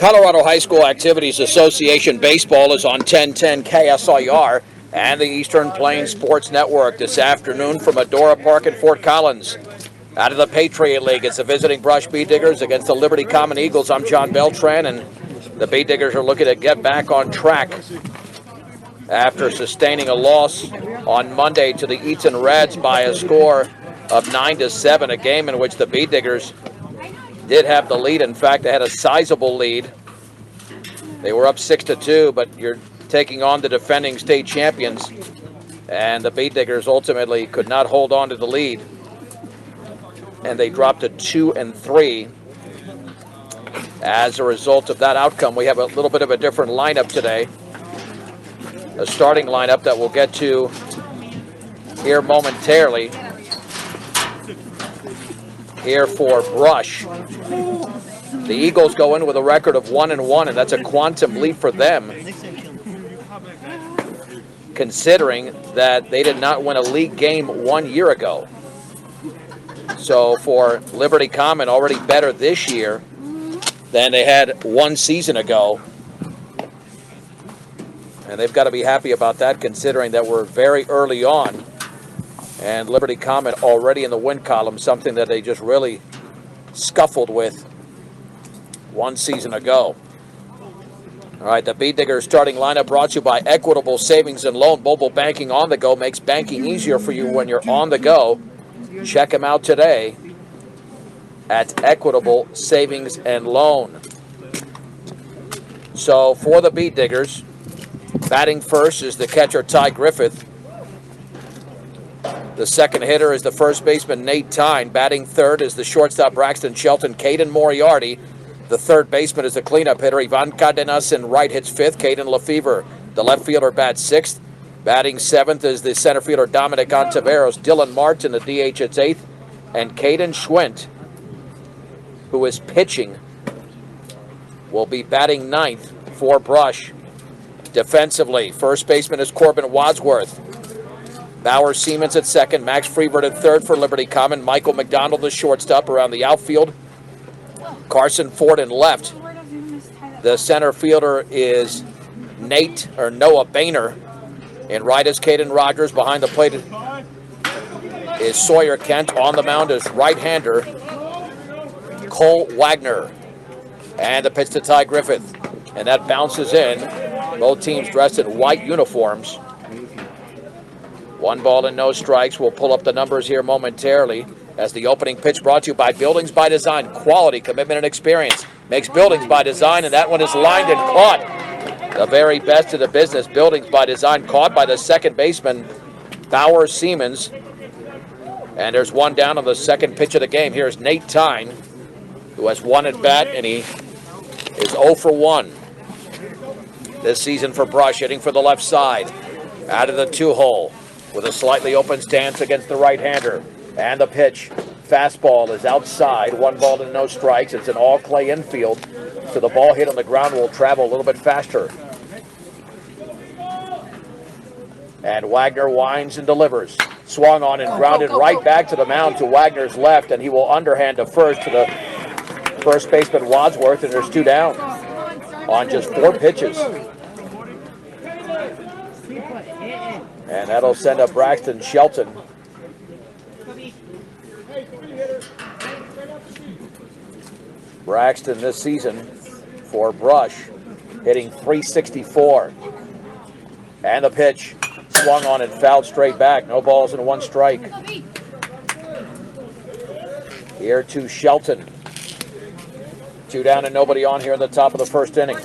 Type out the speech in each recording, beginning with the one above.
Colorado High School Activities Association Baseball is on 1010 KSIR and the Eastern Plains Sports Network this afternoon from Medora Park in Fort Collins. Out of the Patriot League, it's the visiting Brush Bee Diggers against the Liberty Common Eagles. I'm John Beltran, and the Bee Diggers are looking to get back on track after sustaining a loss on Monday to the Eaton Reds by a score of 9-7, a game in which the Bee Diggers did have the lead. In fact, they had a sizable lead. They were up 6-2, but you're taking on the defending state champions, and the Bee Diggers ultimately could not hold on to the lead, and they dropped to 2-3. As a result of that outcome, we have a little bit of a different lineup today, a starting lineup that we'll get to here momentarily. Here for Brush, the Eagles go in with a record of 1-1, and that's a quantum leap for them, considering that they did not win a league game 1 year ago. So for Liberty Common, already better this year than they had 1 season ago, and they've got to be happy about that, considering that we're very early on. And Liberty Common already in the win column, something that they just really scuffled with 1 season ago. All right, the Bee Diggers starting lineup brought to you by Equitable Savings and Loan. Mobile banking on the go makes banking easier for you when you're on the go. Check them out today at Equitable Savings and Loan. So for the Bee Diggers, batting first is the catcher Ty Griffith. The second hitter is the first baseman Nate Tyne. Batting third is the shortstop Braxton Shelton. Caden Moriarty. The third baseman is the cleanup hitter Ivan Cadenas, and right hits fifth. Caden Lefevre. The left fielder bats sixth. Batting seventh is the center fielder Dominic Ontiveros. Dylan Martin, the DH, hits eighth. And Caden Schwint, who is pitching, will be batting ninth for Brush. Defensively, first baseman is Corbin Wadsworth. Bauer Siemens at second, Max Freebird at third for Liberty Common. Michael McDonald, the shortstop, around the outfield. Carson Ford in left. The center fielder is Noah Boehner. And right is Kaden Rogers. Behind the plate is Sawyer Kent. On the mound is right-hander Cole Wagner. And the pitch to Ty Griffith. And that bounces in. Both teams dressed in white uniforms. 1 ball and no strikes. We'll pull up the numbers here momentarily as the opening pitch brought to you by Buildings by Design. Quality, commitment, and experience makes Buildings by Design, and that one is lined and caught. The very best of the business. Buildings by Design caught by the second baseman, Bauer Siemens. And there's one down on the second pitch of the game. Here's Nate Tyne, who has 1 at bat, and he is 0 for 1 this season for Brush, hitting for the left side. Out of the 2-hole. With a slightly open stance against the right-hander. And the pitch, fastball, is outside. 1 ball and no strikes. It's an all-clay infield, so the ball hit on the ground will travel a little bit faster. And Wagner winds and delivers. Swung on and grounded right back to the mound to Wagner's left, and he will underhand to first to the first baseman Wadsworth, and there's 2 down on just 4 pitches. And that'll send up Braxton Shelton. Braxton this season for Brush hitting .364. And the pitch swung on and fouled straight back. No balls and 1 strike. Here to Shelton. 2 down and nobody on here in the top of the first inning.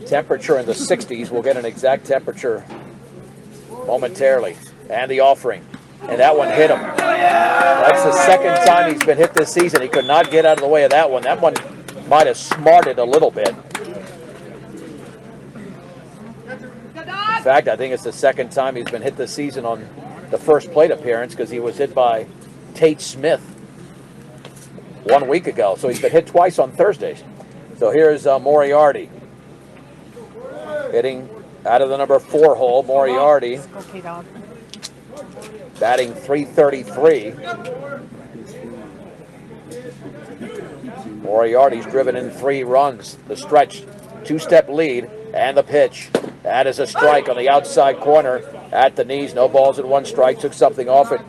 Temperature in the 60s. We'll get an exact temperature momentarily. And the offering. And that one hit him. That's the second time he's been hit this season. He could not get out of the way of that one. That one might have smarted a little bit. In fact, I think it's the second time he's been hit this season on the first plate appearance, because he was hit by Tate Smith 1 week ago. So he's been hit twice on Thursdays. So here's Moriarty. Hitting out of the number 4 hole, Moriarty. Batting .333. Moriarty's driven in 3 runs. The stretch, 2-step lead, and the pitch. That is a strike on the outside corner at the knees. No balls and 1 strike. Took something off it.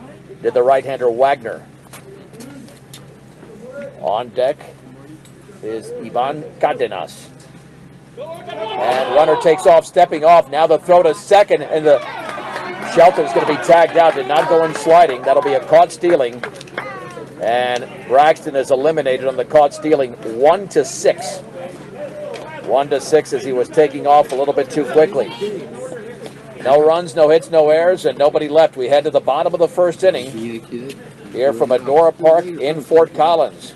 Did the right-hander Wagner. On deck is Ivan Cardenas. And runner takes off, stepping off. Now the throw to second, and the Shelton's going to be tagged out. Did not go in sliding. That'll be a caught stealing. And Braxton is eliminated on the caught stealing, 1-6. 1-6 as he was taking off a little bit too quickly. No runs, no hits, no errors, and nobody left. We head to the bottom of the first inning here from Adora Park in Fort Collins.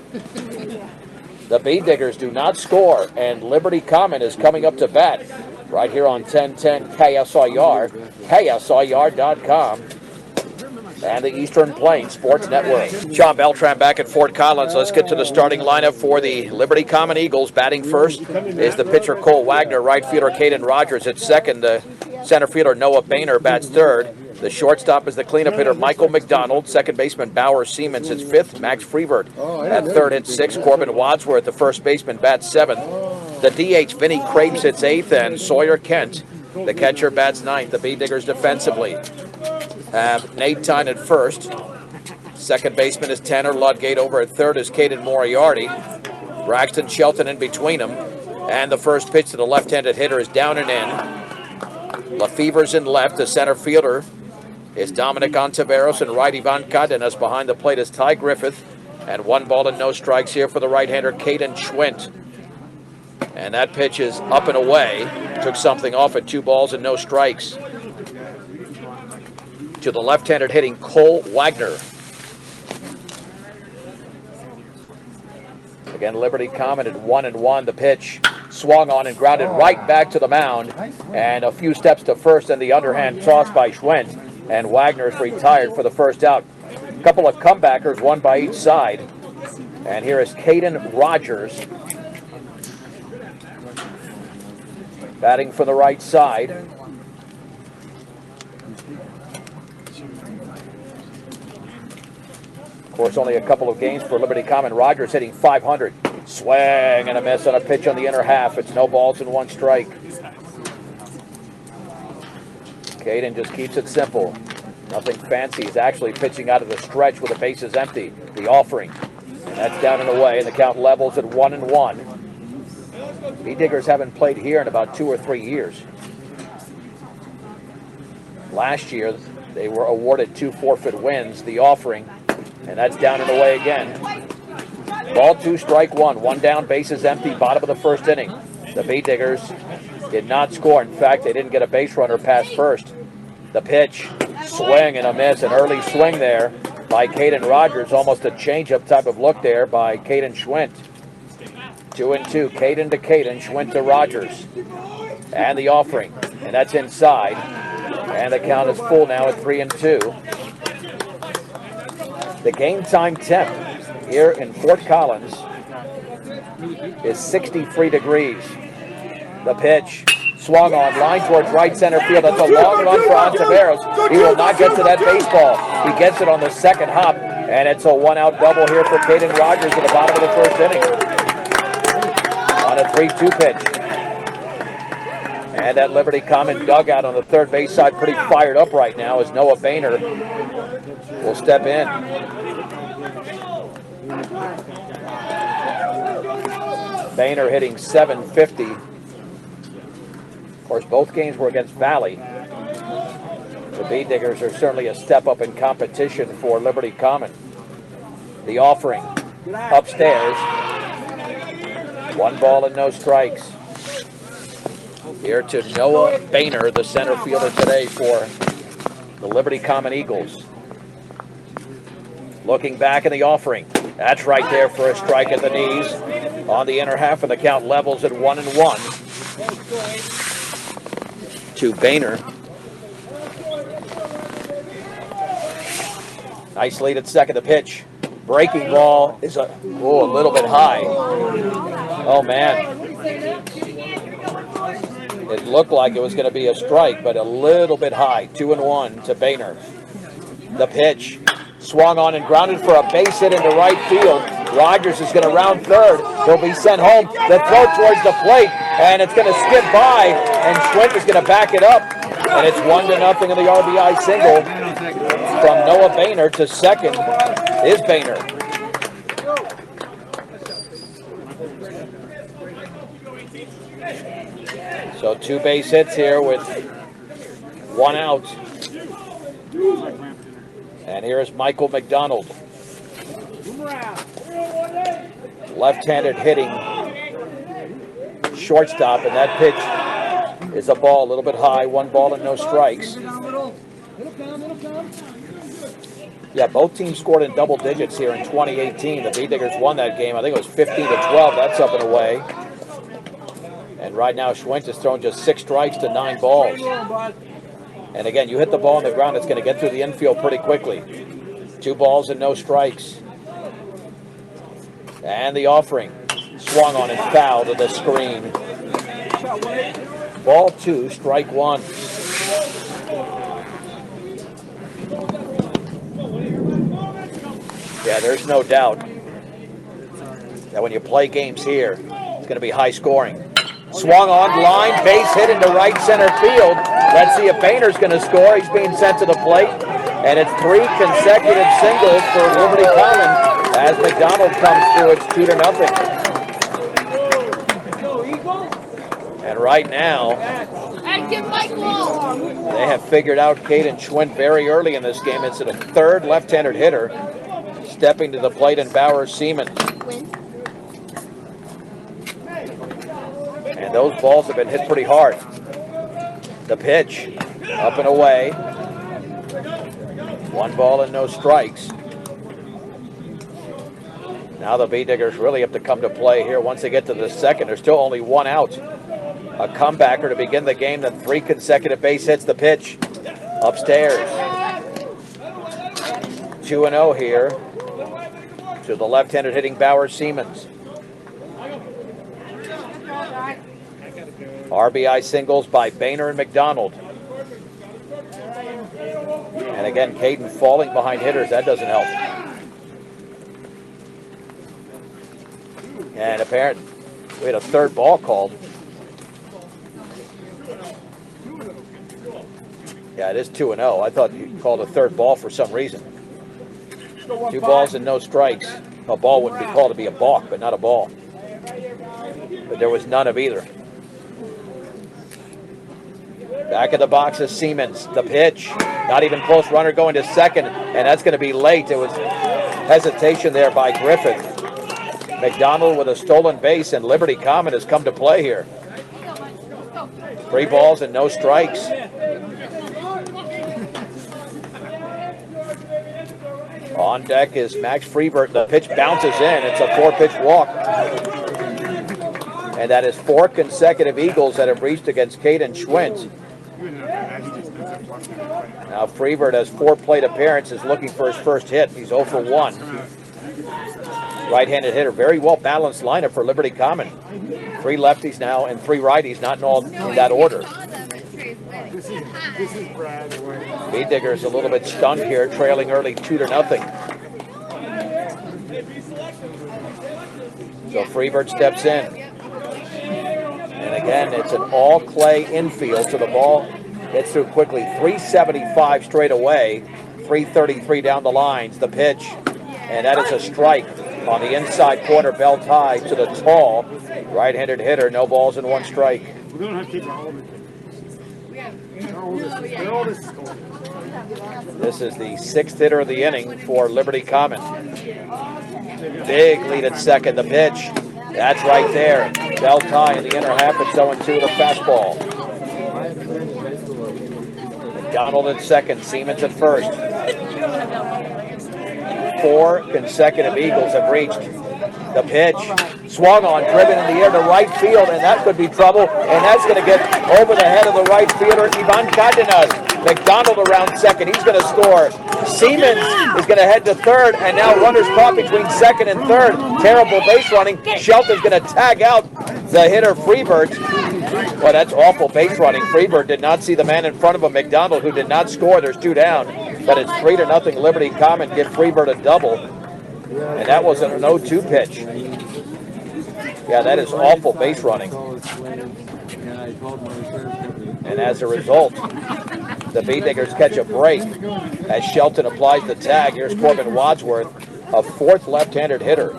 The Bee Diggers do not score, and Liberty Common is coming up to bat right here on 1010 KSIR, KSIR.com, and the Eastern Plains Sports Network. John Beltran back at Fort Collins. Let's get to the starting lineup for the Liberty Common Eagles. Batting first is the pitcher Cole Wagner. Right fielder Kaden Rogers at second. The center fielder Noah Boehner bats third. The shortstop is the cleanup hitter Michael McDonald. Second baseman Bauer Siemens hits fifth. Max Freevert at third hits sixth. Corbin Wadsworth, the first baseman, bats seventh. The DH Vinny Crapes hits eighth, and Sawyer Kent, the catcher, bats ninth. The Bee Diggers defensively have Nate Tyne at first. Second baseman is Tanner Ludgate. Over at third is Caden Moriarty. Braxton Shelton in between them. And the first pitch to the left-handed hitter is down and in. Lefevre's in left. The center fielder is Dominic Ontiveros, and right Ivan Cardenas. Behind the plate is Ty Griffith. And 1 ball and no strikes here for the right-hander Caden Schwint. And that pitch is up and away. Took something off at 2 balls and no strikes. To the left-handed hitting Cole Wagner. Again, Liberty Common at 1-1. The pitch swung on and grounded right back to the mound. And a few steps to first, and the underhand toss by Schwent. And Wagner's retired for the first out. A couple of comebackers, one by each side. And here is Kaden Rogers batting from the right side. Of course, only a couple of games for Liberty Common. Rogers hitting .500. Swing and a miss on a pitch on the inner half. It's no balls and 1 strike. Caden just keeps it simple. Nothing fancy. He's actually pitching out of the stretch with the bases empty. The offering. And that's down and away, and the count levels at 1-1. Bee Diggers haven't played here in about 2 or 3 years. Last year, they were awarded 2 forfeit wins. The offering. And that's down and away again. Ball 2, strike 1. 1 down, bases empty, bottom of the first inning. The Bee Diggers did not score. In fact, they didn't get a base runner past first. The pitch, swing and a miss. An early swing there by Kaden Rogers. Almost a change-up type of look there by Caden Schwint. 2-2. Caden to Caden, Schwint to Rogers. And the offering. And that's inside. And the count is full now at 3-2. The game time temp here in Fort Collins is 63 degrees. The pitch swung on, line towards right center field. That's a long run for Ontiveros. He will not get to that baseball. He gets it on the second hop, and it's a 1-out double here for Kaden Rogers at the bottom of the first inning. On a 3-2 pitch. And that Liberty Common dugout on the third base side pretty fired up right now as Noah Boehner will step in. Boehner hitting .750. Of course, both games were against Valley. The Bee Diggers are certainly a step up in competition for Liberty Common. The offering upstairs. 1 ball and no strikes. Here to Noah Boehner, the center fielder today for the Liberty Common Eagles. Looking back in the offering. That's right there for a strike at the knees. On the inner half of the count levels at 1-1. To Boehner. Nice lead at second. The pitch. Breaking ball is a little bit high. Oh, man. It looked like it was going to be a strike, but a little bit high. 2-1 to Boehner. The pitch. Swung on and grounded for a base hit into right field. Rogers is going to round third. He'll be sent home. The throw towards the plate, and it's going to skip by, and Schwint is going to back it up. And it's 1-0 in the RBI single from Noah Boehner to second is Boehner. So 2 base hits here with 1 out. And here's Michael McDonald. Left-handed hitting shortstop, and that pitch is a ball a little bit high. 1 ball and no strikes. Yeah, both teams scored in double digits here in 2018. The B-Diggers won that game. I think it was 15-12. That's up and away. And right now, Schwint has thrown just 6 strikes to 9 balls. And again, you hit the ball on the ground, it's going to get through the infield pretty quickly. 2 balls and no strikes. And the offering. Swung on and foul to the screen. Ball 2, strike 1. Yeah, there's no doubt that when you play games here, it's going to be high scoring. Swung on, line, base hit into right center field. Let's see if Boehner's going to score. He's being sent to the plate. And it's 3 consecutive singles for Liberty Common. As McDonald comes through, it's 2-0. And right now, they have figured out Caden Schwint very early in this game. It's a 3rd left-handed hitter stepping to the plate in Bauer Seaman. And those balls have been hit pretty hard. The pitch, up and away. 1 ball and no strikes. Now the B-Diggers really have to come to play here. Once they get to the second, there's still only 1 out. A comebacker to begin the game, then 3 consecutive base hits. The pitch, upstairs. 2-0 here to the left-handed hitting Bauer Siemens. RBI singles by Boehner and McDonald. And again, Caden falling behind hitters. That doesn't help. And apparently, we had a 3rd ball called. Yeah, it is 2-0. I thought you called a 3rd ball for some reason. 2 balls and no strikes. A ball wouldn't be called to be a balk, but not a ball. But there was none of either. Back of the box is Siemens. The pitch. Not even close, runner going to second, and that's going to be late. There was hesitation there by Griffith. McDonald with a stolen base, and Liberty Common has come to play here. 3 balls and no strikes. On deck is Max Freebert. The pitch bounces in. It's a 4-pitch walk. And that is 4 consecutive Eagles that have reached against Caden Schwint. Now Freebert has 4 plate appearances looking for his first hit. He's 0 for 1. Right-handed hitter. Very well-balanced lineup for Liberty Common. 3 lefties now and 3 righties, not in that order. B-Diggers a little bit stunned here, trailing early 2-0. So Freebert steps in. And again, it's an all-clay infield, so the ball gets through quickly. 375 straight away, 333 down the lines. The pitch, and that is a strike on the inside corner, belt high to the tall right-handed hitter. No balls and 1 strike. This is the 6th hitter of the inning for Liberty Common. Big lead at second. The pitch, that's right there. Belt high in the inner half. It's 0-2 with a fastball. McDonald at second. Siemens at first. 4 consecutive Eagles have reached. The pitch, swung on, driven in the air to right field, and that could be trouble, and that's going to get over the head of the right fielder, Ivan Cardenas. McDonald around second. He's going to score. Siemens is going to head to third, and now runners caught between second and third. Terrible base running. Shelton's going to tag out the hitter, Freebert. Well, that's awful base running. Freebert did not see the man in front of him, McDonald, who did not score. There's 2 down, but it's 3-0 Liberty Common. Give Freebert a double. And that was an 0-2 pitch. Yeah, that is awful base running. And as a result, the Bee-Diggers catch a break as Shelton applies the tag. Here's Corbin Wadsworth, a fourth left-handed hitter.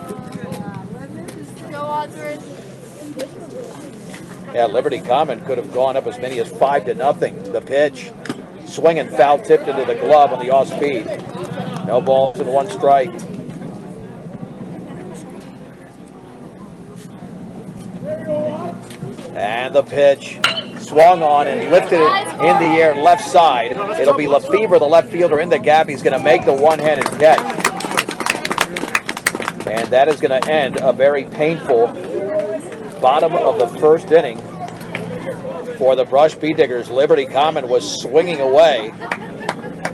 Yeah, Liberty Common could have gone up as many as 5-0. The pitch, swing and foul tipped into the glove on the off-speed. No balls and 1 strike. And the pitch, swung on and lifted it in the air left side. It'll be Lefebvre, the left fielder, in the gap. He's going to make the one-handed catch. And that is going to end a very painful bottom of the first inning for the Brush Bee-Diggers. Liberty Common was swinging away,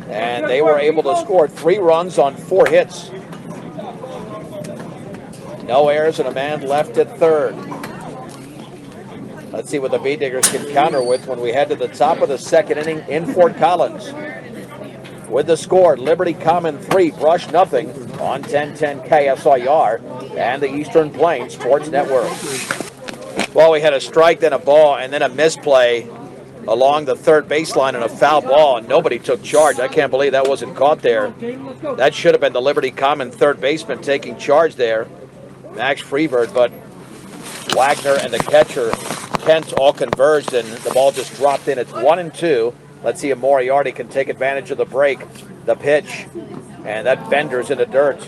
and they were able to score 3 runs on 4 hits. No errors and a man left at third. Let's see what the Bee-Diggers can counter with when we head to the top of the second inning in Fort Collins. With the score, Liberty Common 3, Brush nothing on 1010 KSIR and the Eastern Plains Sports Network. Well, we had a strike, then a ball, and then a misplay along the third baseline and a foul ball, and nobody took charge. I can't believe that wasn't caught there. That should have been the Liberty Common third baseman taking charge there, Max Freebird, but Wagner and the catcher, Kent, all converged, and the ball just dropped in. It's 1-2. Let's see if Moriarty can take advantage of the break. The pitch, and that bender's in the dirt.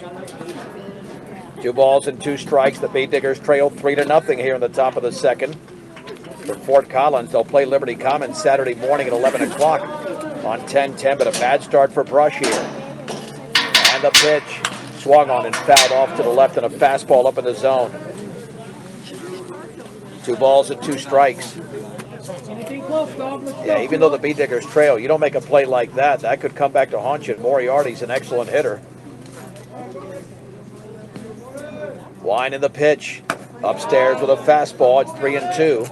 2 balls and 2 strikes. The Bee-Diggers trail 3-0 here in the top of the second. For Fort Collins, they'll play Liberty Common Saturday morning at 11 o'clock on 1010, but a bad start for Brush here. And the pitch, swung on and fouled off to the left, and a fastball up in the zone. 2 balls and 2 strikes. Yeah, even though the Bee-Diggers trail, you don't make a play like that. That could come back to haunt you. Moriarty's an excellent hitter. Wine in the pitch. Upstairs with a fastball. It's 3-2.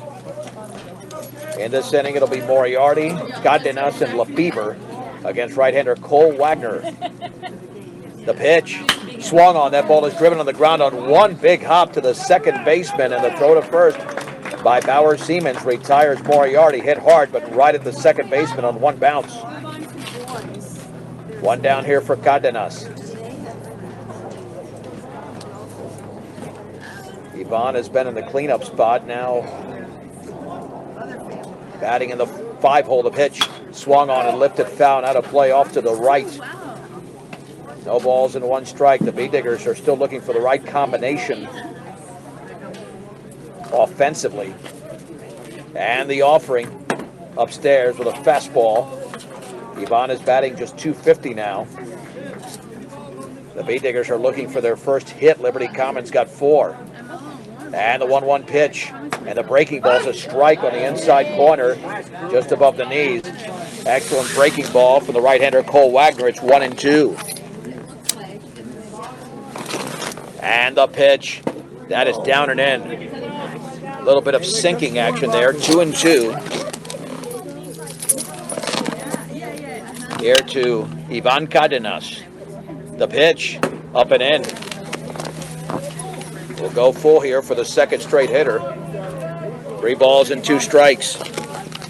In this inning, it'll be Moriarty, Caden and Lefebvre against right-hander Cole Wagner. The pitch, swung on. That ball is driven on the ground on one big hop to the second baseman, and the throw to first by Bauer Siemens retires Moriarty. Hit hard, but right at the second baseman on one bounce. 1 down here for Cadenas. Yvonne has been in the cleanup spot now. Batting in the 5-hole, the pitch swung on and lifted foul, out of play off to the right. No balls and 1 strike. The Bee-Diggers are still looking for the right combination offensively. And the offering upstairs with a fastball. Yvonne is batting just .250 now. The Bee-Diggers are looking for their first hit. Liberty Common's got 4. And the 1-1 pitch. And the breaking ball's a strike on the inside corner, just above the knees. Excellent breaking ball from the right-hander Cole Wagner. It's 1-2. And the pitch. That is down and in. A little bit of sinking action there. 2-2. Here to Ivan Cadenas. The pitch. Up and in. We'll go full here for the second straight hitter. 3 balls and 2 strikes.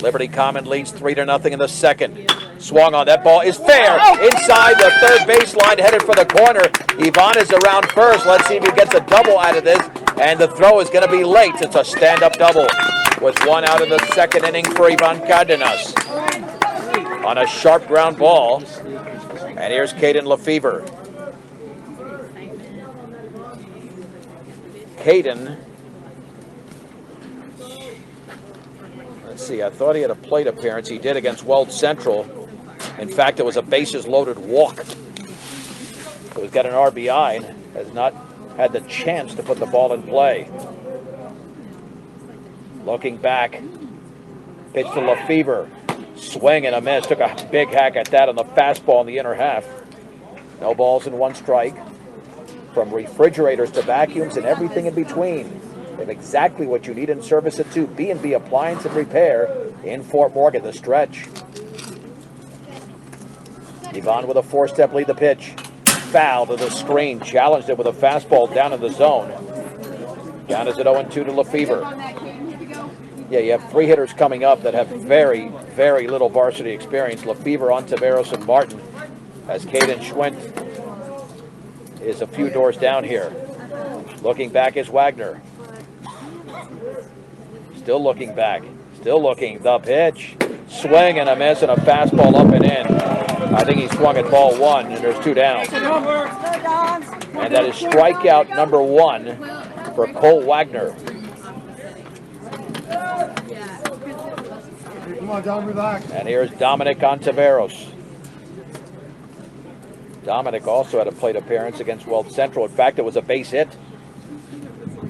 Liberty Common leads 3-0 in the second. Swung on. That ball is fair. Inside the third baseline, headed for the corner. Yvonne is around first. Let's see if he gets a double out of this. And the throw is going to be late. It's a stand-up double with 1 out of the second inning for Ivan Cadenas. On a sharp ground ball. And here's Caden Lefebvre. Caden. Let's see, I thought he had a plate appearance. He did against Weld Central. In fact, it was a bases-loaded walk. So he's got an RBI and has not had the chance to put the ball in play. Looking back, pitch to Lefebvre. Swing and a miss. Took a big hack at that on the fastball in the inner half. No balls and 1 strike. From refrigerators to vacuums and everything in between. They have exactly what you need in service at 2. B&B Appliance and Repair in Fort Morgan, the stretch. Yvonne with a 4-step lead, the pitch. foul to the screen. Challenged it with a fastball down in the zone. Down is at 0-2 to Lefevre. Yeah, you have 3 hitters coming up that have very, very little varsity experience. Lefevre, Ontiveros, and Martin, as Caden Schwint is a few doors down here. Looking back is Wagner. Still looking back. Still looking. The pitch. Swing and a miss and a fastball up and in. I think he swung at ball 1, and there's 2 down. And that is strikeout number 1 for Cole Wagner. Come on, Dom, relax. And here's Dominic Ontiveros. Dominic also had a plate appearance against Weld Central. In fact, it was a base hit.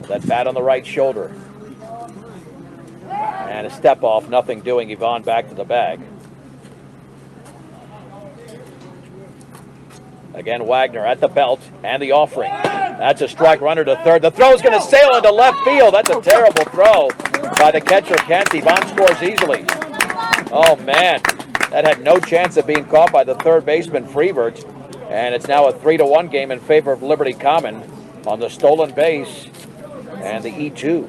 That bat on the right shoulder. And a step off, nothing doing. Yvonne back to the bag. Again, Wagner at the belt and the offering. That's a strike, runner to third. The throw's going to sail into left field. That's a terrible throw by the catcher, Kent. Yvonne scores easily. Oh, man. That had no chance of being caught by the third baseman, Freebert. And it's now a 3-1 game in favor of Liberty Common on the stolen base and the E2.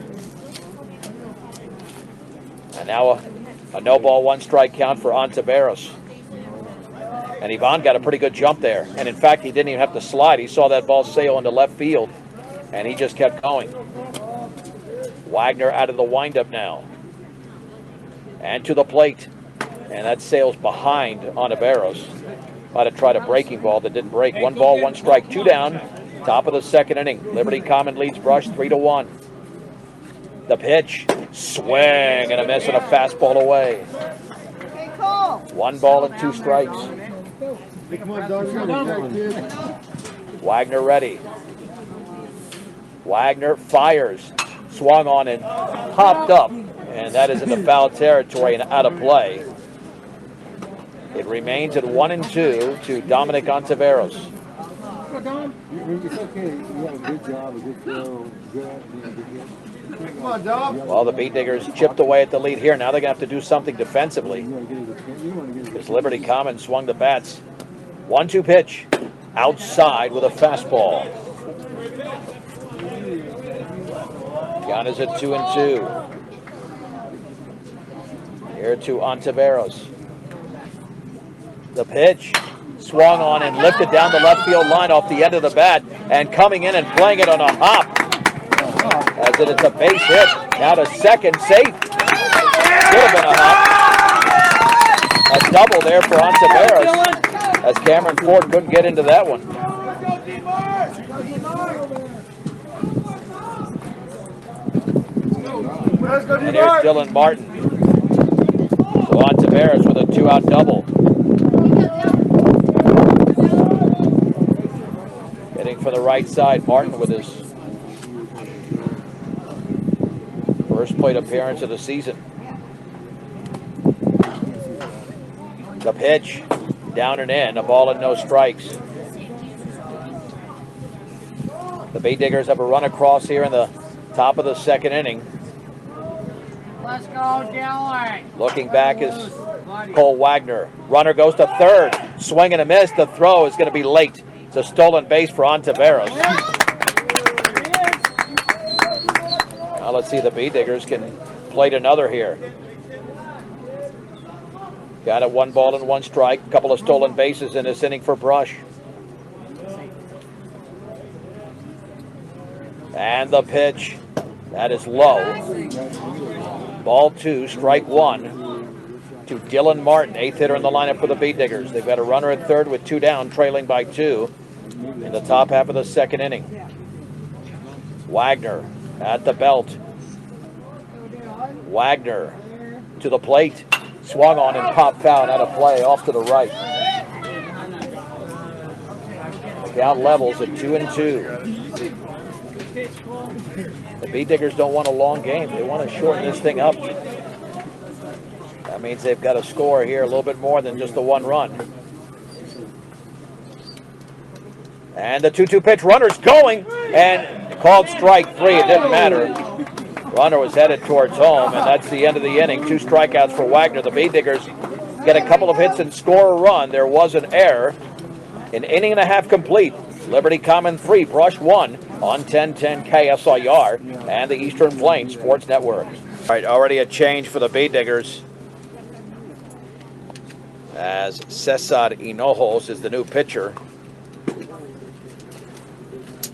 And now a no ball, 1 strike count for Ontiveros. And Yvonne got a pretty good jump there. And in fact, he didn't even have to slide. He saw that ball sail into left field, and he just kept going. Wagner out of the windup now. And to the plate. And that sails behind Ontiveros. Might have tried a breaking ball that didn't break. 1 ball, 1 strike, 2 down. Top of the 2nd inning. Liberty Common leads Brush 3-1. The pitch. Swing and a miss and a fastball away. 1 ball and 2 strikes. Wagner ready. Wagner fires. Swung on and popped up. And that is into foul territory and out of play. It remains at 1-2 to Dominic Ontiveros. It's okay. You have a good job, a good throw, good. Come on, Dom. Well, the Beat Diggers chipped away at the lead here. Now they're going to have to do something defensively. Because Liberty Common swung the bats. 1-2 pitch. Outside with a fastball. Count is at 2-2. Here to Ontiveros. The pitch. Swung on and lifted down the left field line off the end of the bat. And coming in and playing it on a hop. As it's a base hit. Now to second, safe. Should have been a hop. A double there for Ontiveros. As Cameron Ford couldn't get into that one. And here's Dylan Martin. So Ontiveros with a 2-out double. Hitting for the right side, Martin with his first plate appearance of the season. The pitch, down and in, a ball and no strikes. The Bay Diggers have a run across here in the top of the 2nd inning. Let's go, Dylan. Looking back is Cole Wagner. Runner goes to third. Swing and a miss. The throw is going to be late. It's a stolen base for Ontiveros. Now let's see if the Bee Diggers can plate another here. Got a 1 ball and 1 strike. A couple of stolen bases in this inning for Brush. And the pitch. That is low. Ball 2, strike 1 to Dylan Martin, 8th hitter in the lineup for the Bee Diggers. They've got a runner at third with 2 down, trailing by 2 in the top half of the 2nd inning. Wagner at the belt. Wagner to the plate. Swung on and popped foul out of play off to the right. Count levels at 2-2. The Bee Diggers don't want a long game. They want to shorten this thing up. That means they've got to score here a little bit more than just the 1 run. And the 2-2 pitch, runner's going, and called strike 3. It didn't matter. Runner was headed towards home, and that's the end of the inning. 2 strikeouts for Wagner. The Bee Diggers get a couple of hits and score a run. There was an error. An inning and a half complete. Liberty Common 3, Brush 1 on 1010 KSIR and the Eastern Plains Sports Network. All right, already a change for the Bee Diggers, as Cesar Hinojos is the new pitcher.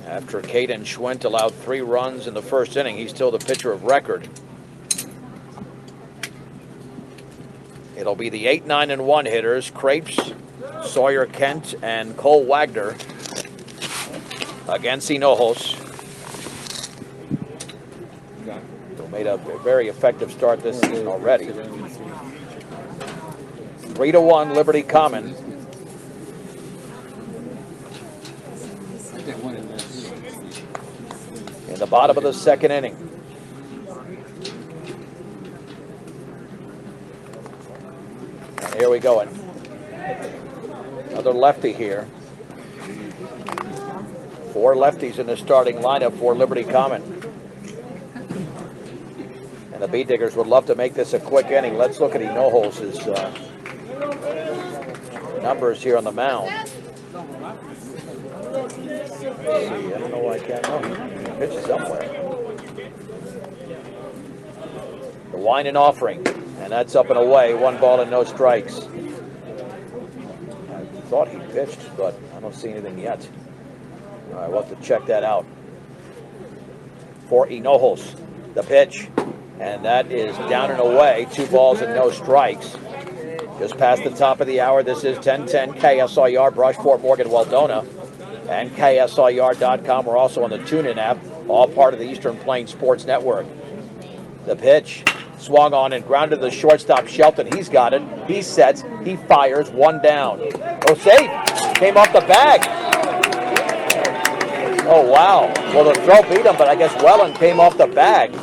After Caden Schwint allowed 3 runs in the first inning, he's still the pitcher of record. It'll be the 8, 9, and 1 hitters, Crepes, Sawyer Kent, and Cole Wagner against Hinojos, who made a very effective start this season already. 3-1 Liberty Common. In the bottom of the second inning. And here we go. Another lefty here. 4 lefties in the starting lineup for Liberty Common. And the Bee Diggers would love to make this a quick inning. Let's look at Hinojos' numbers here on the mound. Let's see, I don't know why I can't. Oh, he pitches somewhere. The Wine and Offering, and that's up and away. 1 ball and no strikes. I thought he pitched, but I don't see anything yet. All right, we'll have to check that out. For Hinojos, the pitch, and that is down and away. 2 balls and no strikes. Just past the top of the hour, this is 1010 KSIR, Brushport, Morgan, Weldona, and KSIR.com. We're also on the TuneIn app, all part of the Eastern Plains Sports Network. The pitch, swung on and grounded to the shortstop, Shelton. He's got it. He sets. He fires. 1 down. Oh, safe. Came off the bag. Oh, wow. Well, the throw beat him, but I guess Welland came off the bag.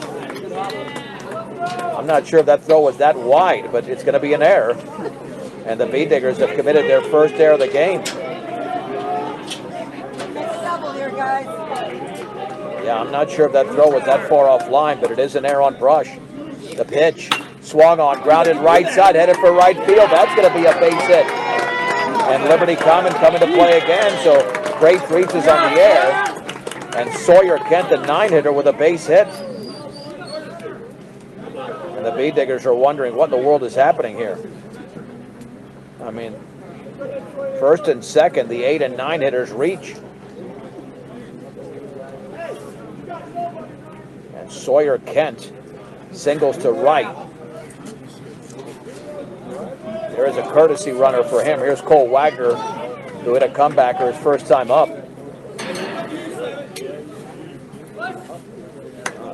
I'm not sure if that throw was that wide, but it's going to be an error. And the Bee Diggers have committed their first error of the game. Yeah, I'm not sure if that throw was that far offline, but it is an error on Brush. The pitch, swung on, grounded right side, headed for right field. That's going to be a base hit. And Liberty Common coming to play again, so Grace Reeves is on the air. And Sawyer Kent, the 9-hitter, with a base hit. And the Bee Diggers are wondering what in the world is happening here. I mean, first and second, the 8 and 9 hitters reach. And Sawyer Kent singles to right. There is a courtesy runner for him. Here's Cole Wagner, who hit a comebacker his first time up.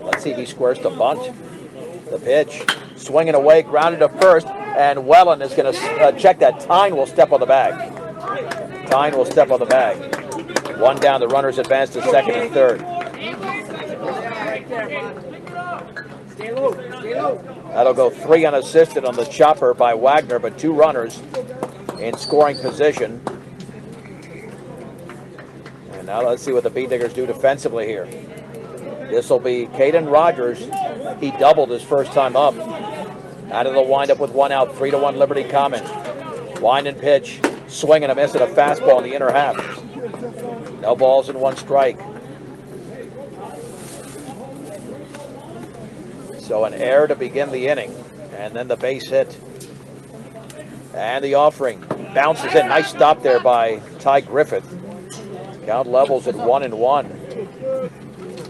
Let's see if he squares the bunt. The pitch, swinging away, grounded to first, and Welland is going to check that. Tyne will step on the bag. Tyne will step on the bag. 1 down, the runners advance to second and third. That'll go 3 unassisted on the chopper by Wagner, but 2 runners in scoring position. And now let's see what the Bee Diggers do defensively here. This will be Kaden Rogers. He doubled his first time up. Out of the windup with 1 out, 3-1 Liberty Common. Wind and pitch, swing and a miss at a fastball in the inner half. No balls and 1 strike. So an error to begin the inning, and then the base hit. And the offering bounces in. Nice stop there by Ty Griffith. Count levels at 1-1.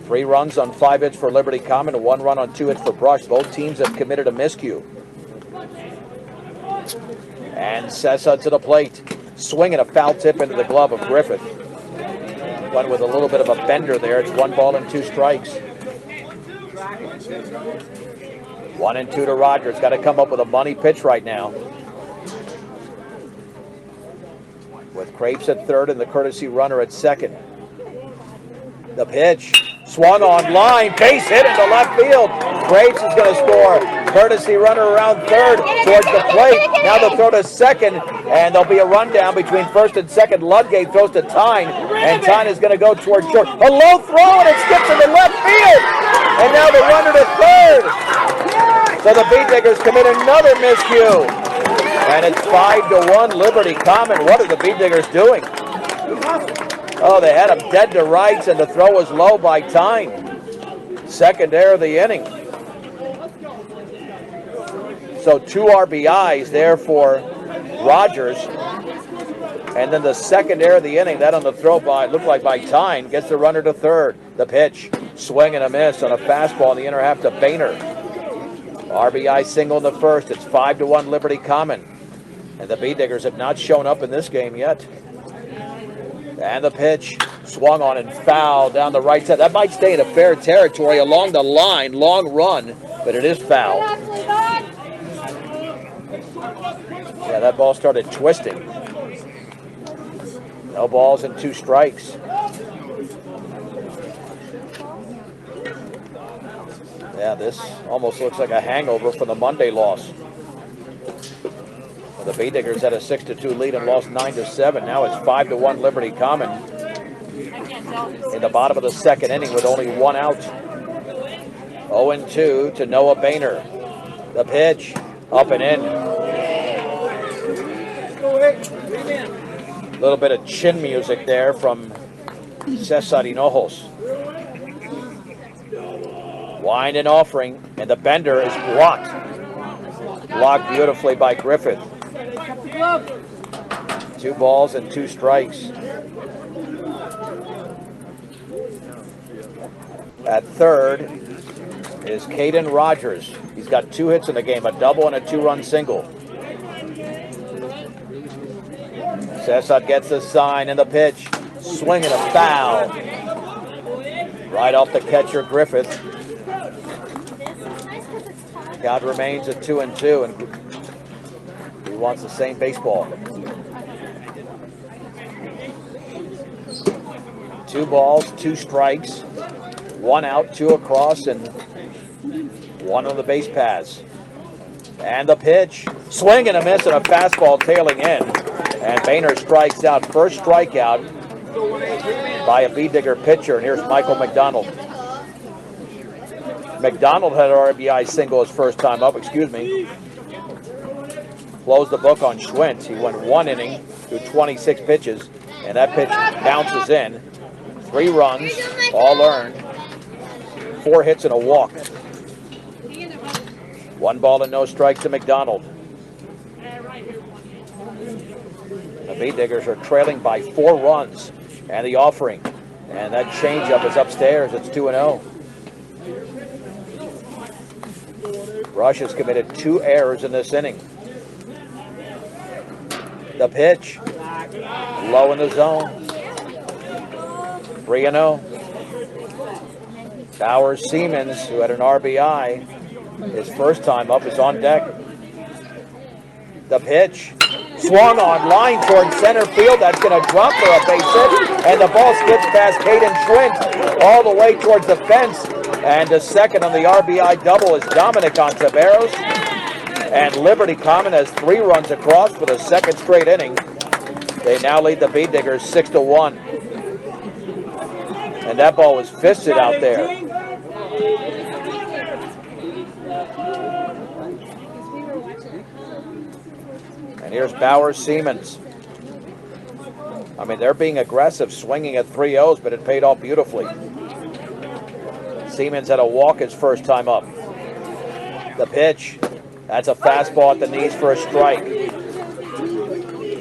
3 runs on 5 hits for Liberty Common, 1 run on 2 hits for Brush. Both teams have committed a miscue. And Sessa to the plate, swinging a foul tip into the glove of Griffith. Went with a little bit of a bender there. It's 1 ball and 2 strikes. 1-2 to Rogers. Got to come up with a money pitch right now. With Crepes at third and the courtesy runner at second. The pitch, swung on line, base hit into left field. Crepes is going to score. Courtesy runner around third towards the plate. Now they'll throw to second, and there'll be a rundown between first and second. Ludgate throws to Tyne, and Tyne is going to go towards short. A low throw, and it skips into left field. And now the runner to third. So the Bee Diggers commit another miscue. And it's 5-1 Liberty Common. What are the Bee Diggers doing? Oh, they had him dead to rights, and the throw was low by Tyne. Second error of the inning. So 2 RBIs there for Rogers. And then the second error of the inning, that on the throw by, looked like by Tyne, gets the runner to third. The pitch, swing and a miss on a fastball in the inner half to Boehner. RBI single in the first. It's 5-1 Liberty Common. And the B-Diggers have not shown up in this game yet. And the pitch, swung on and foul down the right side. That might stay in a fair territory along the line. Long run, but it is foul. Yeah, that ball started twisting. No balls and 2 strikes. Yeah, this almost looks like a hangover from the Monday loss. The B-Diggers had a 6-2 lead and lost 9-7. Now it's 5-1 Liberty Common in the bottom of the second inning with only 1 out. 0-2 to Noah Boehner. The pitch, up and in. A little bit of chin music there from Cesar Hinojos. Wind and offering, and the bender is blocked. Blocked beautifully by Griffith. 2 balls and 2 strikes. At third is Kaden Rogers. He's got 2 hits in the game, a double and a 2-run single. Cesar gets the sign and the pitch. Swing and a foul. Right off the catcher, Griffith. Count remains at 2-2, and he wants the same baseball. 2 balls, 2 strikes, 1 out, 2 across, and 1 on the base paths. And the pitch, swing and a miss, and a fastball tailing in. And Boehner strikes out. First strikeout by a B-Digger pitcher, and here's Michael McDonald. McDonald had an RBI single his first time up, Closed the book on Schwentz. He went 1 inning through 26 pitches, and that pitch bounces in. 3 runs, all earned. 4 hits and a walk. 1 ball and no strikes to McDonald. The B-Diggers are trailing by 4 runs, and the offering. And that changeup is upstairs. It's 2-0. Rush has committed 2 errors in this inning. The pitch, low in the zone. 3-0. Bowers Siemens, who had an RBI his first time up, is on deck. The pitch, swung on line towards center field. That's going to drop for a base hit, and the ball skips past Caden Schwentz all the way towards the fence. And the second on the RBI double is Dominic Ontiveros. And Liberty Common has 3 runs across for the second straight inning. They now lead the B-Diggers 6-1. And that ball was fisted out there. And here's Bowers Siemens. I mean, they're being aggressive, swinging at 3-0s, but it paid off beautifully. Siemens had a walk his first time up. The pitch, that's a fastball at the knees for a strike.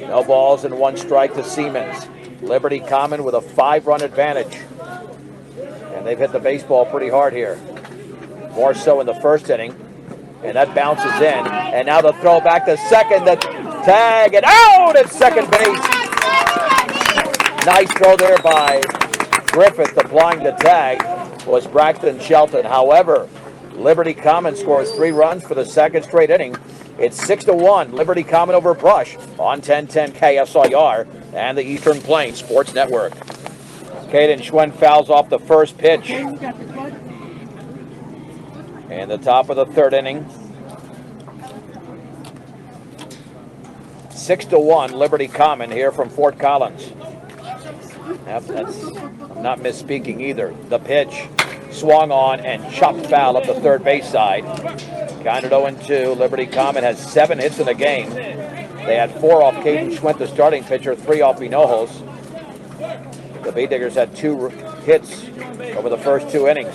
No balls and 1 strike to Siemens. Liberty Common with a 5-run advantage. And they've hit the baseball pretty hard here. More so in the first inning. And that bounces in. And now the throw back to second. The tag and out at second base. Nice throw there by Griffith. Applying the tag was Braxton Shelton. However, Liberty Common scores 3 runs for the second straight inning. It's 6-1. Liberty Common over Brush on 1010 KSIR and the Eastern Plains Sports Network. Caden Schwentz fouls off the first pitch. And the top of the third inning. 6-1 Liberty Common here from Fort Collins. I'm not misspeaking either. The pitch swung on and chopped foul up the third base side. Counted 0-2. Liberty Common has 7 hits in the game. They had 4 off Caden Schwentz, the starting pitcher, 3 off Hinojos. The Bee Diggers had 2 hits over the first 2 innings.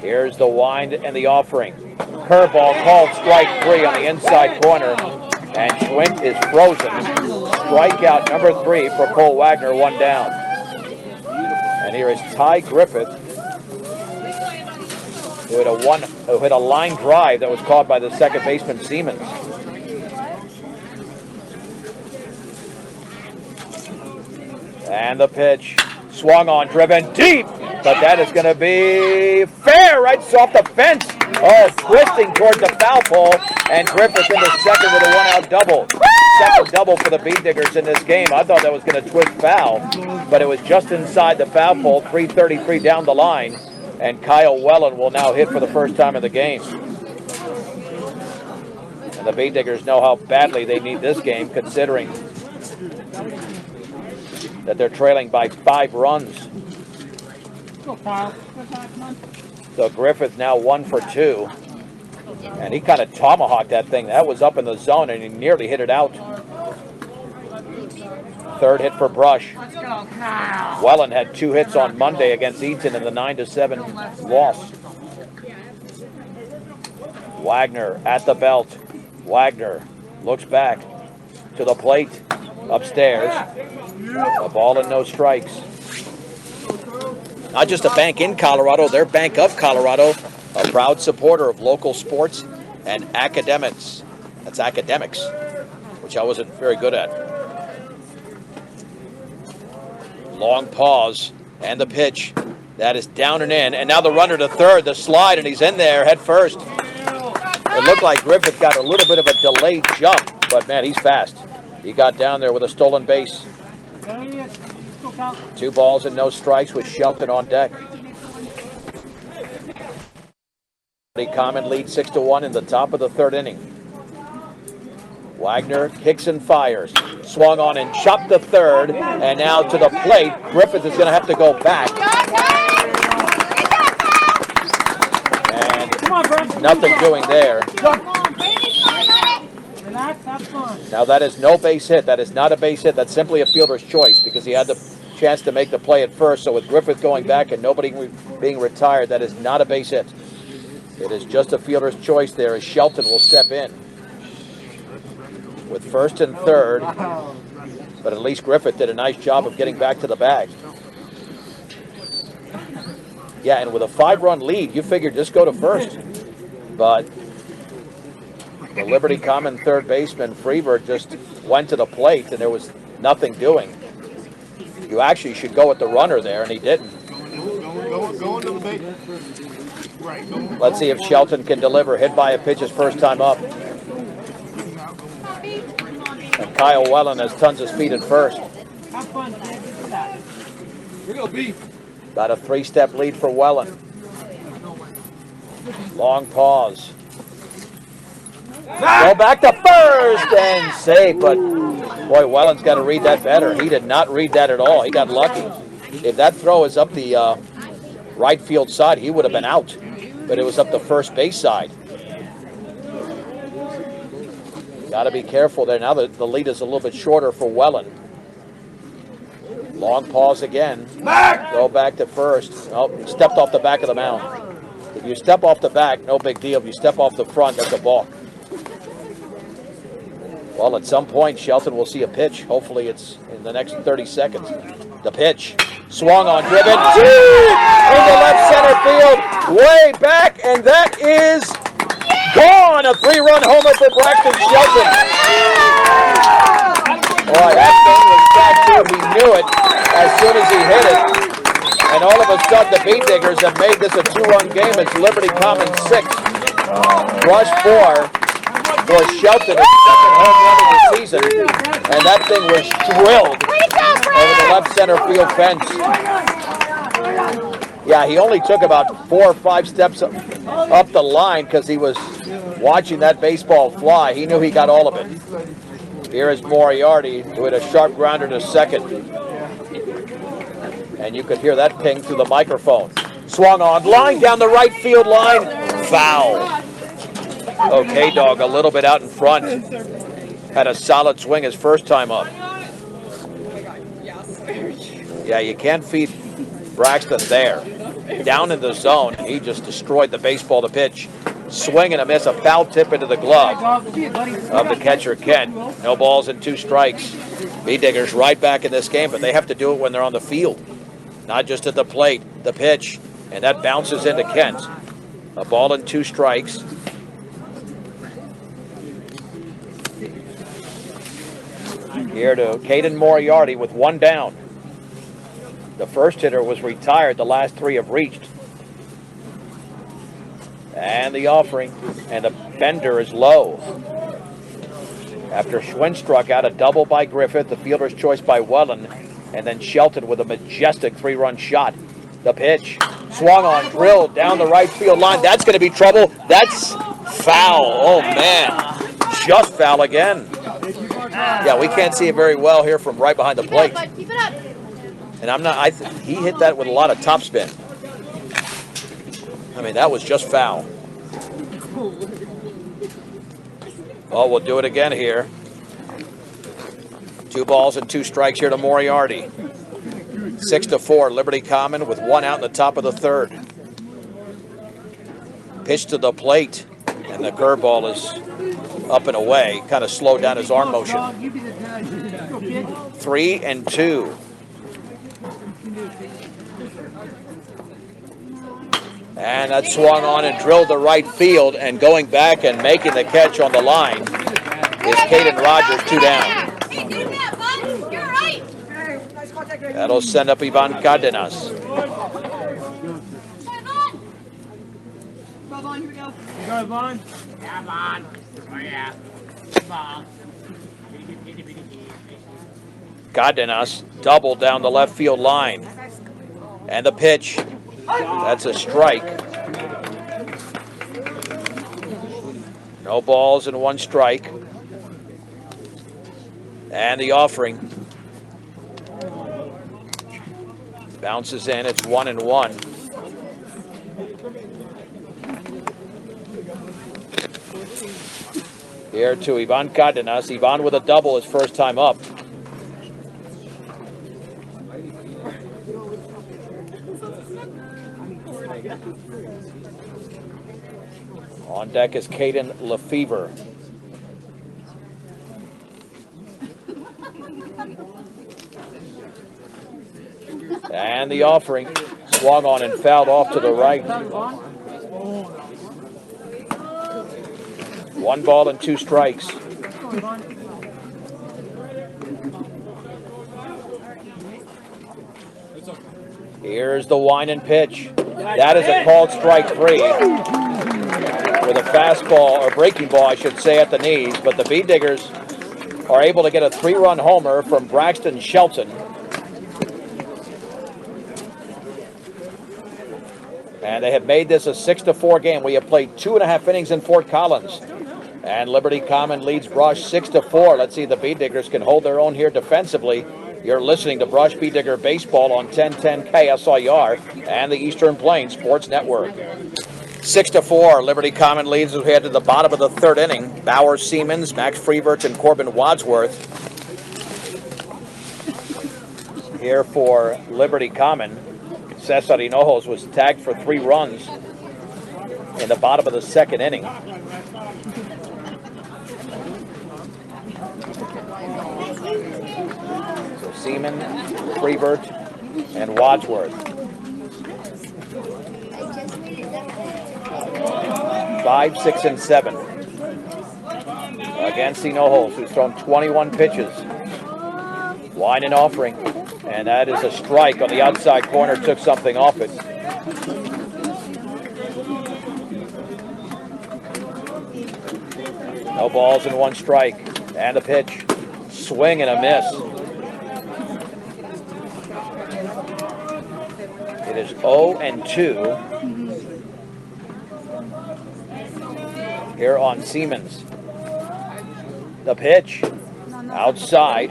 Here's the wind and the offering. Curveball called strike 3 on the inside corner. And Schwint is frozen. Strikeout number 3 for Cole Wagner, 1 down. And here is Ty Griffith, who hit a line drive that was caught by the second baseman Siemens. And the pitch, swung on, driven deep, but that is going to be fair, right off the fence. Oh, twisting towards the foul pole, and Griffith into second with a 1-out double. Second double for the Bee Diggers in this game. I thought that was going to twist foul, but it was just inside the foul pole, 3:33 down the line, and Kyle Wellen will now hit for the first time in the game. And the Bee Diggers know how badly they need this game, considering that they're trailing by 5 runs. So Griffith now 1 for 2. And he kind of tomahawked that thing. That was up in the zone, and he nearly hit it out. Third hit for Brush. Wellen had 2 hits on Monday against Eaton in the 9-7 loss. Wagner at the belt. Wagner looks back to the plate. Upstairs. A ball and no strikes. Not just a bank in Colorado, they're Bank of Colorado, a proud supporter of local sports and academics. That's academics, which I wasn't very good at. Long pause, and the pitch. That is down and in, and now the runner to third, the slide, and he's in there head first. It looked like Griffith got a little bit of a delayed jump, but man, he's fast. He got down there with a stolen base. 2 balls and no strikes with Shelton on deck. Common lead 6-1 in the top of the 3rd inning. Wagner kicks and fires. Swung on and chopped to third, and now to the plate. Griffith is going to have to go back. And nothing doing there. Now that is no base hit. That is not a base hit. That's simply a fielder's choice because he had the chance to make the play at first. So with Griffith going back and nobody being retired, that is not a base hit. It is just a fielder's choice there as Shelton will step in with first and third. But at least Griffith did a nice job of getting back to the bag. Yeah, and with a 5-run lead, you figured just go to first. But the Liberty Common third baseman, Freeberg, just went to the plate and there was nothing doing. You actually should go with the runner there, and he didn't. Let's see if Shelton can deliver. Hit by a pitch his first time up. And Kyle Wellen has tons of speed at first. About a 3-step lead for Wellen. Long pause. Go back to first and safe, but boy, Wellen's got to read that better. He did not read that at all. He got lucky. If that throw is up the right field side, he would have been out, but it was up the first base side. Got to be careful there. Now the lead is a little bit shorter for Wellen. Long pause again. Go back to first. Oh, stepped off the back of the mound. If you step off the back, no big deal. If you step off the front, that's a balk. Well, at some point, Shelton will see a pitch. Hopefully it's in the next 30 seconds. The pitch. Swung on, driven deep into left center field. Way back, and that is gone. A 3-run homer for Braxton Shelton. Boy, that thing was back too. He knew it as soon as he hit it. And all of a sudden, the Bee Diggers have made this a 2-run game. It's Liberty Common 6. Rush 4. For Shelton, his second home run of the season, and that thing was drilled over the left center field fence. Yeah, he only took about 4 or 5 steps up the line because he was watching that baseball fly. He knew he got all of it. Here is Moriarty, who hit a sharp grounder to second. And you could hear that ping through the microphone. Swung on, line down the right field line, foul. Okay, dog, a little bit out in front. Had a solid swing his first time up. Yeah, you can't feed Braxton there. Down in the zone, he just destroyed the baseball to pitch. Swing and a miss, a foul tip into the glove of the catcher, Kent. No balls and 2 strikes. Bee-Diggers right back in this game, but they have to do it when they're on the field. Not just at the plate, the pitch, and that bounces into Kent. A ball and 2 strikes. Here to Caden Moriarty with 1 down. The first hitter was retired. The last 3 have reached. And the offering. And the bender is low. After Schwinn struck out, a double by Griffith, the fielder's choice by Welland, and then Shelton with a majestic 3-run shot. The pitch. Swung on, drilled down the right field line. That's going to be trouble. That's foul. Oh, man. Just foul again. Yeah, we can't see it very well here from right behind the plate. Keep it up. And I'm not. He hit that with a lot of topspin. I mean, that was just foul. Oh, we'll do it again here. 2 balls and 2 strikes here to Moriarty. 6-4, Liberty Common with 1 out in the top of the 3rd. Pitch to the plate, and the curveball is up and away. Kind of slowed down his arm motion. 3-2. And that swung on and drilled the right field, and going back and making the catch on the line is Kaden Rogers, 2 down. That'll send up Ivan Cardenas. Cardenas double down the left field line. And the pitch. That's a strike. No balls and 1 strike. And the offering. Bounces in. It's 1-1. Here to Ivan Cardenas. Ivan with a double his first time up. On deck is Caden Lefevre. And the offering. Swung on and fouled off to the right. 1 ball and 2 strikes. Here's the wind and pitch. That is a called strike 3. With a fastball, or breaking ball, I should say, at the knees. But the Bee-Diggers are able to get a 3-run homer from Braxton Shelton. And they have made this a 6-4 game. We have played 2.5 innings in Fort Collins. And Liberty Common leads Brush 6-4. Let's see if the Bee-Diggers can hold their own here defensively. You're listening to Brush Bee-Digger Baseball on 1010 KSIR and the Eastern Plains Sports Network. 6-4, Liberty Common leads as we head to the bottom of the 3rd inning. Bauer Siemens, Max Freevert, and Corbin Wadsworth. Here for Liberty Common, Cesar Hinojos was tagged for 3 runs in the bottom of the 2nd inning. So Seaman, Freevert, and Wadsworth. 5, 6, and 7 against Hinojos, who's thrown 21 pitches. Line and offering, and that is a strike on the outside corner. Took something off it. No balls and 1 strike, and a pitch. Swing and a miss. It is 0-2 here on Siemens. The pitch outside.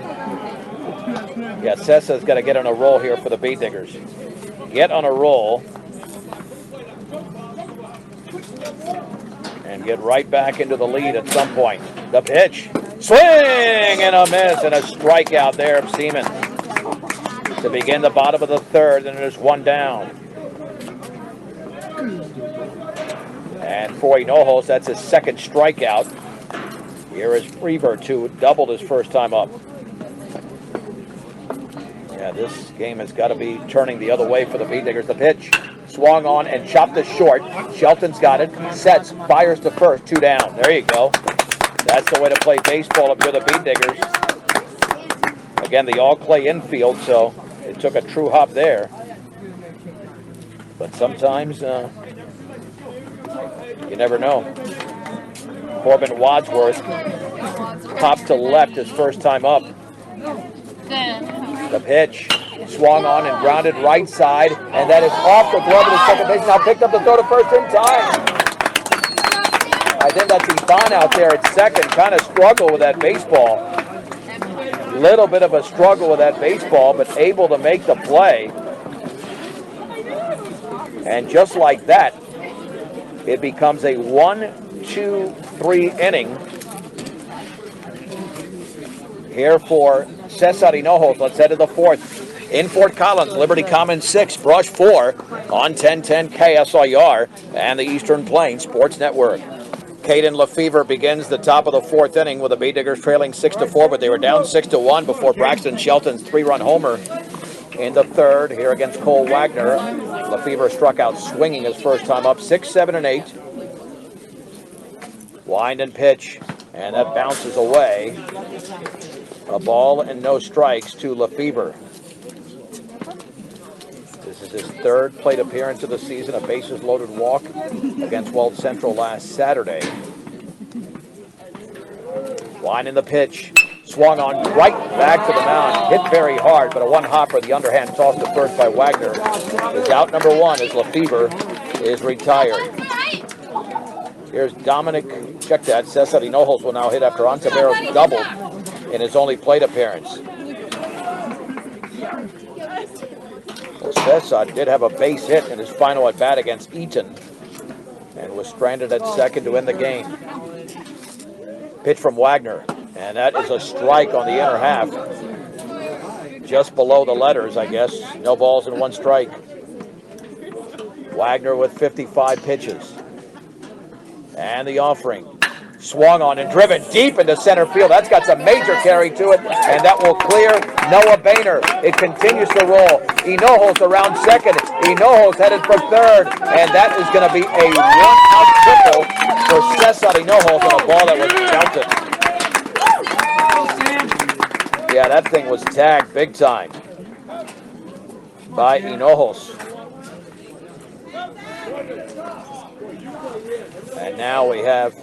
Yeah, Cessa's got to get on a roll here for the Bee-Diggers. Get on a roll and get right back into the lead at some point. The pitch. Swing and a miss and a strikeout there of Siemens. to begin the bottom of the third, and there's one down. And for Hinojos, that's his second strikeout. Here is Reavers, who doubled his first time up. Yeah, this game has got to be turning the other way for the Beat Diggers. The pitch swung on and chopped to short. Shelton's got it, sets, fires to first, 2 down. There you go. That's the way to play baseball if you're the Beat Diggers. Again, the all-clay infield, so it took a true hop there. But sometimes you never know. Corbin Wadsworth popped to left his first time up. The pitch swung on and grounded right side, and that is off the glove of the second base. Now picked up the throw to first in time. I think that's Ivan out there at second. Kind of struggle with that baseball. Little bit of a struggle with that baseball, but able to make the play. And just like that, it becomes a 1-2-3 inning here for Cesar Hinojos. Let's head to the fourth. In Fort Collins, Liberty Commons 6, Brush 4 on 1010 KSIR and the Eastern Plains Sports Network. Caden Lefevre begins the top of the fourth inning with the Beat Diggers trailing 6-4, but they were down 6-1 before Braxton Shelton's 3-run homer in the third here against Cole Wagner. Lefevre struck out swinging his first time up, 6, 7, and 8. Wind and pitch, and that bounces away. A ball and no strikes to Lefevre. This is his third plate appearance of the season, a bases-loaded walk against Weld Central last Saturday. Line in the pitch, swung on right back to the mound, hit very hard, but a one-hopper, the underhand toss to first by Wagner, is out number 1 as Lefevre is retired. Here's Dominic, check that, Cesar Hinojos will now hit after Ontiveros doubled in his only plate appearance. Well, Cesar did have a base hit in his final at-bat against Eaton and was stranded at second to end the game. Pitch from Wagner, and that is a strike on the inner half. Just below the letters, I guess. No balls and 1 strike. Wagner with 55 pitches. And the offering. Swung on and driven deep into center field. That's got some major carry to it, and that will clear Noah Boehner. It continues to roll. Hinojos around second. Hinojos headed for third, and that is going to be a one-out triple for Cesar Hinojos on a ball that was counted. Yeah, that thing was tagged big time by Hinojos. And now we have,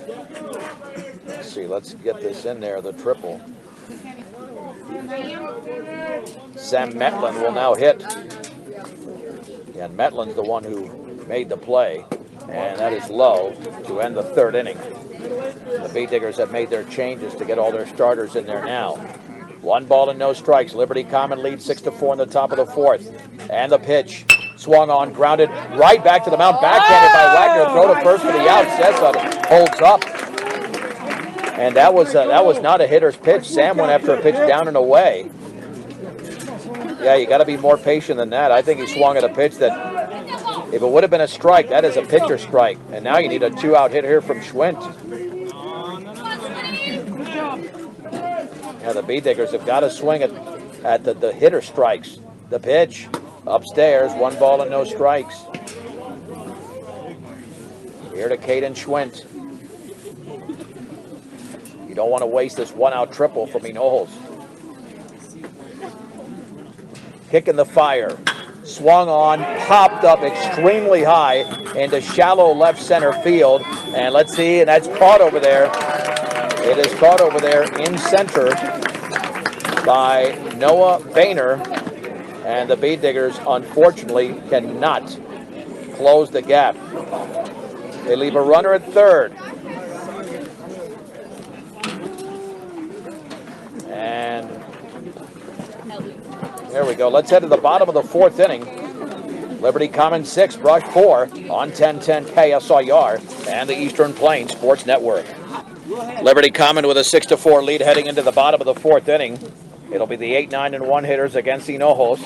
let's see, let's get this in there, the triple. Sam Metlin will now hit. And Metlin's the one who made the play. And that is low to end the third inning. The Beat Diggers have made their changes to get all their starters in there now. 1 ball and no strikes. Liberty Common leads 6-4 in the top of the fourth. And the pitch. Swung on, grounded right back to the mound, backhanded by Wagner. Throw to first for the out. Cesar holds up. And that was not a hitter's pitch. Sam went after a pitch down and away. Yeah, you got to be more patient than that. I think he swung at a pitch that, if it would have been a strike, that is a pitcher strike. And now you need a 2-out hit here from Schwint. Yeah, the Beat Diggers have got to swing at the hitter strikes. The pitch. Upstairs, 1 ball and no strikes. Here to Caden Schwint. You don't want to waste this 1-out triple from Hinojos. Kicking the fire. Swung on, popped up extremely high into shallow left center field. And let's see, and that's caught over there. It is caught over there in center by Noah Boehner. And the Beat Diggers, unfortunately, cannot close the gap. They leave a runner at third. And there we go. Let's head to the bottom of the fourth inning. Liberty Commons 6, Brush 4 on 1010 KSIR and the Eastern Plains Sports Network. Liberty Common with a 6-4 lead heading into the bottom of the fourth inning. It'll be the 8, 9, and 1 hitters against Hinojos.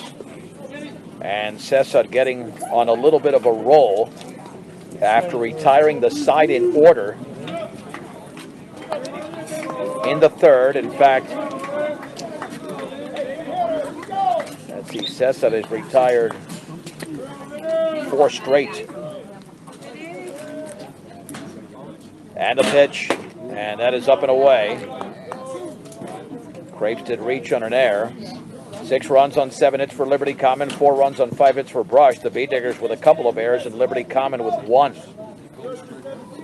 And Cesar getting on a little bit of a roll after retiring the side in order in the third. In fact, let's see, Cesar has retired 4 straight. And the pitch, and that is up and away. Crepes did reach on an error. 6 runs on 7 hits for Liberty Common, 4 runs on 5 hits for Brush. The Beat Diggers with a couple of errors and Liberty Common with 1.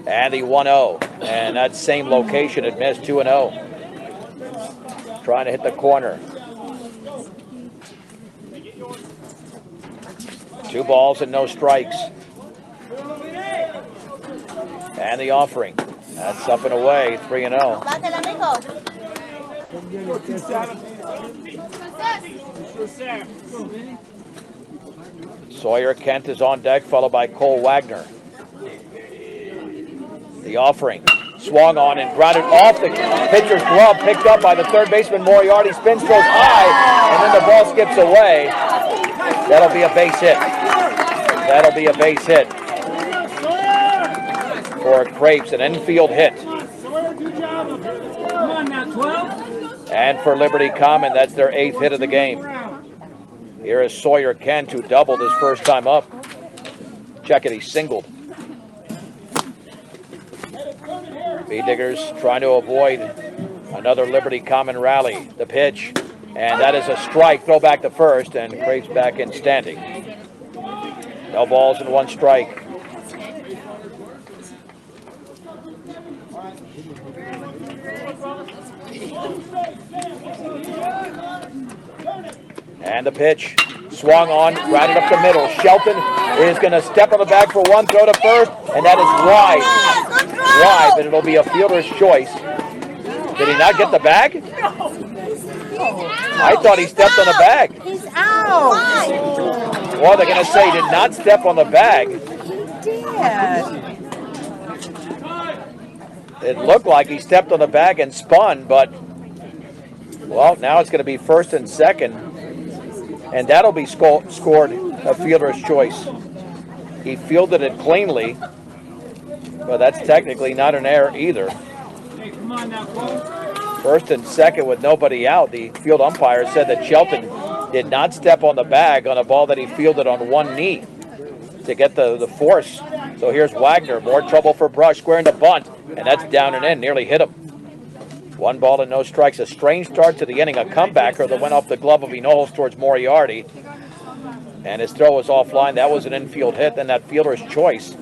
And the 1-0. And that same location it missed, 2-0. Trying to hit the corner. 2 balls and no strikes. And the offering. That's up and away, 3-0. Sawyer Kent is on deck, followed by Cole Wagner. The offering. Swung on and grounded off the pitcher's glove, picked up by the third baseman Moriarty, spins, throws high, and then the ball skips away. That'll be a base hit. That'll be a base hit for Crepes, an infield hit. And for Liberty Common, that's their 8th hit of the game. Here is Sawyer Kent, who doubled his first time up. Check it, he singled. Beat Diggers trying to avoid another Liberty Common rally. The pitch, and that is a strike. Throw back to first, and Crepes back in standing. No balls and 1 strike. And the pitch, swung on, grounded up the middle. Shelton is going to step on the bag for 1, throw to first, and that is wide. Wide, but it'll be a fielder's choice. Did he not get the bag? I thought he stepped on the bag. He's out. Well, they're going to say he did not step on the bag. He did. It looked like he stepped on the bag and spun, but, well, now it's going to be first and second. And that'll be scored a fielder's choice. He fielded it cleanly, but that's technically not an error either. First and second with nobody out. The field umpire said that Shelton did not step on the bag on a ball that he fielded on 1 knee to get the force. So here's Wagner, more trouble for Brush, squaring the bunt, and that's down and in, nearly hit him. 1 ball and no strikes. A strange start to the inning. A comebacker that went off the glove of Hinojos towards Moriarty. And his throw was offline. That was an infield hit. Then that fielder's choice,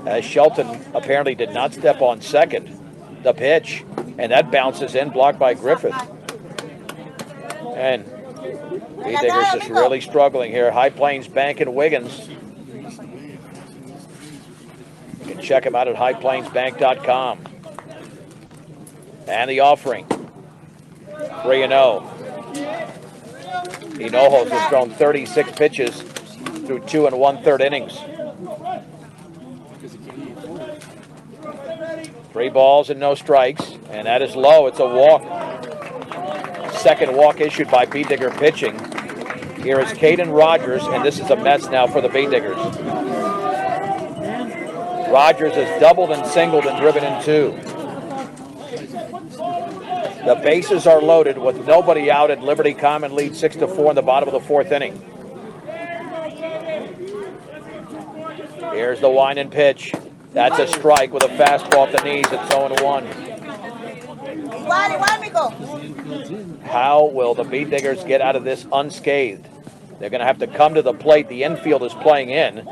as Shelton apparently did not step on second. The pitch. And that bounces in, blocked by Griffith. And Beat Diggers is really struggling here. High Plains Bank in Wiggins. You can check him out at highplainsbank.com. And the offering, 3-0. Hinojos has thrown 36 pitches through 2 1/3 innings. 3 balls and no strikes, and that is low. It's a walk. Second walk issued by Beat Digger pitching. Here is Kaden Rogers, and this is a mess now for the Beat Diggers. Rogers has doubled and singled and driven in 2. The bases are loaded with nobody out, and Liberty Common leads 6-4 in the bottom of the 4th inning. Here's the wind and pitch. That's a strike with a fastball at the knees. It's 0-1. How will the Beat Diggers get out of this unscathed? They're going to have to come to the plate. The infield is playing in,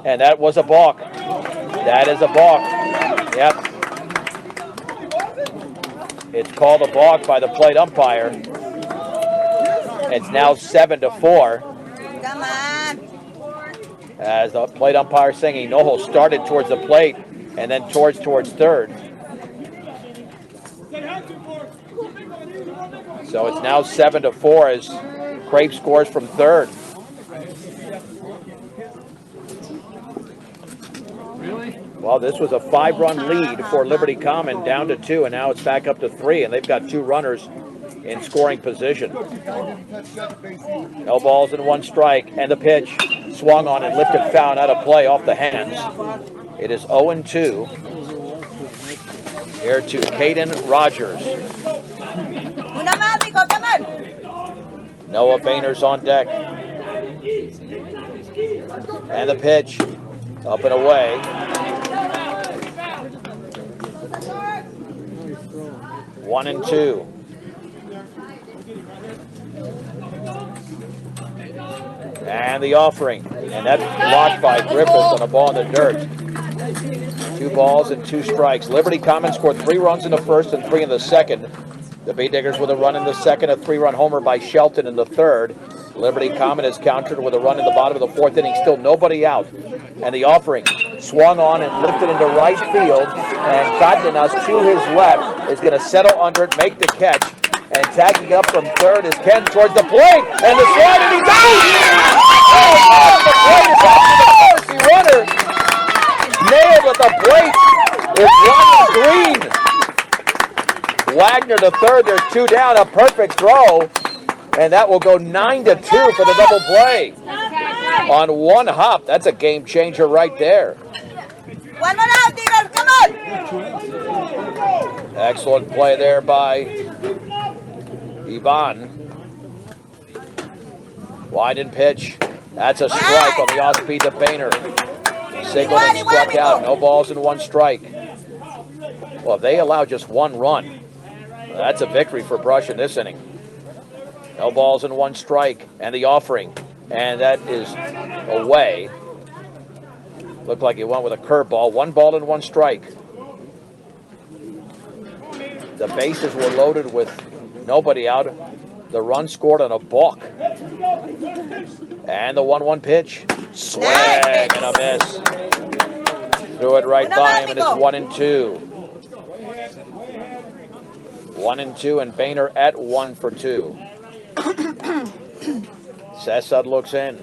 and that was a balk. That is a balk. Yep. It's called a balk by the plate umpire. It's now 7-4. Come on. As the plate umpire saying Hinojos started towards the plate and then towards third. So it's now 7-4 as Crepes scores from third. Well, this was a 5-run lead for Liberty Common, down to 2, and now it's back up to 3, and they've got 2 runners in scoring position. No balls and one strike, and the pitch swung on and lifted foul out of play off the hands. It is 0-2. Here to Kaden Rogers. Una más, mijo, come on. Noah Boehner's on deck. And the pitch up and away. 1-2. And the offering. And that's blocked by Griffith on a ball in the dirt. 2 balls and 2 strikes. Liberty Common scored 3 runs in the first and 3 in the second. The Bee Diggers with a run in the second, a 3-run homer by Shelton in the third. Liberty Common is countered with a run in the bottom of the 4th inning, still nobody out. And the offering swung on and lifted into right field, and Caden to his left is going to settle under it, make the catch, and tagging up from third is Kent towards the plate, and the slide, and he's out! Oh, the plate is off to the mercy runner. Nailed at the plate is Ronald Green. Wagner to third, there's 2 down, a perfect throw. And that will go 9-2 for the double play. On one hop, that's a game changer right there. One more out, Tigers, come on. Excellent play there by Ivan. Wide and pitch. That's a strike on the off-speed to Boehner. Signaled and struck out. No balls and 1 strike. Well, if they allow just 1 run, that's a victory for Brush in this inning. No balls and 1 strike, and the offering, and that is away. Looked like he went with a curveball. 1 ball and 1 strike. The bases were loaded with nobody out. The run scored on a balk. And the 1-1 pitch. Swing and a miss. Threw it right by him, and it's 1-2. 1-2, and Boehner at 1 for 2. Sessud looks in.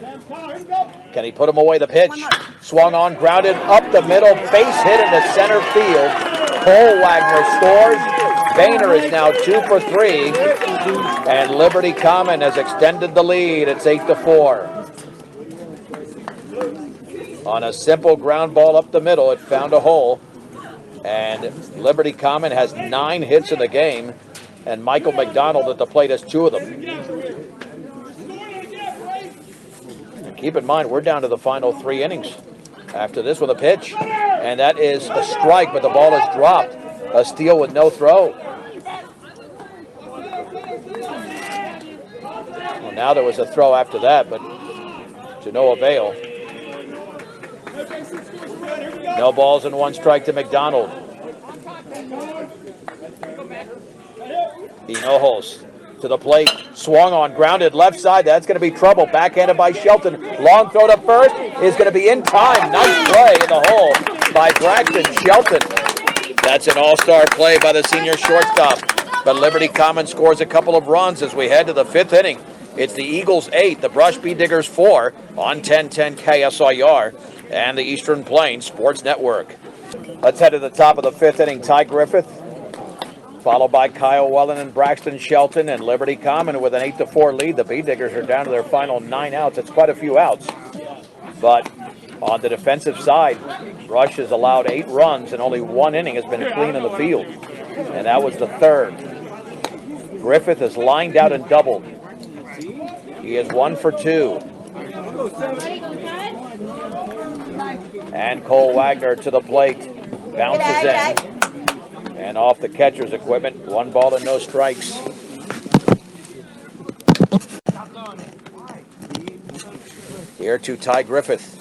Can he put him away? The pitch swung on, grounded up the middle, base hit into center field. Cole Wagner scores. Boehner is now 2 for 3, and Liberty Common has extended the lead. It's 8-4. On a simple ground ball up the middle, it found a hole, and Liberty Common has 9 hits in the game. And Michael McDonald at the plate has 2 of them. And keep in mind, we're down to the final 3 innings. After this with a pitch, and that is a strike, but the ball is dropped. A steal with no throw. Well, now there was a throw after that, but to no avail. No balls and 1 strike to McDonald. Hinojos to the plate, swung on, grounded left side. That's going to be trouble. Backhanded by Shelton. Long throw to first is going to be in time. Nice play in the hole by Braxton Shelton. That's an all-star play by the senior shortstop. But Liberty Common scores a couple of runs as we head to the 5th inning. It's the Eagles 8, the Brush Bee Diggers 4 on 1010 KSIR and the Eastern Plains Sports Network. Let's head to the top of the 5th inning. Ty Griffith, followed by Kyle Wellen and Braxton Shelton, and Liberty Common with an 8-4 lead. The Bee Diggers are down to their final 9 outs. It's quite a few outs. But on the defensive side, Brush has allowed 8 runs, and only 1 inning has been clean in the field. And that was the 3rd. Griffith has lined out and doubled. He is 1 for 2. And Cole Wagner to the plate. Bounces in. And off the catcher's equipment, 1 ball and no strikes. Here to Ty Griffith.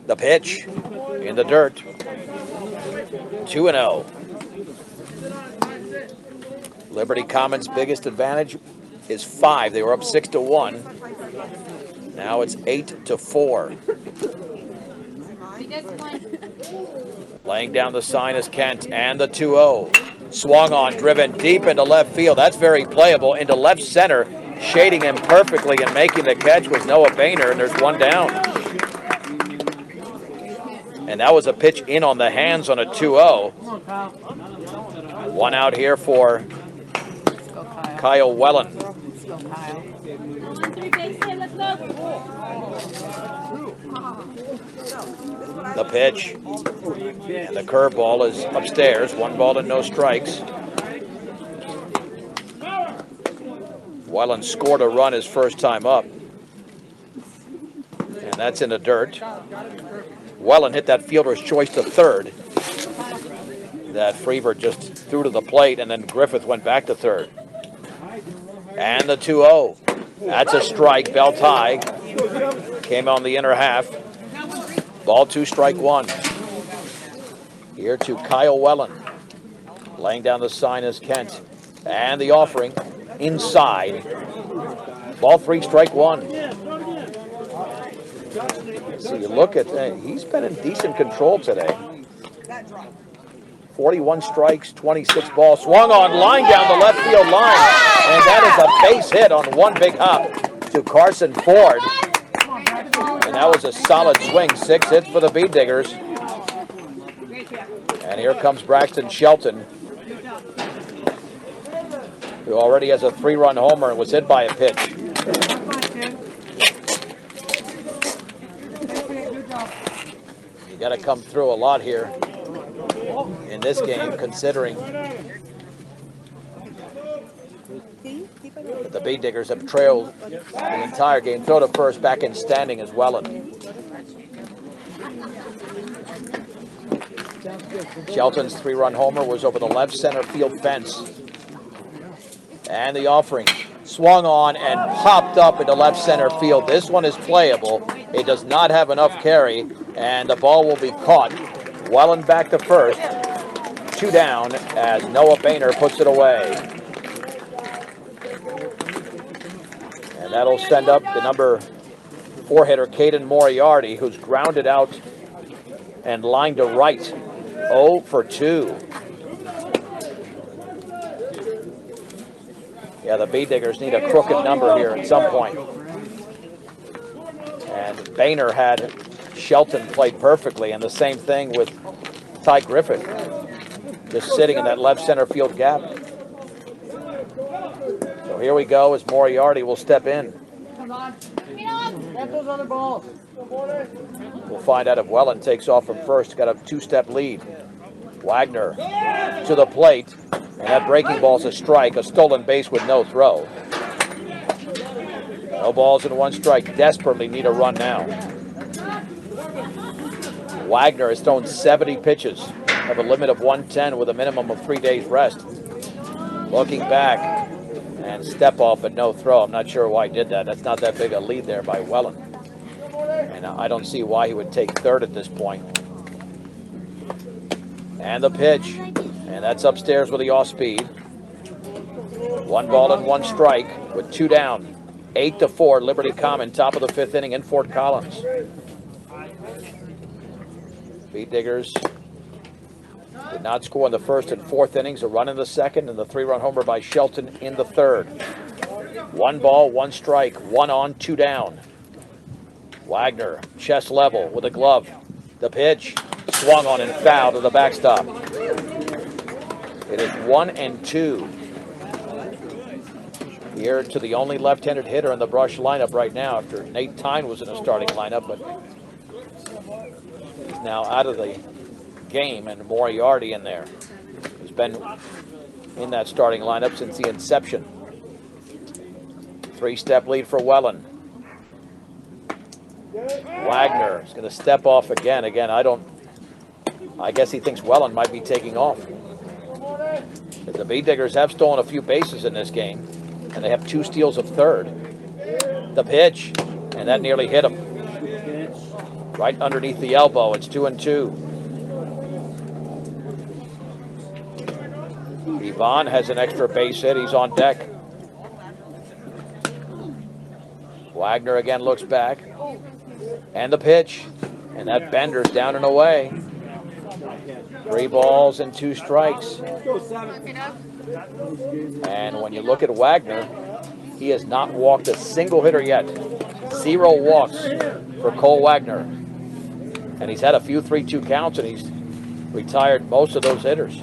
The pitch in the dirt. 2-0. Liberty Common's biggest advantage is 5. They were up 6-1. Now it's 8-4. Laying down the sign is Kent, and the 2-0. Swung on, driven deep into left field. That's very playable. Into left center, shading him perfectly and making the catch was Noah Boehner, and there's 1 down. And that was a pitch in on the hands on a 2-0. 1 out here for Kyle Wellen. The pitch. And the curveball is upstairs. 1 ball and no strikes. Wellen scored a run his first time up. And that's in the dirt. Wellen hit that fielder's choice to third. That Freever just threw to the plate, and then Griffith went back to third. And the 2-0. That's a strike. Belt high. Came on the inner half. Ball 2, strike 1. Here to Kyle Wellen. Laying down the sign is Kent. And the offering inside. Ball 3, strike 1. So you look at he's been in decent control today. 41 strikes, 26 balls. Swung on, line down the left field line. And that is a base hit on one big hop to Carson Ford. And that was a solid swing. 6 hits for the Bee Diggers. And here comes Braxton Shelton, who already has a 3-run homer and was hit by a pitch. You got to come through a lot here in this game, considering that the Bee Diggers have trailed the entire game. Throw to first, back in standing as Wellen. Shelton's 3-run homer was over the left center field fence. And the offering swung on and popped up into left center field. This one is playable. It does not have enough carry, and the ball will be caught. Wellen back to first. 2 down as Noah Boehner puts it away. And that'll send up the number 4 hitter, Caden Moriarty, who's grounded out and lined to right. 0 for 2. Yeah, the Bee Diggers need a crooked number here at some point. And Boehner had Shelton played perfectly, and the same thing with Ty Griffith, just sitting in that left center field gap. So here we go as Moriarty will step in. Get those other balls. We'll find out if Wellen takes off from first. Got a 2-step lead. Wagner to the plate. And that breaking ball's a strike. A stolen base with no throw. No balls and 1 strike. Desperately need a run now. Wagner has thrown 70 pitches. Have a limit of 110 with a minimum of 3 days rest. Looking back. And step off and no throw. I'm not sure why he did that. That's not that big a lead there by Wellen. And I don't see why he would take third at this point. And the pitch. And that's upstairs with the off speed. 1 ball and 1 strike with 2 down. 8-4, Liberty Common, top of the 5th inning in Fort Collins. Bee Diggers did not score in the 1st and 4th innings. A run in the 2nd and the 3-run homer by Shelton in the 3rd. 1 ball, 1 strike, 1 on, 2 down. Wagner, chest level with a glove. The pitch, swung on and foul to the backstop. It is 1-2. Here to the only left-handed hitter in the Brush lineup right now after Nate Tyne was in the starting lineup, but he's now out of the game, and Moriarty in there. He's been in that starting lineup since the inception. 3-step lead for Wellen. Wagner is going to step off again. I guess he thinks Wellen might be taking off. The Bee Diggers have stolen a few bases in this game, and they have 2 steals of third. The pitch, and that nearly hit him. Right underneath the elbow. It's 2-2. Yvonne has an extra base hit. He's on deck. Wagner again looks back. And the pitch. And that bender's down and away. 3 balls and 2 strikes. And when you look at Wagner, he has not walked a single hitter yet. 0 walks for Cole Wagner. And he's had a few 3-2 counts, and he's retired most of those hitters.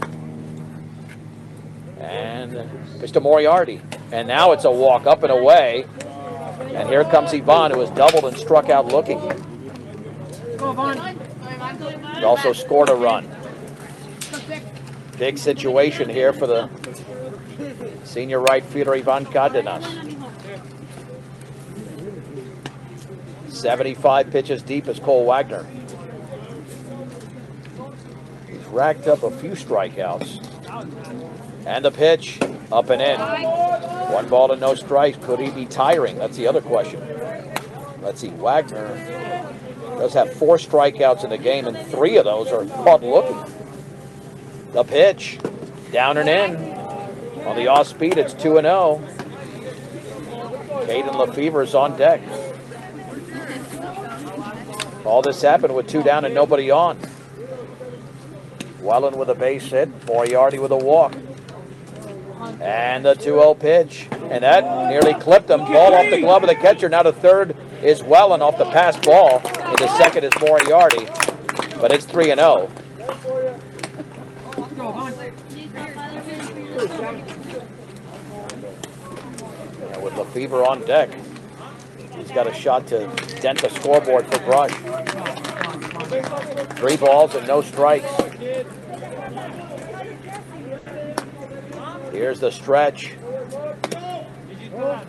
And Mr. Moriarty. And now it's a walk up and away. And here comes Yvonne, who has doubled and struck out looking. He also scored a run. Big situation here for the senior right fielder, Ivan Cardenas. 75 pitches deep is Cole Wagner. He's racked up a few strikeouts. And the pitch, up and in. 1 ball to no strikes. Could he be tiring? That's the other question. Let's see, Wagner does have 4 strikeouts in the game, and 3 of those are caught looking. The pitch, down and in. On the off speed, it's 2-0. Caden Lefevre is on deck. All this happened with 2 down and nobody on. Wellen with a base hit, Moriarty with a walk. And the 2-0 pitch. And that nearly clipped him. Ball off the glove of the catcher. Now to third is Wellen off the pass ball. And the second is Moriarty. But it's 3-0. And with Lefevre on deck, he's got a shot to dent the scoreboard for Brush. 3 balls and no strikes. Here's the stretch.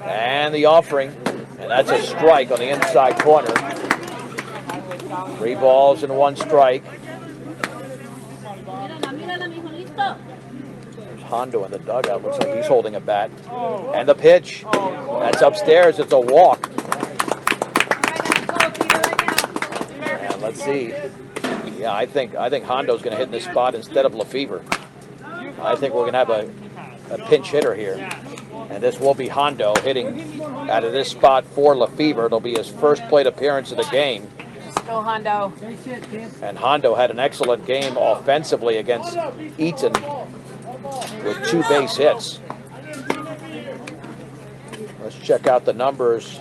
And the offering. And that's a strike on the inside corner. 3 balls and 1 strike. There's Hondo in the dugout. Looks like he's holding a bat. And the pitch. That's upstairs. It's a walk. And let's see. Yeah, I think Hondo's going to hit in this spot instead of Lefevre. I think we're going to have a pinch hitter here. And this will be Hondo hitting out of this spot for Lefevre. It'll be his first plate appearance of the game. Go, Hondo. And Hondo had an excellent game offensively against Eaton with 2 base hits. Let's check out the numbers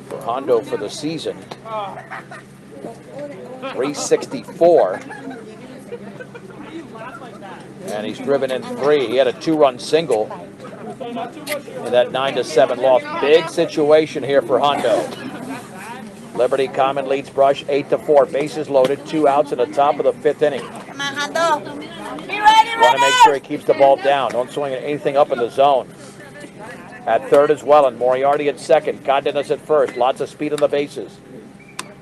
for Hondo for the season. 364. And he's driven in 3. He had a 2-run single in that 9-7 loss. Big situation here for Hondo. Liberty Common leads Brush 8-4. Bases loaded, 2 outs in the top of the 5th inning. Come on, Hondo. Be ready, Want to make sure he keeps the ball down. Don't swing anything up in the zone. At third as well, and Moriarty at second. Cardenas at first. Lots of speed on the bases.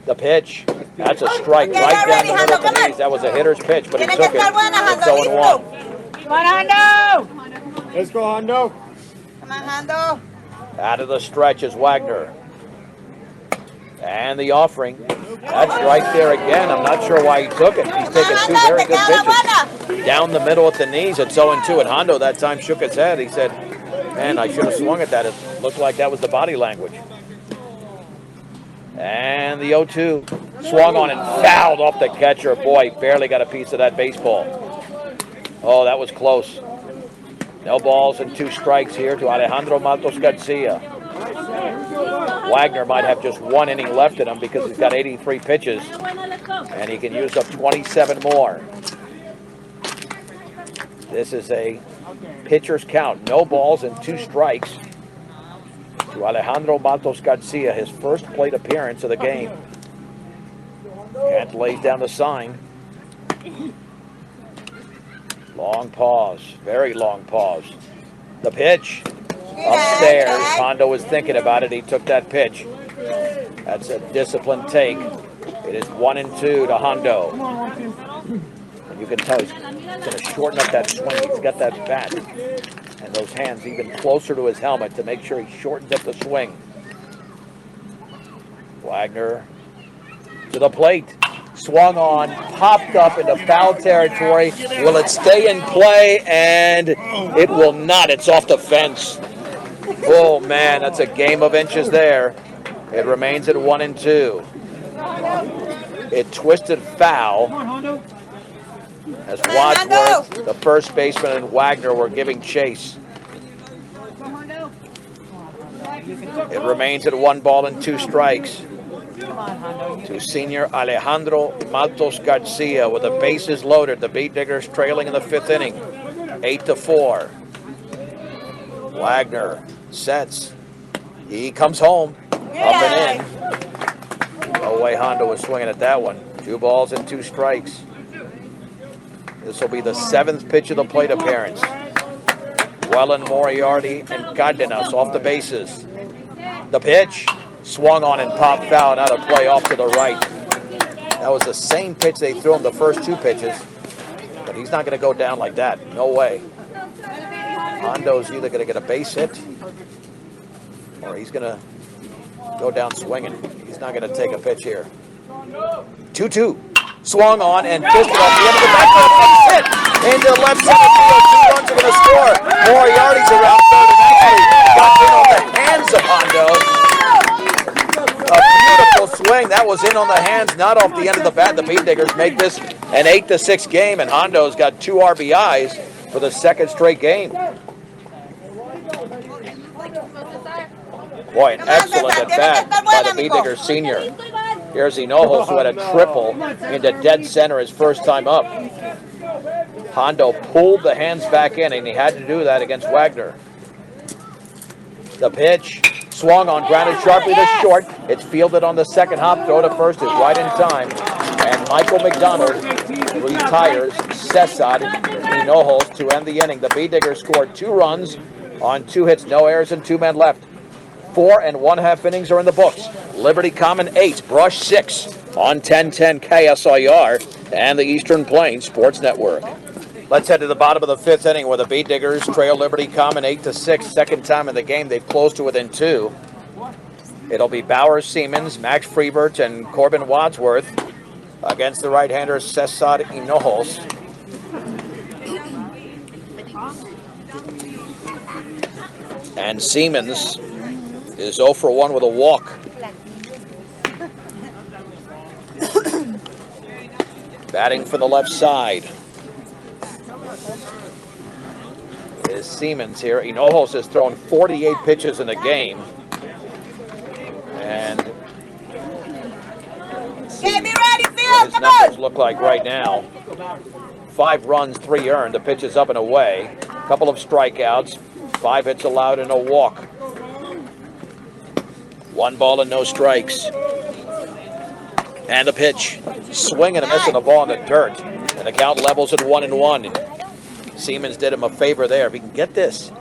The pitch. That's a strike right down the middle of the knees. That was a hitter's pitch, but he took it. It's 0-1. Come on, Hondo. Let's go, Hondo. Come on, Hondo. Out of the stretch is Wagner. And the offering. That's right there again. I'm not sure why he took it. He's taken 2 very good pitches. Down the middle at the knees. It's 0-2. And Hondo that time shook his head. He said, man, I should have swung at that. It looked like that was the body language. And the 0-2. Swung on and fouled off the catcher. Boy, barely got a piece of that baseball. Oh, that was close. No balls and 2 strikes here to Alejandro Matos Garcia. Wagner might have just 1 inning left in him because he's got 83 pitches. And he can use up 27 more. This is a pitcher's count. No balls and 2 strikes to Alejandro Matos Garcia, his first plate appearance of the game. Kent lays down the sign. Long pause, very long pause. The pitch, upstairs. Hondo was thinking about it. He took that pitch. That's a disciplined take. It is 1-2 to Hondo. And you can tell he's going to shorten up that swing. He's got that bat and those hands even closer to his helmet to make sure he shortens up the swing. Wagner to the plate. Swung on, popped up into foul territory. Will it stay in play? And it will not. It's off the fence. Oh, man, that's a game of inches there. It remains at 1-2. It twisted foul as Wadsworth, the first baseman, and Wagner were giving chase. It remains at 1 ball and 2 strikes. Come on, Hondo. to senior Alejandro Matos Garcia with the bases loaded. The Beat Diggers trailing in the 5th inning, 8-4. Wagner sets. He comes home, up and in. No way Hondo was swinging at that one. 2 balls and 2 strikes. This will be the 7th pitch of the plate appearance. Welland, Moriarty, and Cardenas off the bases. The pitch swung on and popped foul and out of play off to the right. That was the same pitch they threw him the first 2 pitches, but he's not going to go down like that. No way. Hondo's either going to get a base hit or he's going to go down swinging. He's not going to take a pitch here. 2-2. Swung on and fisted off the end of the back. Hit into left center field. 2 runs are going to score. Moriarty's around third and actually got in on the hands of Hondo. A beautiful swing. That was in on the hands, not off the end of the bat. The Beat Diggers make this an 8-6 game, and Hondo's got 2 RBIs for the 2nd straight game. Boy, an excellent at bat by the Beat Diggers senior. Here's Hinojos, who had a triple into dead center his first time up. Hondo pulled the hands back in, and he had to do that against Wagner. The pitch swung on, grounded sharply to short. It's fielded on the second hop. Throw to first is right in time. And Michael McDonald retires Cesar Hinojos to end the inning. The Beat Diggers scored 2 runs on 2 hits, no errors, and 2 men left. 4 1/2 innings are in the books. Liberty Common 8, Brush 6 on 1010 KSIR and the Eastern Plains Sports Network. Let's head to the bottom of the 5th inning where the Beat Diggers trail Liberty Common 8-6. Second time in the game they've closed to within 2. It'll be Bowers Siemens, Max Freebert, and Corbin Wadsworth against the right-hander Cesar Hinojos. And Siemens is 0 for 1 with a walk. Batting for the left side is Siemens here. Hinojos has thrown 48 pitches in a game. And Get me ready, what Phil. his Come numbers on. look like right now. 5 runs, 3 earned. The pitch is up and away. A couple of strikeouts. 5 hits allowed and a walk. 1 ball and no strikes. And the pitch. Swing and a miss on the ball in the dirt. And the count levels at 1-1. Siemens did him a favor there. If he can get this,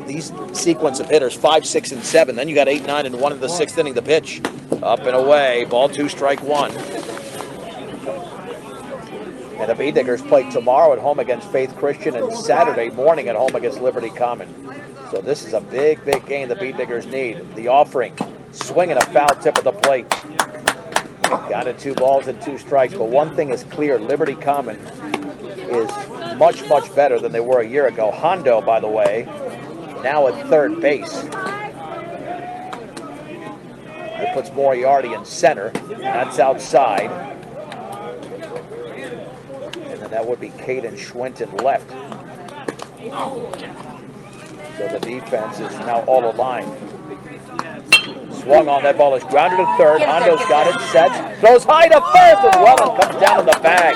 these sequence of hitters, 5, 6, and 7. Then you got 8, 9, and 1 in the 6th inning. The pitch. Up and away. Ball 2, strike 1. And the Beat Diggers play tomorrow at home against Faith Christian and Saturday morning at home against Liberty Common. So this is a big, big game the Beat Diggers need. The offering, swinging a foul tip of the plate. Got it 2 balls and 2 strikes. But one thing is clear, Liberty Common is much, much better than they were a year ago. Hondo, by the way, now at third base. It puts Moriarty in center. That's outside. That would be Caden Schwinton left. So the defense is now all aligned. Swung on, that ball is grounded to third. Hondo's got it, sets, throws high to first, and Welland comes down in the bag.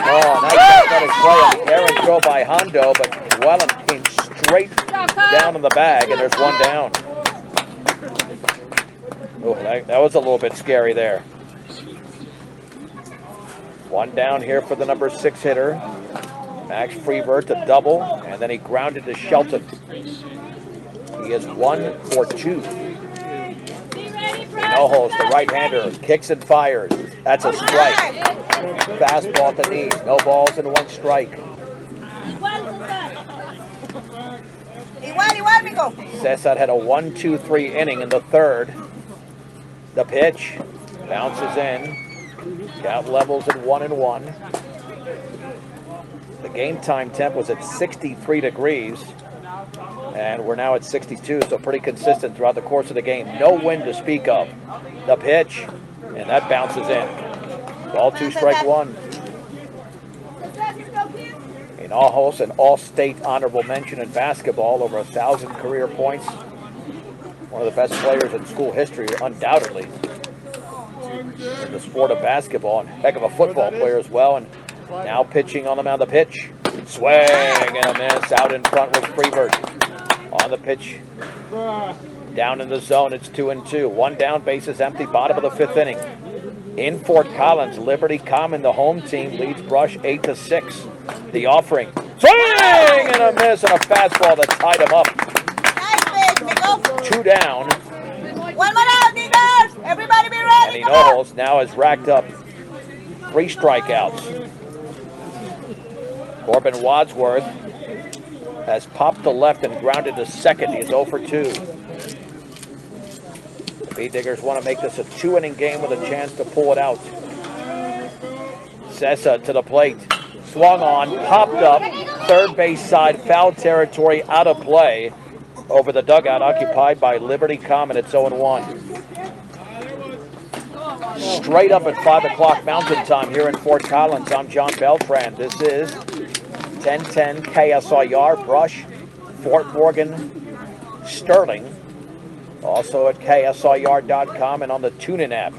Oh, nice athletic play on the errant throw by Hondo, but Welland came straight down in the bag, and there's 1 down. Oh, that was a little bit scary there. 1 down here for the number 6 hitter. Max Freebert, a double, and then he grounded to Shelton. He is 1 for 2. Hinojos, the right-hander, kicks and fires. That's a strike. Fastball at the knees. No balls and 1 strike. Cesar had a 1-2-3 inning in the 3rd. The pitch bounces in. Count levels at 1-1. The game time temp was at 63 degrees, and we're now at 62, so pretty consistent throughout the course of the game. No wind to speak of. The pitch, and that bounces in. Ball 2, strike 1. Hinojos, an all-state honorable mention in basketball, over 1,000 career points. One of the best players in school history, undoubtedly. in the sport of basketball, and heck of a football player as well. And now pitching on the mound, the pitch. Swing and a miss. Out in front was Freebird. On the pitch. Down in the zone, it's 2-2. One down, bases empty, bottom of the 5th inning. In Fort Collins, Liberty Common, the home team, leads Brush 8-6. The offering. Swing and a miss and a fastball that tied him up. Nice pitch, Nico. 2 down. One more out, Nico. Everybody be ready. And Hinojos now has racked up 3 strikeouts. Corbin Wadsworth has popped to left and grounded to second. He's 0 for 2. The Bee Diggers want to make this a 2-inning game with a chance to pull it out. Sessa to the plate. Swung on, popped up, third base side, foul territory, out of play. Over the dugout, occupied by Liberty Common. It's 0-1. Straight up at 5 o'clock Mountain Time here in Fort Collins. I'm John Beltran. This is 1010 KSIR, Brush, Fort Morgan, Sterling. Also at KSIR.com and on the TuneIn app.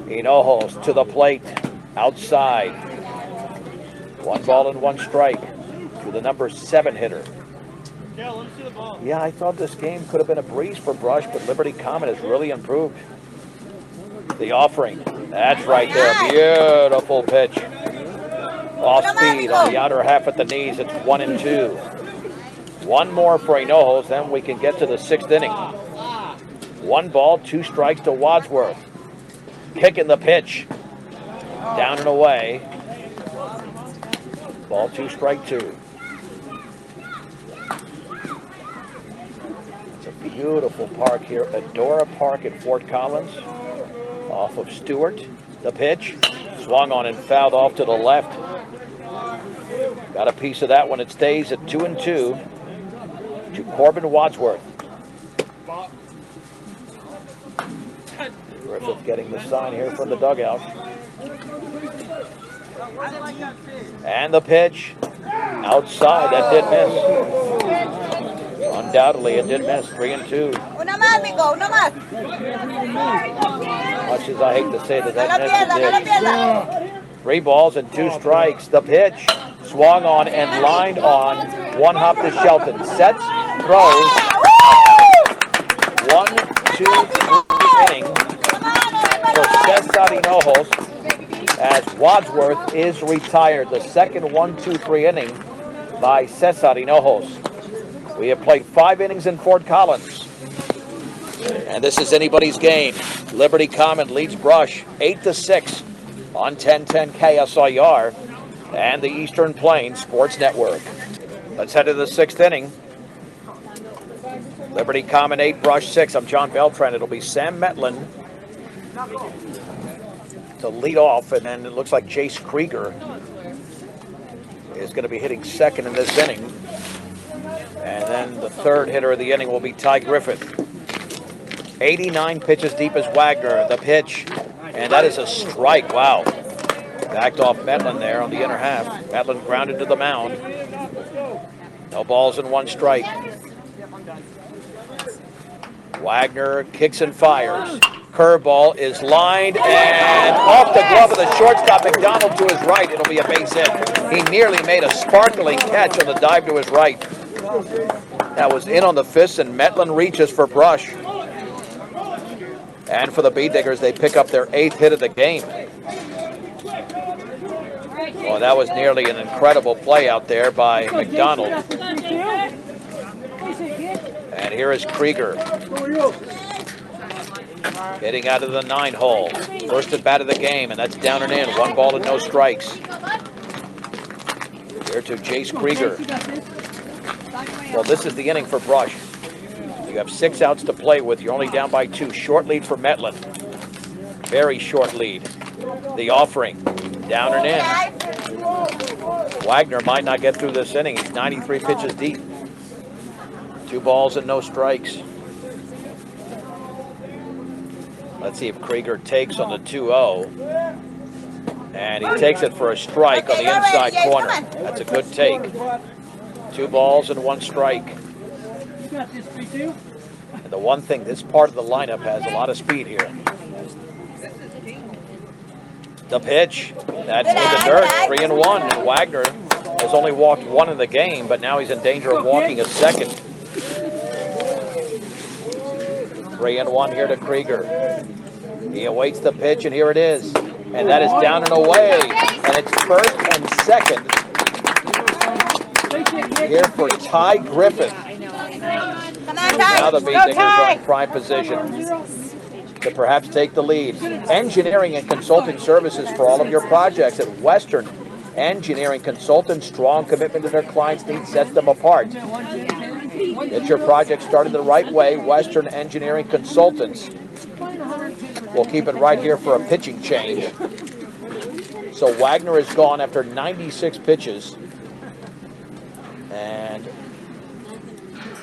Hinojos to the plate, outside. 1 ball and 1 strike to the number 7 hitter. Yeah, I thought this game could have been a breeze for Brush, but Liberty Common has really improved. The offering, that's right there, beautiful pitch. Off speed on the outer half at the knees, it's 1-2. 1 more for Hinojos, then we can get to the 6th inning. 1 ball, 2 strikes to Wadsworth. Kicking the pitch. Down and away. Ball 2, strike 2. It's a beautiful park here, Adora Park at Fort Collins. Off of Stewart. The pitch. Swung on and fouled off to the left. Got a piece of that one. It stays at 2-2 to Corbin Wadsworth. Griffith getting the sign here from the dugout. And the pitch. Outside. That did miss. Undoubtedly, it did miss. 3-2. Una más, Nico. Una más. Much as I hate to say that, No la that pierda, no la missed, it pierda. did. 3 balls and 2 strikes. The pitch. Swung on and lined on. 1 hop to Shelton. Sets, throws. 1, 2, 3 inning for Cesar Hinojos as Wadsworth is retired. The second 1-2-3 inning by Cesar Hinojos. We have played 5 innings in Fort Collins. And this is anybody's game. Liberty Common leads Brush 8-6 on 1010 KSIR and the Eastern Plains Sports Network. Let's head to the 6th inning. Liberty Common 8, Brush 6. I'm John Beltran. It'll be Sam Metlin to lead off, and then it looks like Jace Krieger is going to be hitting second in this inning. And then the 3rd hitter of the inning will be Ty Griffith. 89 pitches deep is Wagner. The pitch, and that is a strike. Wow. Backed off Metlin there on the inner half. Metlin grounded to the mound. No balls and 1 strike. Wagner kicks and fires. Curveball is lined and off the glove of the shortstop. McDonald to his right. It'll be a base hit. He nearly made a sparkling catch on the dive to his right. That was in on the fist, and Metlin reaches for Brush. And for the Bee Diggers, they pick up their 8th hit of the game. Oh, that was nearly an incredible play out there by McDonald. And here is Krieger. Hitting out of the 9 hole. First at bat of the game, and that's down and in. 1 ball and no strikes. Here to Jace Krieger. Well, this is the inning for Brush. You have 6 outs to play with. You're only down by 2. Short lead for Metlin. Very short lead. The offering. Down and in. Wagner might not get through this inning. He's 93 pitches deep. 2 balls and no strikes. Let's see if Krieger takes on the 2-0. And he takes it for a strike on the inside corner. That's a good take. 2 balls and 1 strike. And the one thing, this part of the lineup has a lot of speed here. The pitch. That's in the dirt. 3-1. And Wagner has only walked one in the game, but now he's in danger of walking a second. 3-1 here to Krieger. He awaits the pitch, and here it is. And that is down and away. And it's first and second here for Ty Griffith. Now the Beatniks are in prime position to perhaps take the lead. Engineering and consulting services for all of your projects at Western Engineering Consultants. Strong commitment to their clients' needs sets them apart. Get your project started the right way. Western Engineering Consultants. We'll keep it right here for a pitching change. So Wagner is gone after 96 pitches. And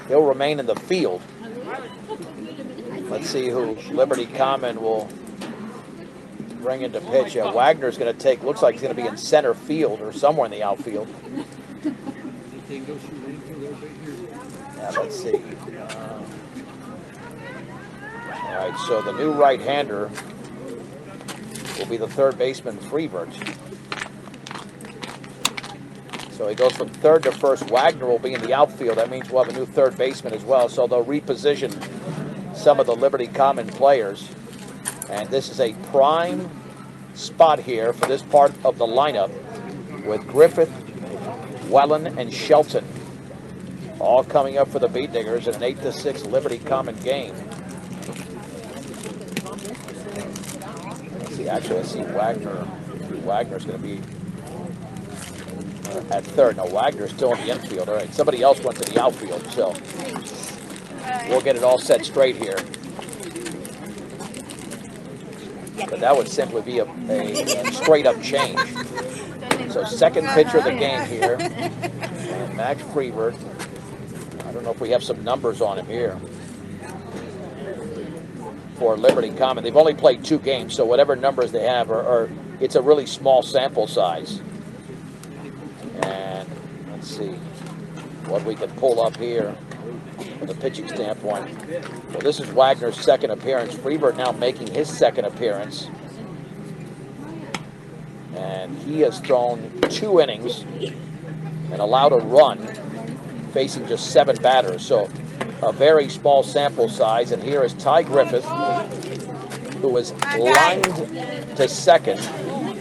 he'll remain in the field. Let's see who Liberty Common will bring into pitch. Yeah, Wagner's going to take, looks like he's going to be in center field or somewhere in the outfield. Yeah, let's see. All right, so the new right-hander will be the third baseman, Freebert. So he goes from third to first. Wagner will be in the outfield. That means we'll have a new third baseman as well. So they'll reposition some of the Liberty Common players. And this is a prime spot here for this part of the lineup with Griffith, Wellen, and Shelton all coming up for the Beatniks in an 8-6 Liberty Common game. Actually, I see Wagner. Wagner's going to be at third. No, Wagner's still in the infield. All right, somebody else went to the outfield, so we'll get it all set straight here. But that would simply be a straight-up change. So second pitcher of the game here, and Max Freebert. I don't know if we have some numbers on him here for Liberty Common. They've only played 2 games, so whatever numbers they have are it's a really small sample size. And let's see what we can pull up here from the pitching standpoint. Well, this is Wagner's second appearance. Freebert now making his second appearance. And he has thrown 2 innings and allowed a run, facing just 7 batters. So a very small sample size. And here is Ty Griffith, who was lined to second,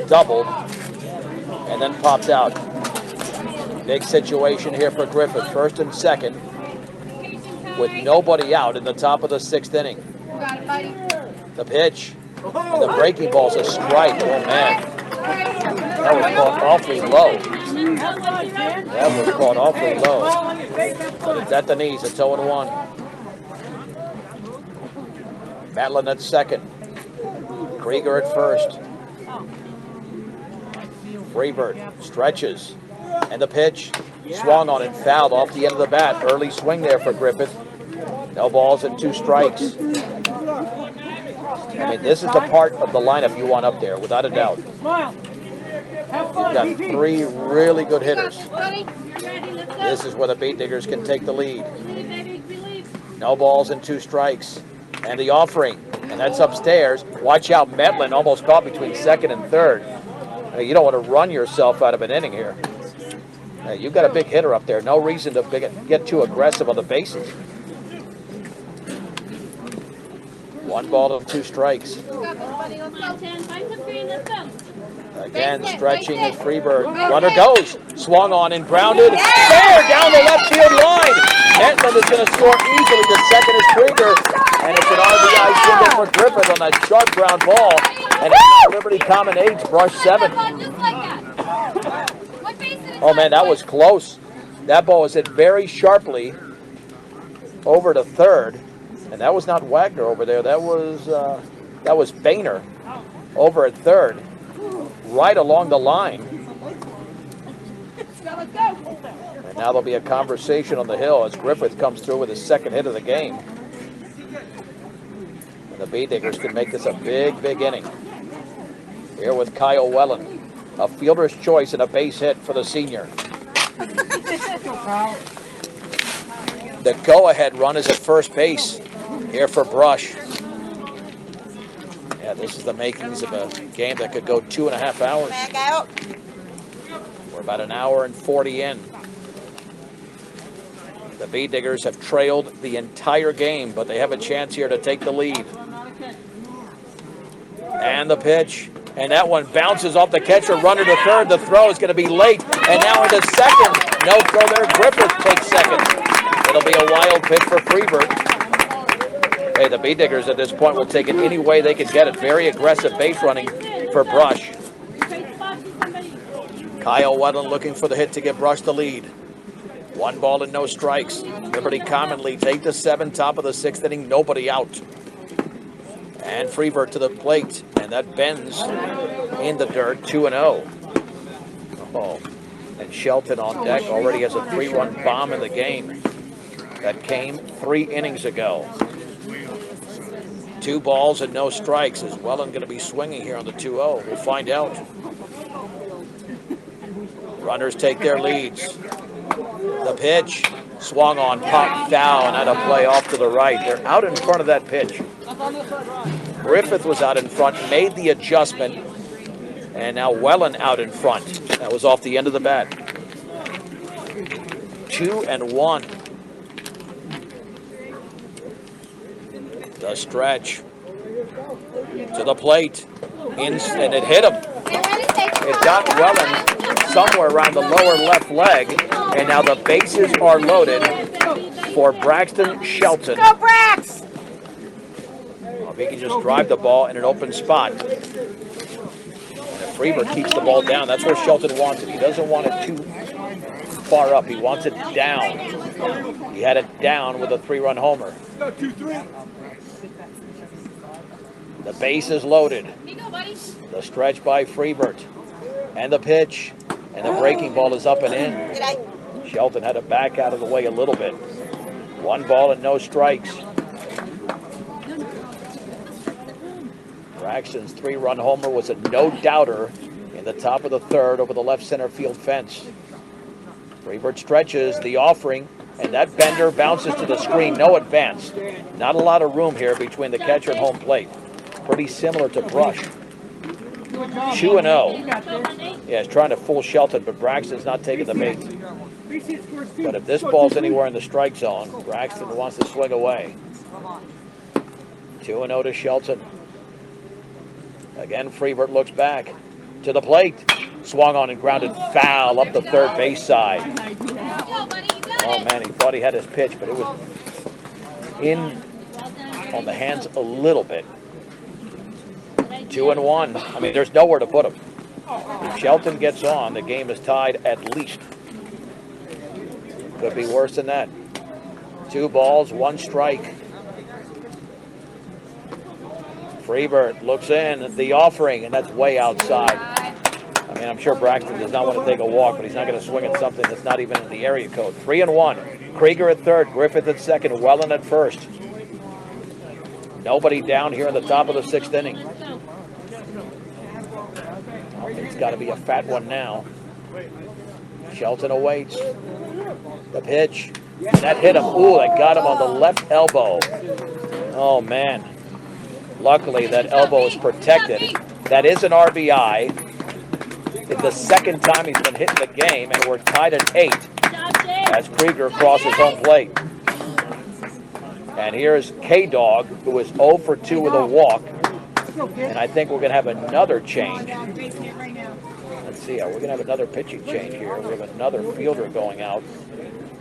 doubled, and then popped out. Big situation here for Griffith. First and second with nobody out in the top of the 6th inning. The pitch. And the breaking ball's a strike. Oh, man. That was caught awfully low. That was caught awfully low. But it's at the knees. It's 0-1. Matlin at second. Krieger at first. Freebert stretches. And the pitch. Swung on and fouled off the end of the bat. Early swing there for Griffith. No balls and 2 strikes. I mean, this is the part of the lineup you want up there, without a doubt. You've got 3 really good hitters. This is where the Beatniks can take the lead. No balls and 2 strikes. And the offering, and that's upstairs. Watch out, Metlin almost caught between second and third. You don't want to run yourself out of an inning here. You've got a big hitter up there. No reason to get too aggressive on the bases. 1 ball to 2 strikes. Again, stretching is Freebert. Runner goes. Swung on and grounded. There, down the left field line. Metlin is going to score easily. The second is Krieger. And it's an RBI single for Griffith on that sharp ground ball. And it's Liberty Common 8, brush 7. Oh, man, that was close. That ball was hit very sharply over to third. And that was not Wagner over there. That was Boehner over at third, right along the line. And now there'll be a conversation on the hill as Griffith comes through with his second hit of the game. And the Beatniks can make this a big, big inning. Here with Kyle Wellen, a fielder's choice and a base hit for the senior. The go-ahead run is at first base here for Brush. Yeah, This is the makings of a game that could go 2.5 hours. Back out. We're about an hour and 40 in. The Bee Diggers have trailed the entire game, but they have a chance here to take the lead. And the pitch. And that one bounces off the catcher, runner to third. The throw is going to be late. And now into second. No throw there. Griffith takes second. It'll be a wild pitch for Freebird. Hey, the Bee Diggers at this point will take it any way they can get it. Very aggressive base running for Brush. Kyle Wedlin looking for the hit to give Brush the lead. 1 ball and no strikes. Liberty Common leads 8-7, top of the 6th inning, nobody out. And Freebird to the plate, and that bends in the dirt, 2-0. Oh, and Shelton on deck already has a 3-run bomb in the game. That came 3 innings ago. 2 balls and no strikes. Is Welland going to be swinging here on the 2-0? We'll find out. Runners take their leads. The pitch swung on, popped down, had a play off to the right. They're out in front of that pitch. Griffith was out in front, made the adjustment, and now Welland out in front. That was off the end of the bat. 2-1. The stretch to the plate, and it hit him. It got Welland somewhere around the lower left leg, and now the bases are loaded for Braxton Shelton. Go, Brax! Well, if he can just drive the ball in an open spot. And if Freebird keeps the ball down, that's where Shelton wants it. He doesn't want it too far up. He wants it down. He had it down with a 3-run homer. The base is loaded. The stretch by Freebird. And the pitch. And the breaking ball is up and in. Shelton had to back out of the way a little bit. 1 ball and no strikes. Braxton's 3-run homer was a no-doubter in the top of the 3rd over the left center field fence. Freebird stretches the offering, and that bender bounces to the screen. No advance. Not a lot of room here between the catcher and home plate. Pretty similar to Brush. 2-0. Yeah, he's trying to fool Shelton, but Braxton's not taking the bait. But if this ball's anywhere in the strike zone, Braxton wants to swing away. 2-0 to Shelton. Again, Freebird looks back to the plate. Swung on and grounded foul up the third base side. Oh, man, he thought he had his pitch, but it was in on the hands a little bit. 2-1. I mean, there's nowhere to put him. If Shelton gets on, the game is tied at least. Could be worse than that. 2 balls, 1 strike. Freebird looks in, the offering, and that's way outside. I mean, I'm sure Braxton does not want to take a walk, but he's not going to swing at something that's not even in the area code. 3-1. Krieger at 3rd, Griffith at 2nd, Welland at 1st. Nobody down here in the top of the 6th inning. I think it's got to be a fat one now. Shelton awaits. The pitch. And that hit him. Ooh, that got him on the left elbow. Oh, man. Luckily, that elbow is protected. That is an RBI. It's the 2nd time he's been hit in the game, and we're tied at 8 as Krieger crosses home plate. And here's K-Dog, who is 0 for 2 with a walk. And I think we're going to have another change. Let's see, we're going to have another pitching change here. We have another fielder going out.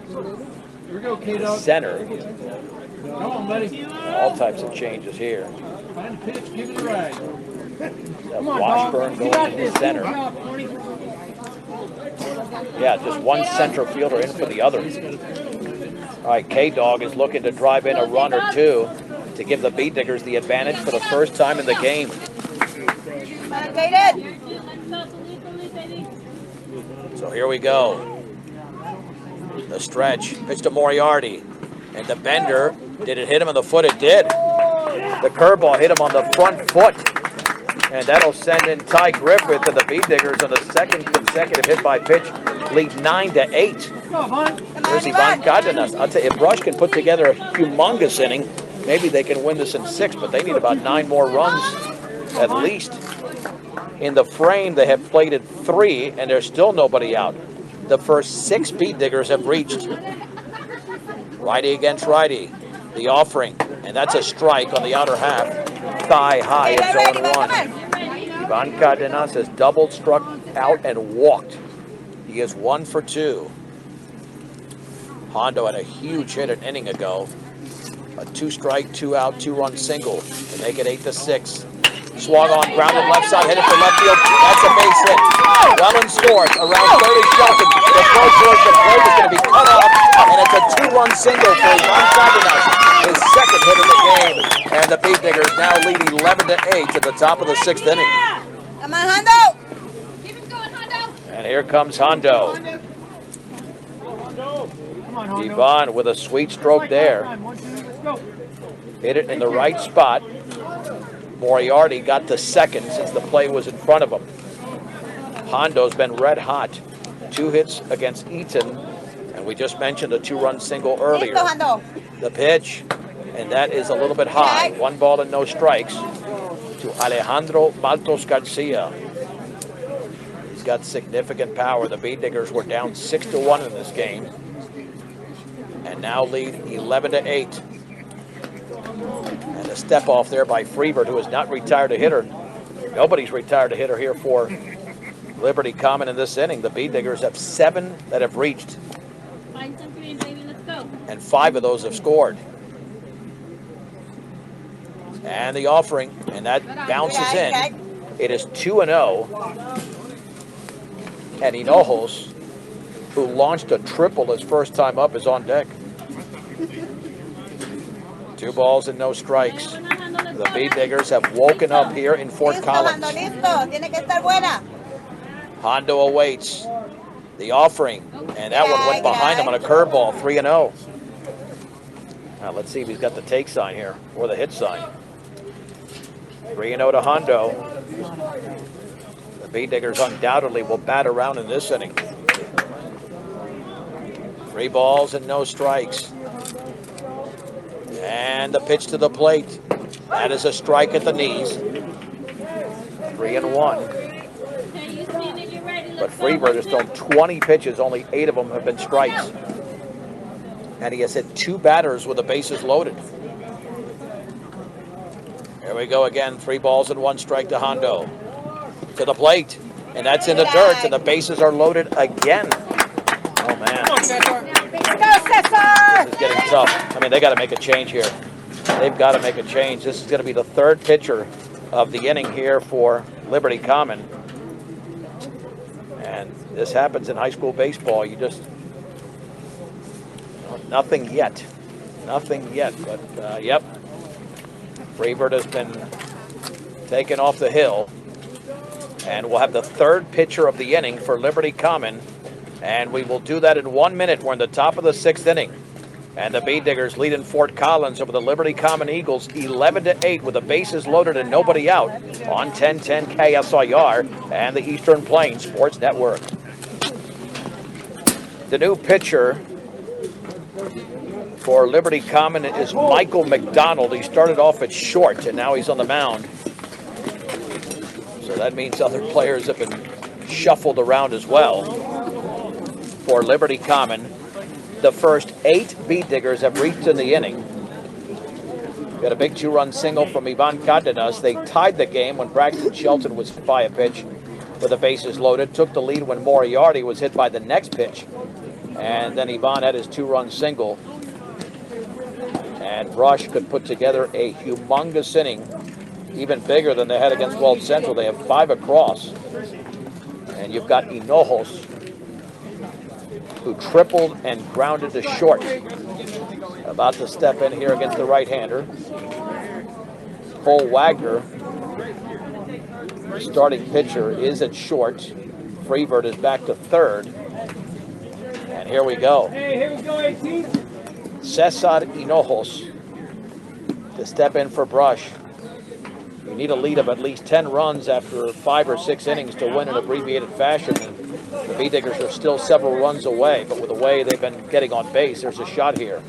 Here we go, K-Dog. Center. Come on, buddy. All types of changes here. Find the pitch, give it a ride. Washburn going in the center. Yeah, just one center fielder in for the other. All right, K-Dog is looking to drive in a run or 2 to give the Bee Diggers the advantage for the first time in the game. So here we go. The stretch, pitch to Moriarty. And the bender, did it hit him in the foot? It did. The curveball hit him on the front foot. And that'll send in Ty Griffith and the Bee Diggers on the 2nd consecutive hit by pitch, lead 9-8. There's Ivan Cardenas. I'll tell you, if Brush can put together a humongous inning, maybe they can win this in 6, but they need about 9 more runs At least in the frame, they have plated 3, and there's still nobody out. The first 6 beat diggers have reached. Righty against righty. The offering, and that's a strike on the outer half. Thigh high, it's 0-1. Ivan Cardenas has doubled, struck out, and walked. He is 1 for 2. Hondo had a huge hit an inning ago. A 2-strike, 2-out, 2-run single to make it 8-6. Swung on, grounded left side, headed for left field. That's a base hit. Wellen scores. Around third is Shelton. The throw towards the plate is going to be cut off, and it's a 2-run single for Ivan Cardenas, his second hit of the game. And the Beat Diggers now lead 11-8 at the top of the 6th inning. Come on, Hondo. Keep it going, Hondo. And here comes Hondo. Ivan with a sweet stroke there. Hit it in the right spot. Moriarty got to second since the play was in front of him. Hondo's been red hot. 2 hits against Eaton, and we just mentioned a 2-run single earlier. The pitch, and that is a little bit high. 1 ball and no strikes to Alejandro Baltos Garcia. He's got significant power. The Beat Diggers were down 6-1 in this game, and now lead 11-8. And a step off there by Freebird, who has not retired a hitter. Nobody's retired a hitter here for Liberty Common in this inning. The Beat Diggers have 7 that have reached. Find some green, baby. Let's go. And 5 of those have scored. And the offering, and that bounces in. It is 2-0. And Hinojos, who launched a triple his first time up, is on deck. 2 balls and no strikes. The Beat Diggers have woken up here in Fort Collins. Hondo awaits the offering, and that one went behind him on a curveball, 3-0. Now let's see if he's got the take sign here, or the hit sign. 3-0 to Hondo. The Beat Diggers undoubtedly will bat around in this inning. 3 balls and no strikes. And the pitch to the plate. That is a strike at the knees. 3-1. But Freebird has thrown 20 pitches. Only 8 of them have been strikes. And he has hit 2 batters with the bases loaded. Here we go again. 3 balls and 1 strike to Hondo. To the plate. And that's in the dirt. And the bases are loaded again. Oh, man. This is getting tough. I mean, they got to make a change here. They've got to make a change. This is going to be the 3rd pitcher of the inning here for Liberty Common. And this happens in high school baseball. You just, nothing yet. Nothing yet. But, yep. Freebird has been taken off the hill. And we'll have the 3rd pitcher of the inning for Liberty Common. And we will do that in 1 minute. We're in the top of the 6th inning. And the Beat Diggers lead in Fort Collins over the Liberty Common Eagles 11-8 with the bases loaded and nobody out on 1010 KSIR and the Eastern Plains Sports Network. The new pitcher for Liberty Common is Michael McDonald. He started off at short and now he's on the mound. So that means other players have been shuffled around as well. For Liberty Common, the first 8 Beat Diggers have reached in the inning. Got a big 2-run single from Ivan Cardenas. They tied the game when Braxton Shelton was hit by a pitch with the bases loaded. Took the lead when Moriarty was hit by the next pitch. And then Ivan had his 2-run single. And Rush could put together a humongous inning, even bigger than they had against Weld Central. They have 5 across. And you've got Hinojos, who tripled and grounded to short. About to step in here against the right-hander. Cole Wagner, the starting pitcher, is at short. Freebird is back to 3rd. And here we go. Cesar Hinojos to step in for Brush. You need a lead of at least 10 runs after 5 or 6 innings to win in abbreviated fashion. The Beat Diggers are still several runs away, but with the way they've been getting on base, there's a shot here.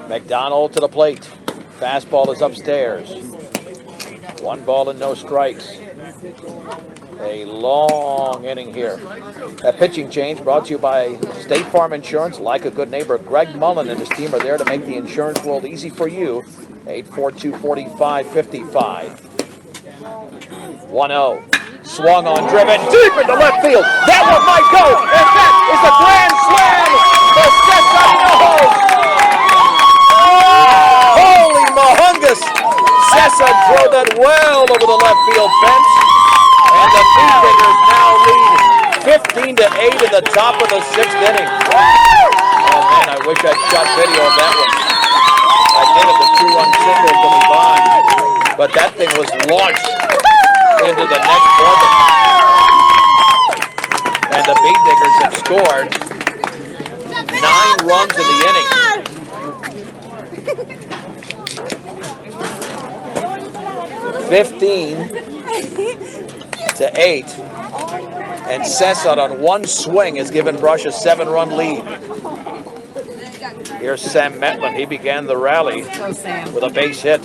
McDonald to the plate. Fastball is upstairs. 1 ball and no strikes. A long inning here. That pitching change brought to you by State Farm Insurance. Like a good neighbor, Greg Mullen and his team are there to make the insurance world easy for you. 842-4555. 1-0. Swung on, driven deep into left field. That one might go, and that is a grand slam for Cesar. Holy mahungus! Cesar drove that well over the left field fence, and the Beefeaters now lead 15-8 in the top of the 6th inning. Oh man, I wish I'd shot video of that one. I did it, the 2-run single from Yvonne, but that thing was launched into the next orbit. And the Bee Diggers have scored 9 runs in the inning. 15-8. And Cesar on one swing has given Brush a 7-run lead. Here's Sam Metlin. He began the rally with a base hit.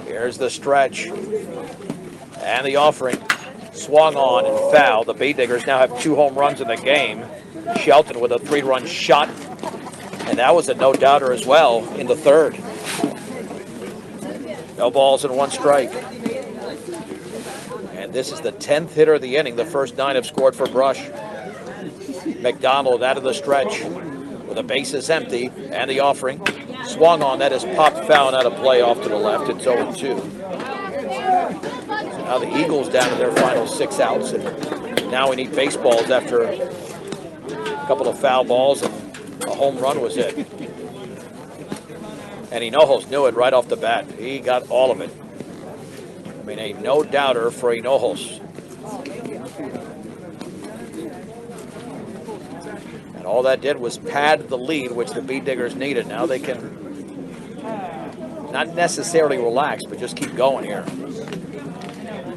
Here's the stretch. And the offering. Swung on and foul. The Bee Diggers now have 2 home runs in the game. Shelton with a 3-run shot. And that was a no-doubter as well in the 3rd. No balls and 1 strike. And this is the 10th hitter of the inning. The first 9 have scored for Brush. McDonald out of the stretch with the bases empty. And the offering. Swung on. That is popped foul out of play off to the left. It's 0-2. Now the Eagles down to their final 6 outs. And now we need baseballs after a couple of foul balls and a home run was hit. And Hinojos knew it right off the bat. He got all of it. I mean, a no-doubter for Hinojos. And all that did was pad the lead, which the Bee Diggers needed. Now they can not necessarily relax, but just keep going here.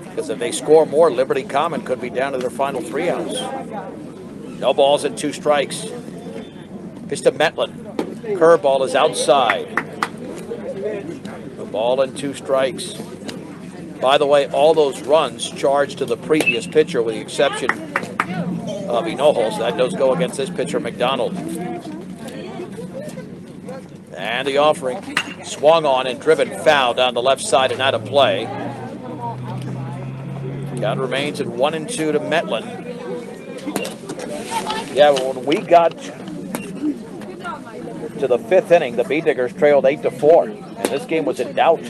Because if they score more, Liberty Common could be down to their final 3 outs. No balls and 2 strikes. Pitch to Metlin. Curveball is outside. A ball and 2 strikes. By the way, all those runs charged to the previous pitcher with the exception of Hinojos. That does go against this pitcher, McDonald. And the offering. Swung on and driven foul down the left side and out of play. Count remains at 1-2 to Metlin. Yeah, when we got to the 5th inning, the Bee Diggers trailed 8-4, and this game was in doubt.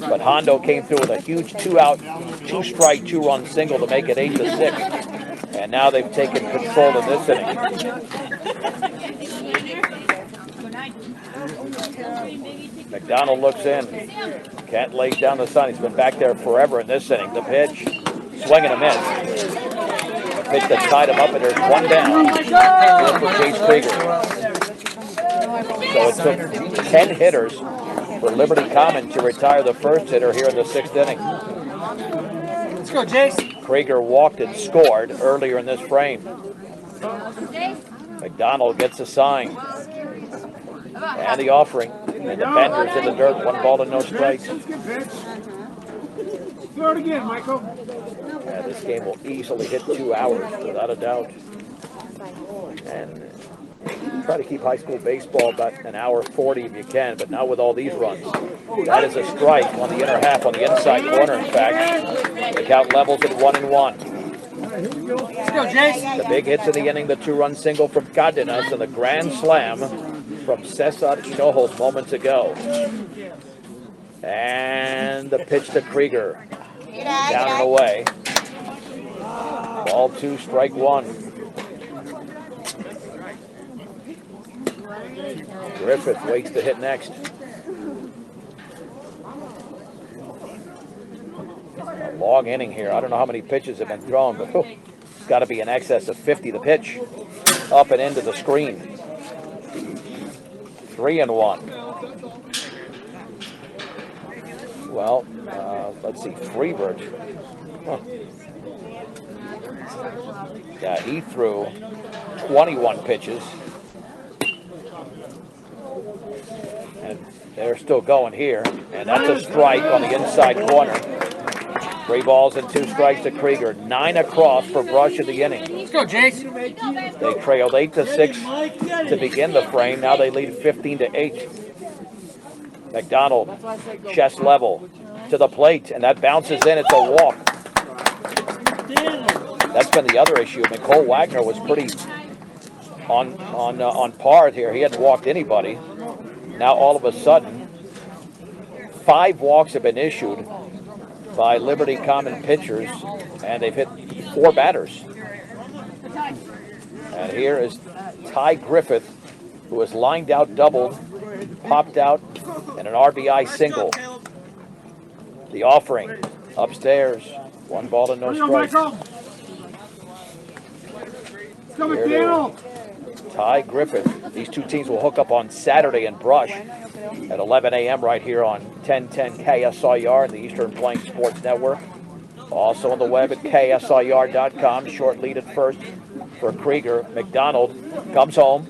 But Hondo came through with a huge 2-out, 2-strike, 2-run single to make it 8-6, and now they've taken control of this inning. McDonald looks in. Kent lays down the sun. He's been back there forever in this inning. The pitch, swing and a miss. The pitch that tied him up, and there's 1 down. Here for Chase Krieger. So it took 10 hitters for Liberty Common to retire the first hitter here in the 6th inning. Let's go, Jace. Krieger walked and scored earlier in this frame. McDonald gets a sign. And the offering. And the Benders in the dirt. 1 ball and no strikes. Throw it again, Michael. Yeah, this game will easily hit 2 hours, without a doubt. And try to keep high school baseball about an hour 40 if you can, but not with all these runs. That is a strike on the inner half, on the inside corner, in fact. The count levels at 1-1. Let's go, Jace. The big hits in the inning, the 2-run single from Cardenas and the grand slam from Cesar Hinojos moments ago. And the pitch to Krieger. Down and away. Ball 2, strike 1. Griffith waits to hit next. A long inning here. I don't know how many pitches have been thrown, but it's got to be in excess of 50. The pitch up and into the screen. 3-1. Well, let's see, Freebird. Yeah, he threw 21 pitches. They're still going here, and that's a strike on the inside corner. 3 balls and 2 strikes to Krieger. 9 across for Brush in the inning. Let's go, Jace. They trailed 8-6 to begin the frame. Now they lead 15-8. McDonald, chest level to the plate, and that bounces in. It's a walk. That's been the other issue. Nicole Wagner was pretty on par here. He hadn't walked anybody. Now all of a sudden, 5 walks have been issued by Liberty Common pitchers, and they've hit 4 batters. And here is Ty Griffith, who has lined out, doubled, popped out, and an RBI single. The offering upstairs, 1 ball and no strikes. Ty Griffith. These 2 teams will hook up on Saturday in Brush at 11 a.m. right here on 1010 KSIR and the Eastern Plains Sports Network. Also on the web at KSIR.com. Short lead at first for Krieger. McDonald comes home.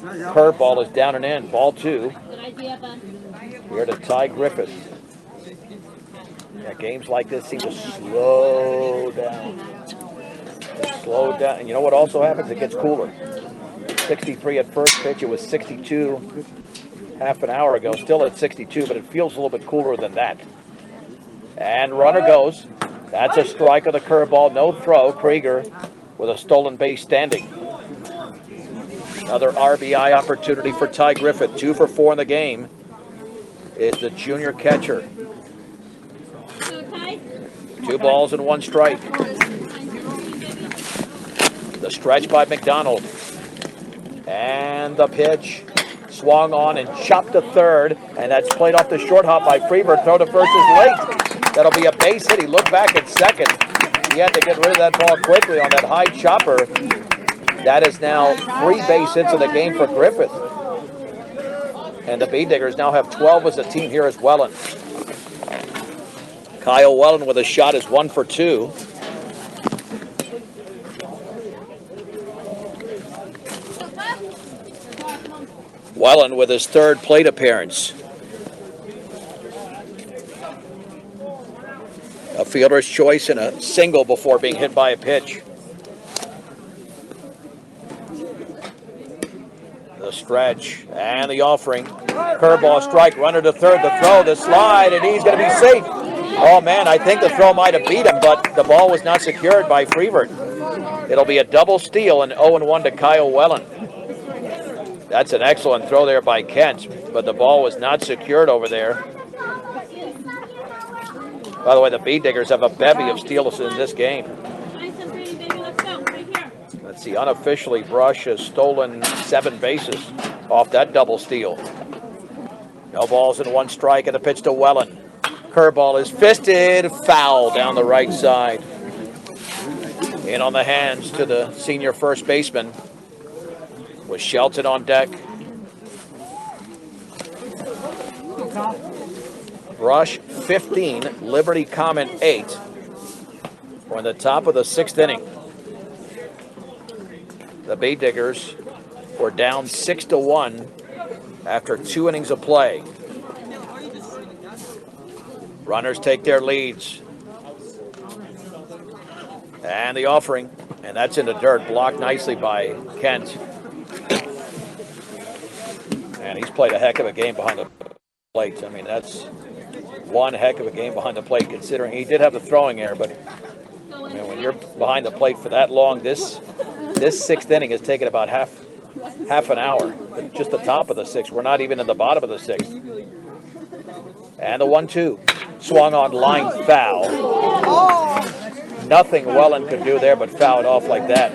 Curveball is down and in. Ball 2. Here to Ty Griffith. Yeah, games like this seem to slow down. Slow down. And you know what also happens? It gets cooler. 63 at first pitch. It was 62 half an hour ago. Still at 62, but it feels a little bit cooler than that. And runner goes. That's a strike of the curveball. No throw. Krieger with a stolen base standing. Another RBI opportunity for Ty Griffith. 2 for 4 in the game is the junior catcher. 2 balls and 1 strike. The stretch by McDonald. And the pitch. Swung on and chopped to third. And that's played off the short hop by Freeberg. Throw to first is late. That'll be a base hit. He looked back at second. He had to get rid of that ball quickly on that high chopper. That is now 3 base hits in the game for Griffith. And the B-Diggers now have 12 as a team here as Welland. Kyle Welland with a shot is 1 for 2. Welland with his 3rd plate appearance. A fielder's choice and a single before being hit by a pitch. The stretch and the offering. Curveball strike, runner to third, the throw, the slide, and he's going to be safe. Oh man, I think the throw might have beat him, but the ball was not secured by Freeberg. It'll be a double steal and 0-1 to Kyle Welland. That's an excellent throw there by Kent, but the ball was not secured over there. By the way, the B-Diggers have a bevy of steals in this game. Let's see, unofficially, Brush has stolen 7 bases off that double steal. No balls and 1 strike, and the pitch to Welland. Curveball is fisted, foul down the right side. In on the hands to the senior first baseman with Shelton on deck. Brush 15, Liberty Common 8. We're in the top of the 6th inning. The B-Diggers were down 6-1 after 2 innings of play. Runners take their leads. And the offering, and that's in the dirt, blocked nicely by Kent. And he's played a heck of a game behind the plate. I mean, that's one heck of a game behind the plate, considering he did have the throwing error, but I mean, when you're behind the plate for that long, this 6th inning has taken about half an hour. Just the top of the 6th. We're not even in the bottom of the 6th. And the 1-2. Swung on line foul. Nothing Welland could do there but foul it off like that.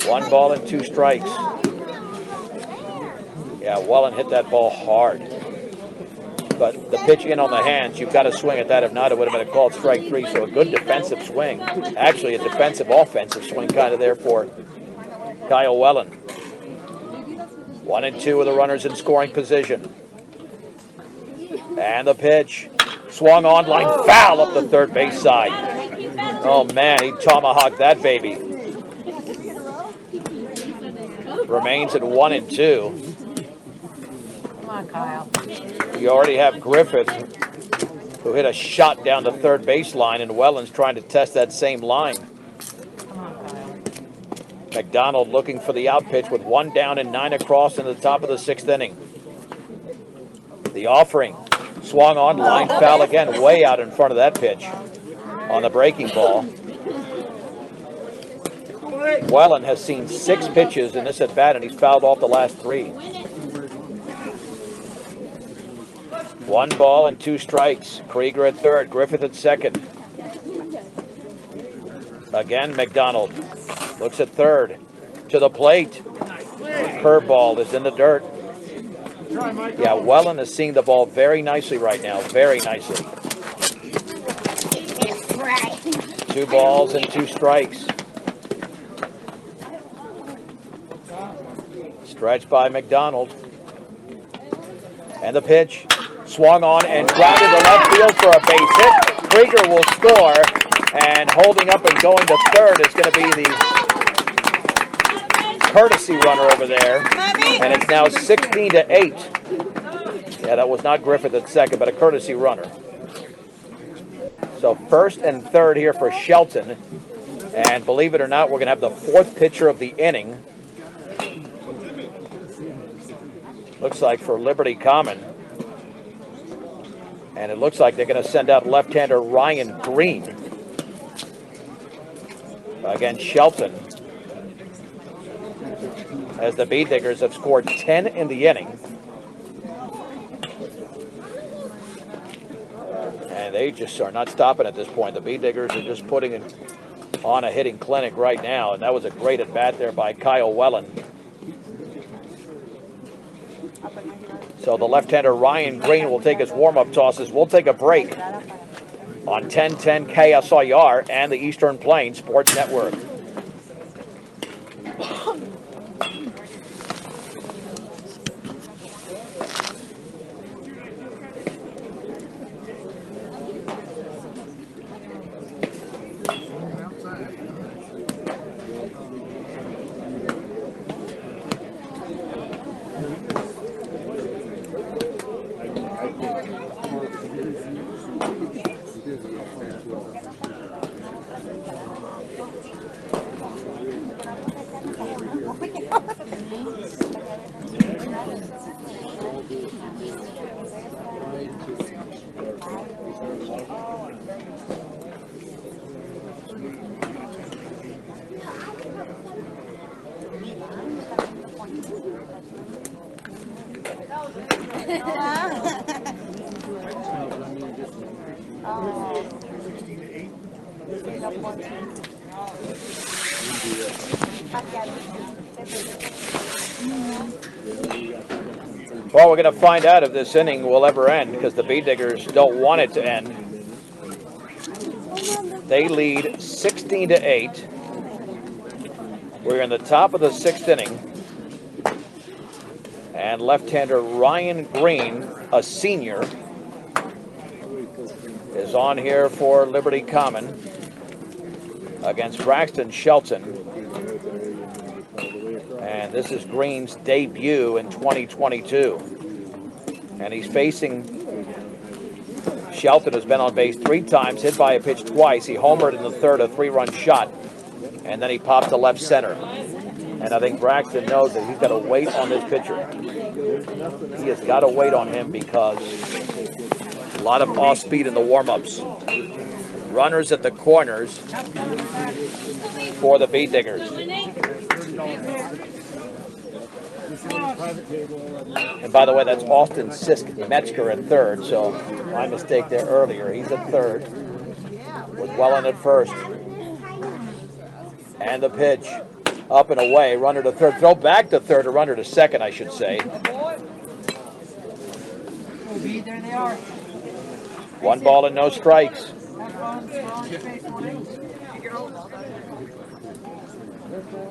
1 ball and 2 strikes. Yeah, Welland hit that ball hard. But the pitch in on the hands, you've got to swing at that. If not, it would have been a called strike 3. So a good defensive swing. Actually, a defensive offensive swing kind of there for Kyle Welland. 1 and 2 with the runners in scoring position. And the pitch. Swung on, line foul up the third base side. Oh man, he tomahawked that baby. Remains at 1 and 2. on, Kyle. You already have Griffith, who hit a shot down the third baseline, and Welland's trying to test that same line. Come on, Kyle. McDonald looking for the out pitch with 1 down and 9 across in the top of the 6th inning. The offering swung on, line foul again, way out in front of that pitch on the breaking ball. Welland has seen 6 pitches in this at bat, and he's fouled off the last 3. 1 ball and 2 strikes. Krieger at third, Griffith at second. Again, McDonald looks at third. To the plate. Curveball is in the dirt. Yeah, Welland is seeing the ball very nicely right now. Very nicely. 2 balls and 2 strikes. Stretch by McDonald. And the pitch. Swung on and grounded to left field for a base hit. Krieger will score. And holding up and going to third is going to be the courtesy runner over there. And it's now 16-8. Yeah, that was not Griffith at second, but a courtesy runner. So first and third here for Shelton. And believe it or not, we're going to have the 4th pitcher of the inning. Looks like for Liberty Common. And it looks like they're going to send out left-hander Ryan Green against Shelton, as the Bee Diggers have scored 10 in the inning. And they just are not stopping at this point. The Bee Diggers are just putting on a hitting clinic right now, and that was a great at-bat there by Kyle Welland. So the left-hander Ryan Green will take his warm-up tosses. We'll take a break on 1010 KSIR and the Eastern Plains Sports Network. Well, we're going to find out if this inning will ever end, because the Bee Diggers don't want it to end. They lead 16-8. We're in the top of the 6th inning. And left-hander Ryan Green, a senior, is on here for Liberty Common against Braxton Shelton. And this is Green's debut in 2022. And he's facing Shelton, who's been on base 3 times, hit by a pitch twice. He homered in the third, a 3-run shot. And then he popped to left center. And I think Braxton knows that he's got to wait on this pitcher. He has got to wait on him because a lot of off speed in the warm-ups. Runners at the corners for the Bee Diggers. And by the way, that's Austin Sisk Metzger at third, so my mistake there earlier. He's at third with Welland at first. And the pitch. Up and away, runner to third. Throw back to third, or runner to second, I should say. There they are. 1 ball and no strikes.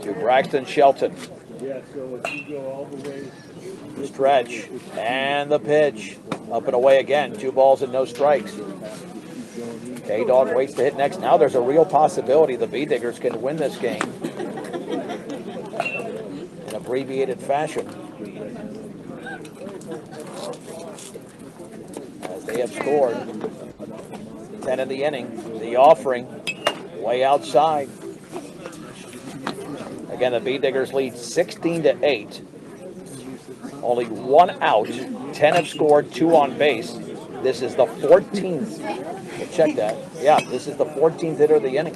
To Braxton Shelton. Stretch. And the pitch. Up and away again. 2 balls and no strikes. K-Dog waits to hit next. Now there's a real possibility the Bee Diggers can win this game in abbreviated fashion. have scored. 10 in the inning. The offering way outside. Again, the B-Diggers lead 16-8. Only one out. 10 have scored, 2 on base. This is the 14th. We'll check that. Yeah, this is the 14th hitter of the inning.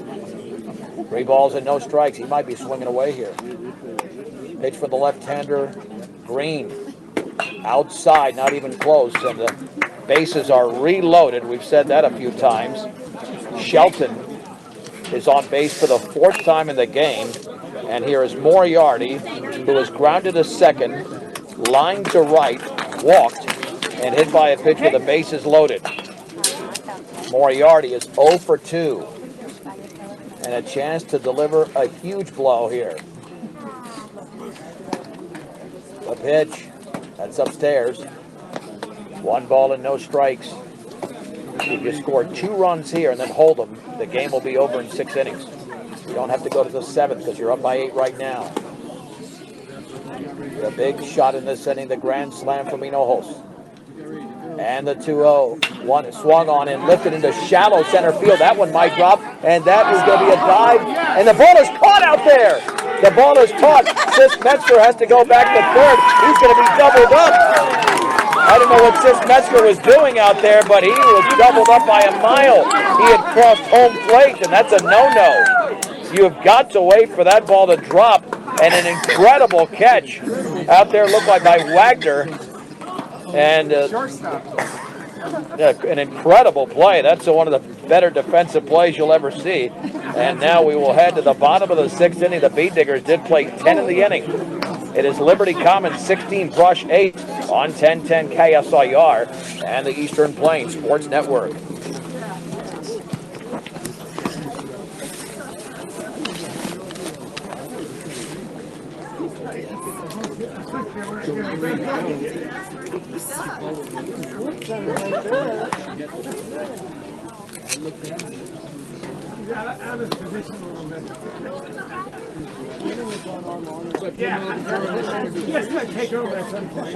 3 balls and no strikes. He might be swinging away here. Pitch for the left-hander, Green. Outside, not even close, and the bases are reloaded. We've said that a few times. Shelton is on base for the 4th time in the game. And here is Moriarty, who is grounded to second, lined to right, walked, and hit by a pitch with the bases loaded. Moriarty is 0 for 2. And a chance to deliver a huge blow here. The pitch. That's upstairs. 1 ball and no strikes. If you score 2 runs here and then hold them, the game will be over in 6 innings. You don't have to go to the 7th because you're up by 8 right now. The big shot in this inning, the grand slam from Hinojos. And the 2-0. One swung on and lifted into shallow center field. That one might drop, and that is going to be a dive. And the ball is caught out there. The ball is caught. Sis Metzger has to go back to third. He's going to be doubled up. I don't know what Sis Metzger was doing out there, but he was doubled up by a mile. He had crossed home plate, and that's a no-no. You have got to wait for that ball to drop. And an incredible catch out there, looked like by Wagner. And an incredible play. That's one of the better defensive plays you'll ever see. And now we will head to the bottom of the 6th inning. The B-Diggers did play 10 in the inning. It is Liberty Commons 16, Brush 8 on 1010 KSIR and the Eastern Plains Sports Network. Take over at some point.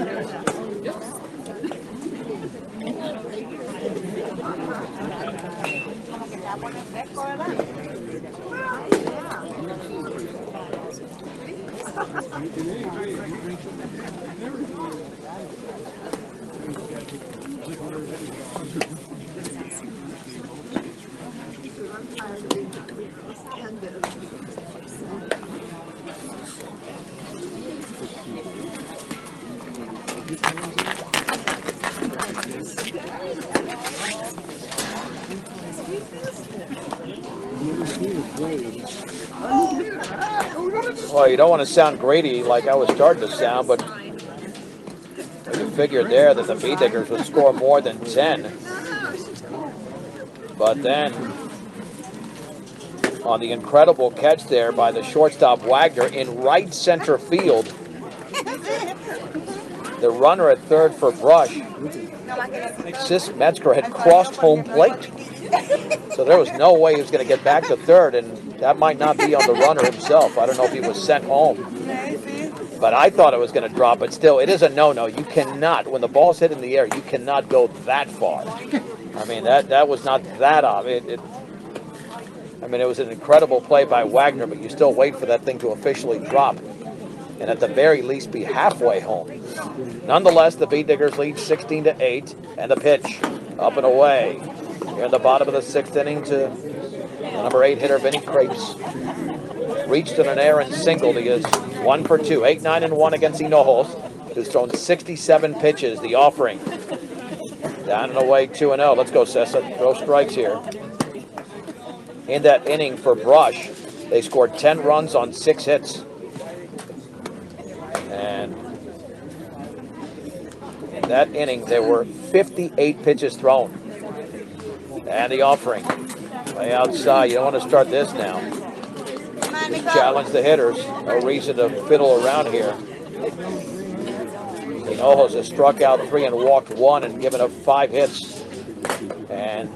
Well, you don't want to sound Grady like I was starting to sound, but you figured there that the B-Diggers would score more than 10. But then, on the incredible catch there by the shortstop Wagner in right center field, the runner at third for Brush, Sis Metzger, had crossed home plate. So there was no way he was going to get back to third, and that might not be on the runner himself. I don't know if he was sent home. But I thought it was going to drop, but still, it is a no-no. You cannot, when the ball's hit in the air, you cannot go that far. I mean, that was not that obvious. It was an incredible play by Wagner, but you still wait for that thing to officially drop and at the very least be halfway home. Nonetheless, the B-Diggers lead 16-8, and the pitch up and away. Here in the bottom of the 6th inning to the number 8 hitter, Vinny Crepes. Reached in an air and singled. He is 1 for 2, 8-9-1 against Hinojos, who's thrown 67 pitches. The offering. Down and away, 2-0. Let's go, Sessa. Throw strikes here. In that inning for Brush, they scored 10 runs on 6 hits. And in that inning, there were 58 pitches thrown. And the offering. Way outside. You don't want to start this now. Challenge the hitters. No reason to fiddle around here. Hinojos has struck out 3 and walked 1 and given up 5 hits. And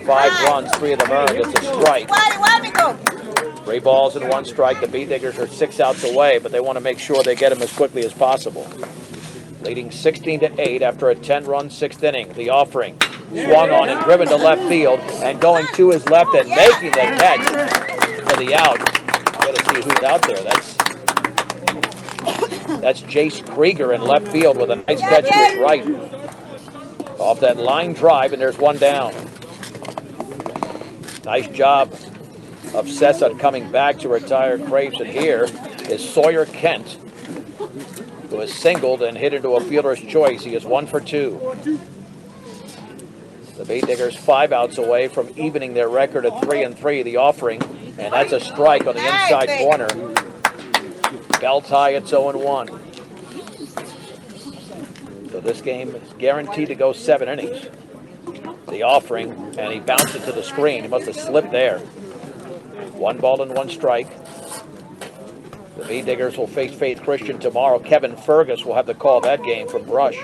5 runs, 3 of them earned. It's a strike. 3 balls and 1 strike. The B-Diggers are 6 outs away, but they want to make sure they get him as quickly as possible. Leading 16-8 after a 10-run 6th inning. The offering. Swung on and driven to left field, and going to his left and making the catch for the out. Got to see who's out there. That's Jace Krieger in left field with a nice catch to his right. Off that line drive, and there's one down. Nice job of Cesar coming back to retire Crepes, and here is Sawyer Kent, who has singled and hit into a fielder's choice. He is 1 for 2. The Bait Diggers 5 outs away from evening their record at 3-3. The offering, and that's a strike on the inside corner. Bell tie, it's 0-1. So this game is guaranteed to go 7 innings. The offering, and he bounced it to the screen. He must have slipped there. 1 ball and 1 strike. The Bee Diggers will face Faith Christian tomorrow. Kevin Fergus will have the call of that game from Brush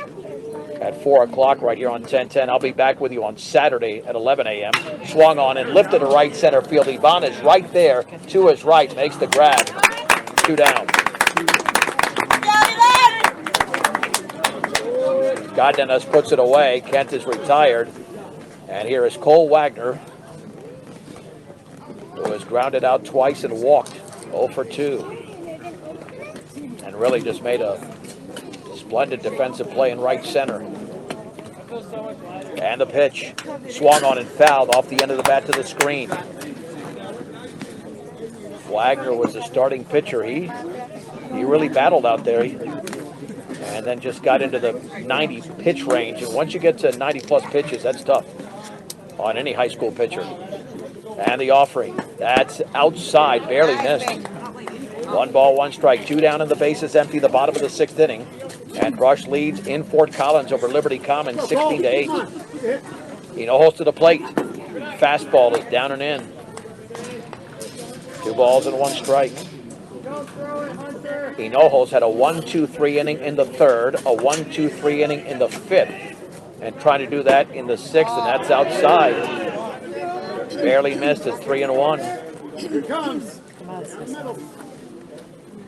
at 4 o'clock right here on 1010. I'll be back with you on Saturday at 11 a.m. Swung on and lifted to right center field. Ivan is right there to his right, makes the grab. 2 down. Goddenus puts it away. Kent is retired. And here is Cole Wagner, who has grounded out twice and walked 0 for 2. And really just made a splendid defensive play in right center. And the pitch. Swung on and fouled off the end of the bat to the screen. Wagner was the starting pitcher. He really battled out there. And then just got into the 90 pitch range. And once you get to 90 plus pitches, that's tough on any high school pitcher. And the offering. That's outside, barely missed. 1 ball, 1 strike. 2 down and the bases empty, the bottom of the 6th inning. And Brush leads in Fort Collins over Liberty Commons 16-8. Hinojos to the plate. Fastball is down and in. 2 balls and 1 strike. Hinojos had a 1-2-3 inning in the 3rd, a 1-2-3 inning in the 5th, and trying to do that in the 6th, and that's outside. Barely missed at 3-1.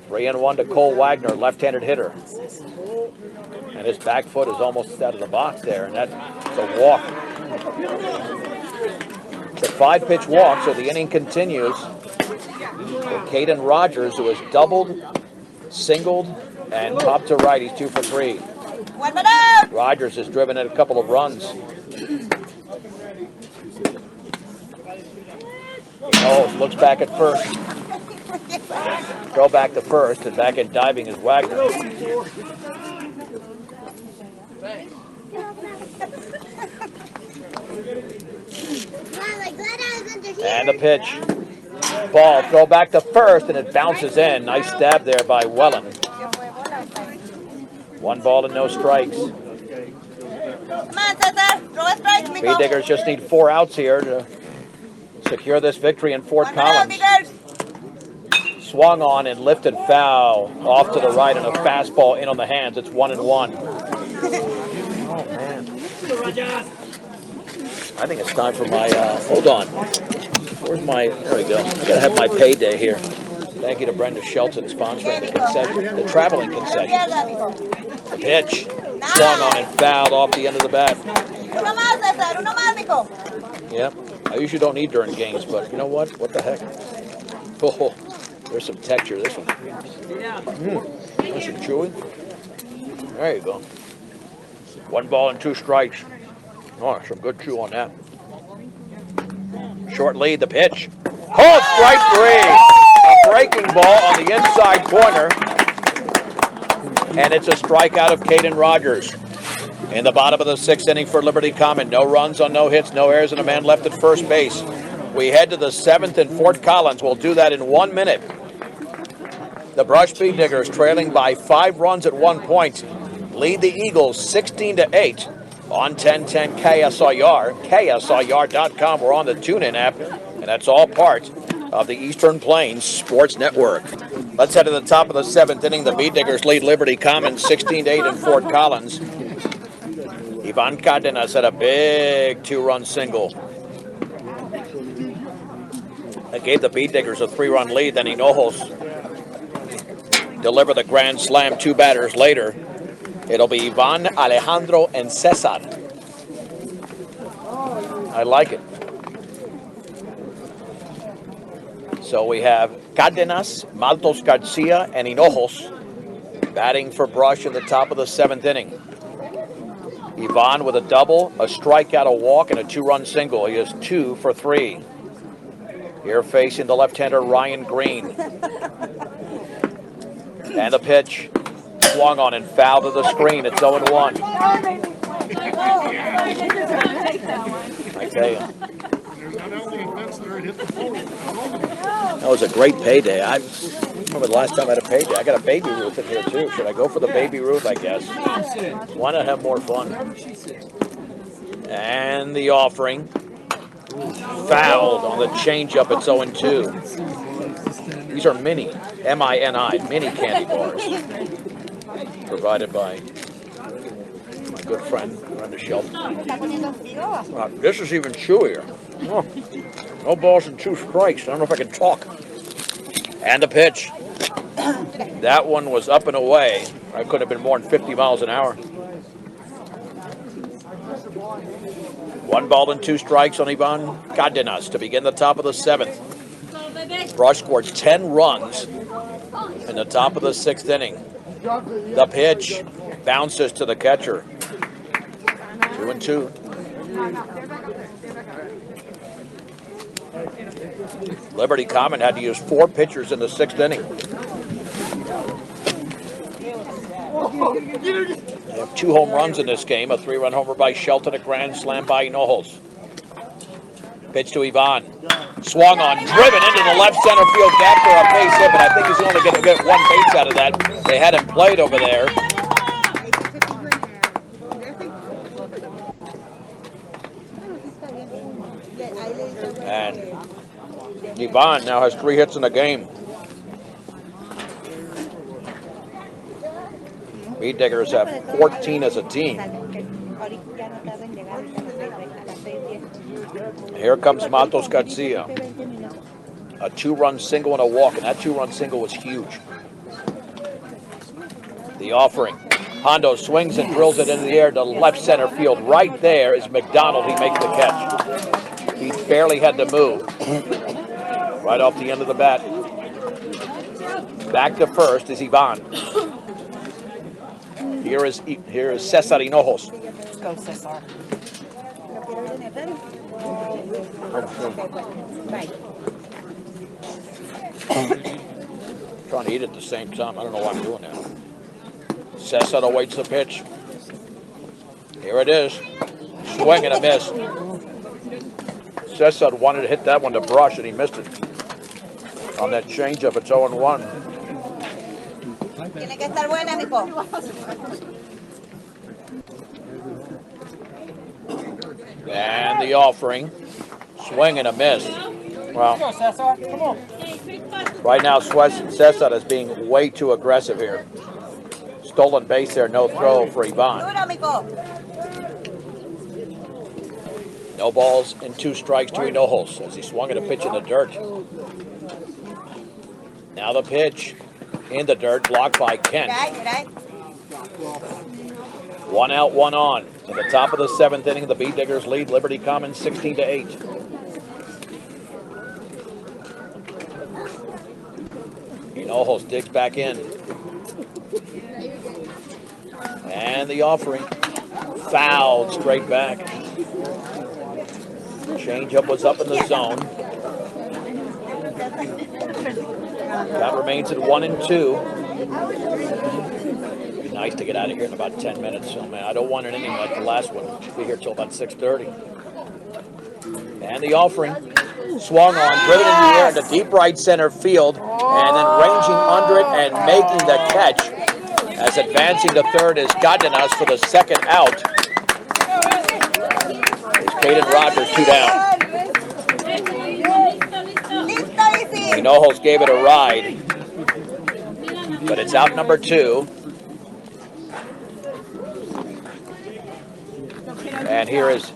3-1 to Cole Wagner, left-handed hitter. And his back foot is almost out of the box there, and that's a walk. It's a 5-pitch walk, so the inning continues. For Kaden Rogers, who has doubled, singled, and popped to right. He's 2 for 3. Rogers has driven in a couple of runs. Looks back at first. Throw back to first, and back in diving is Wagner. And the pitch. Ball, throw back to first, and it bounces in. Nice stab there by Wellen. 1 ball and no strikes. Bee Diggers just need 4 outs here to secure this victory in Fort Collins. Swung on and lifted foul off to the right, and a fastball in on the hands. It's 1-1. Oh, man. I think it's time for my, hold on. Where's my, there we go. I gotta have my payday here. Thank you to Brenda Shelton sponsoring the concession, the traveling concession. The pitch. Swung on and fouled off the end of the bat. Yep. I usually don't eat during games, but you know what? What the heck? Oh, there's some texture. This one. There's some chewy. There you go. 1 ball and 2 strikes. Oh, some good chew on that. Short lead, the pitch. Called strike 3. A breaking ball on the inside corner. And it's a strikeout of Caden Rogers. In the bottom of the 6th inning for Liberty Common. No runs on no hits, no errors, and a man left at first base. We head to the 7th in Fort Collins. We'll do that in 1 minute. The Brush Bee Diggers, trailing by 5 runs at 1 point, lead the Eagles 16-8 on 1010 KSIR, KSIR.com. We're on the TuneIn app, and that's all part of the Eastern Plains Sports Network. Let's head to the top of the 7th inning. The Bee Diggers lead Liberty Commons 16-8 in Fort Collins. Ivan Cardenas had a big 2-run single. That gave the Bee Diggers a 3-run lead. Then Hinojos deliver the grand slam 2 batters later. It'll be Ivan, Alejandro, and Cesar. I like it. So we have Cardenas, Maltos Garcia, and Hinojos batting for Brush in the top of the 7th inning. Ivan with a double, a strikeout, a walk, and a 2-run single. He is 2 for 3. Here facing the left-hander Ryan Green. And the pitch swung on and fouled to the screen. It's 0-1. I tell you. That was a great payday. I remember the last time I had a payday. I got a Baby Ruth in here too. Should I go for the Baby Ruth? I guess. Why not have more fun? And the offering. Fouled on the changeup. It's 0-2. These are mini, M-I-N-I, mini candy bars. Provided by my good friend, Braxton Shelton. This is even chewier. Oh, no balls and 2 strikes. I don't know if I can talk. And the pitch. That one was up and away. I couldn't have been more than 50 miles an hour. 1 ball and 2 strikes on Ivan Cardenas to begin the top of the 7th. Brush scored 10 runs in the top of the 6th inning. The pitch bounces to the catcher. 2-2. Liberty Common had to use 4 pitchers in the 6th inning. They have 2 home runs in this game, a 3-run homer by Shelton, a grand slam by Hinojos. Pitch to Ivan. Swung on, driven into the left center field gap for a base hit, but I think he's only going to get 1 base out of that. They had him played over there. And Ivan now has 3 hits in the game. Meat Diggers have 14 as a team. Here comes Maltos Garcia. A 2-run single and a walk, and that 2-run single was huge. The offering. Hondo swings and drills it into the air to left center field. Right there is McDonald. He makes the catch. He barely had to move. Right off the end of the bat. Back to first is Ivan. Here is Cesar Hinojos. Go, Cesar. Trying to eat at the same time. I don't know why I'm doing that. Cesar awaits the pitch. Here it is. Swing and a miss. Cesar wanted to hit that one to Brush, and he missed it. On that changeup, it's 0-1. Tiene que estar buena, mijo. And the offering. Swing and a miss. Well, right now, Cesar is being way too aggressive here. Stolen base there, no throw for Ivan. No balls and 2 strikes to Hinojos as he swung at a pitch in the dirt. Now the pitch in the dirt, blocked by Kent. 1 out, 1 on. In the top of the 7th inning, the Beat Diggers lead Liberty Commons 16-8. Hinojos digs back in. And the offering. Fouled straight back. Changeup was up in the zone. That remains at 1-2. Be nice to get out of here in about 10 minutes. So, man, I don't want an inning like the last one. Should be here till about 6:30. And the offering. Swung on, driven in the air into deep right center field, and then ranging under it and making the catch. As advancing to third is Cardenas for the 2nd out. It's Kaden Rogers, 2 down. Hinojos gave it a ride, but it's out number 2. And here is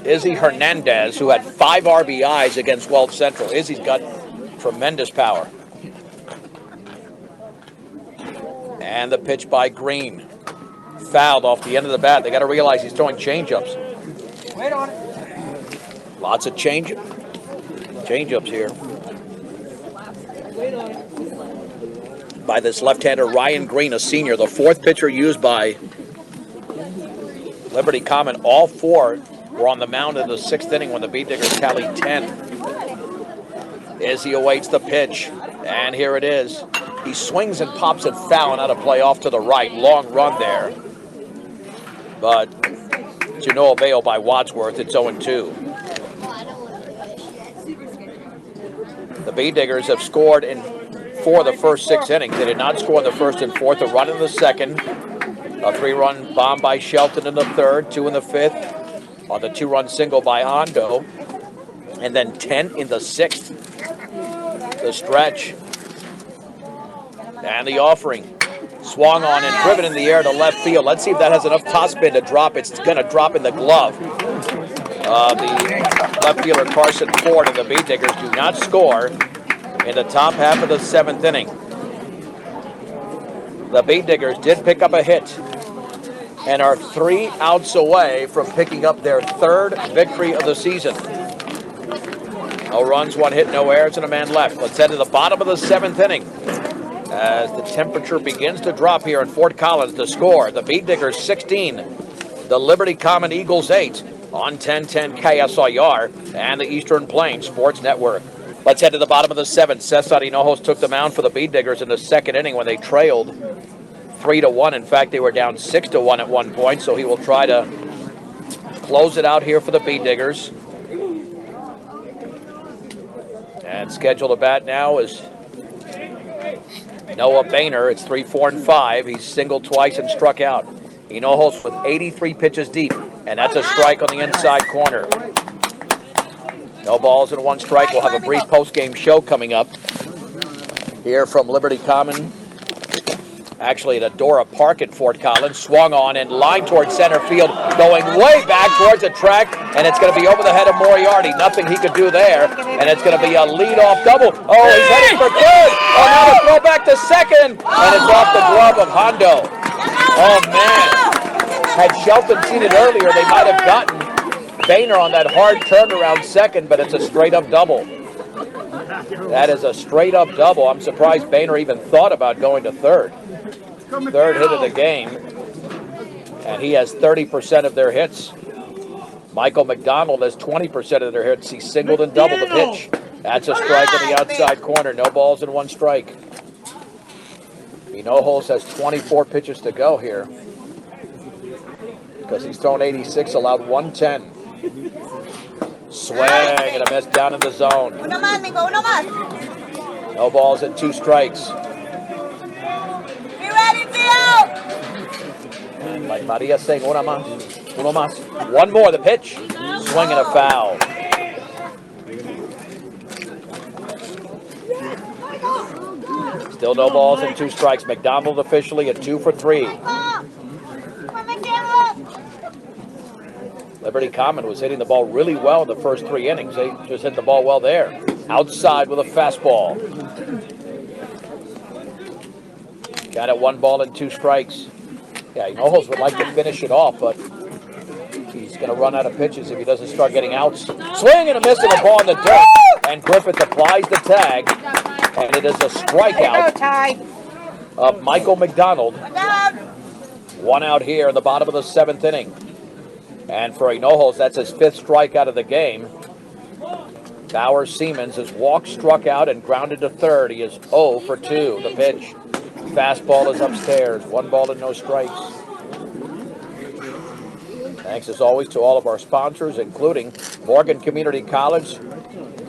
Izzy Hernandez, who had 5 RBIs against Weld Central. Izzy's got tremendous power. And the pitch by Green. fouled off the end of the bat. They got to realize he's throwing changeups. Wait on it. Lots of changeups here. By this left-hander, Ryan Green, a senior, the fourth pitcher used by Liberty Common. All four were on the mound in the sixth inning when the Beat Diggers tallied 10. Izzy awaits the pitch, and here it is. He swings and pops it foul and out of play off to the right. Long run there. But to no avail by Wadsworth. It's 0-2. The Beat Diggers have scored in 4 of the first 6 innings. They did not score in the first and fourth. A run in the second. A 3-run bomb by Shelton in the third. 2 in the fifth. On the 2-run single by Hondo. And then 10 in the sixth. The stretch. And the offering. Swung on and driven in the air to left field. Let's see if that has enough topspin to drop. It's going to drop in the glove. The left fielder Carson Ford and the Beat Diggers do not score in the top half of the 7th inning. The Beat Diggers did pick up a hit and are 3 outs away from picking up their 3rd victory of the season. No runs, 1 hit, no errors, and a man left. Let's head to the bottom of the 7th inning as the temperature begins to drop here in Fort Collins. The score, the Beat Diggers 16, the Liberty Common Eagles 8 on 1010 KSIR and the Eastern Plains Sports Network. Let's head to the bottom of the 7th. Cesar Hinojos took the mound for the Beat Diggers in the 2nd inning when they trailed 3-1. In fact, they were down 6-1 at one point, so he will try to close it out here for the Beat Diggers. And scheduled to bat now is Noah Boehner. It's 3, 4, and 5. He's singled twice and struck out. Hinojos with 83 pitches deep, and that's a strike on the inside corner. No balls and 1 strike. We'll have a brief post-game show coming up here from Liberty Common. Actually at Adora Park at Fort Collins. Swung on and lined towards center field, going way back towards the track, and it's going to be over the head of Moriarty. Nothing he could do there, and it's going to be a lead-off double. Oh, he's heading for third. Oh, now the throw back to second, and it's off the glove of Hondo. Oh, man. Had Shelton seen it earlier, they might have gotten Boehner on that hard turnaround second, but it's a straight-up double. That is a straight-up double. I'm surprised Boehner even thought about going to third. 3rd hit of the game, and he has 30% of their hits. Michael McDonald has 20% of their hits. He singled and doubled the pitch. That's a strike on the outside corner. No balls and 1 strike. Hinojos has 24 pitches to go here because he's thrown 86, allowed 110. Swing and a miss down in the zone. No balls and 2 strikes. And like Maria saying, uno más. 1 more, the pitch. Swing and a foul. Still no balls and 2 strikes. McDonald officially at 2 for 3. Liberty Common was hitting the ball really well in the first 3 innings. They just hit the ball well there. Outside with a fastball. Got it 1 ball and 2 strikes. Yeah, Hinojos would like to finish it off, but he's going to run out of pitches if he doesn't start getting outs. Swing and a miss and a ball in the dirt. And Griffith applies the tag, and it is a strikeout of Michael McDonald. 1 out here in the bottom of the 7th inning. And for Hinojos, that's his 5th strikeout of the game. Bauer Siemens has walked, struck out, and grounded to third. He is 0 for 2. The pitch. Fastball is upstairs. 1 ball and no strikes. Thanks as always to all of our sponsors, including Morgan Community College.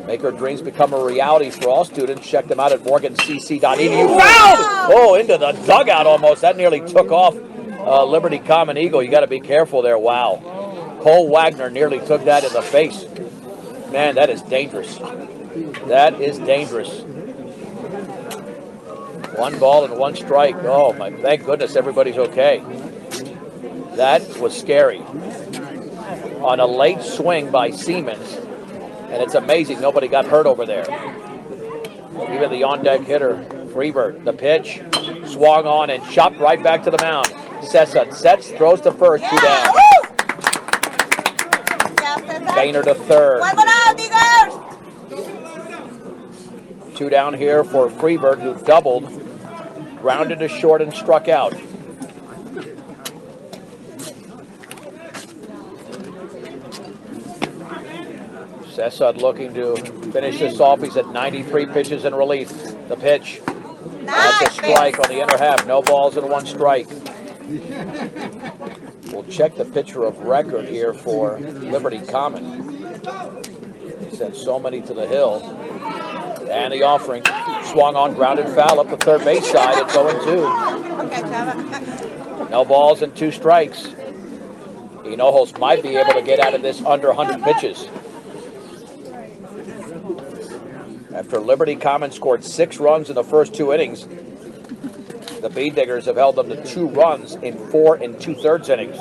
Make your dreams become a reality for all students. Check them out at morgancc.edu. Foul! Oh, into the dugout almost. That nearly took off Liberty Common Eagle. You got to be careful there. Wow. Cole Wagner nearly took that in the face. Man, that is dangerous. That is dangerous. 1 ball and 1 strike. Oh, my, thank goodness everybody's okay. That was scary. On a late swing by Siemens, and it's amazing nobody got hurt over there. Even the on-deck hitter, Freebird, the pitch, swung on and chopped right back to the mound. Cesar sets, throws to first, 2 down. Woo! Yeah, Cesar. Gainer to third. One more out, Tigers. 2 down here for Freebird, who doubled, grounded to short, and struck out. Cesar looking to finish this off. He's at 93 pitches in relief. The pitch. That's a strike on the inner half. No balls and 1 strike. We'll check the pitcher of record here for Liberty Common. He sent so many to the hill. And the offering swung on, grounded foul up the third base side. It's 0-2. Okay, Chava. No balls and 2 strikes. Hinojos might be able to get out of this under 100 pitches. After Liberty Common scored 6 runs in the first 2 innings, the Bee Diggers have held them to 2 runs in 4 2/3 innings.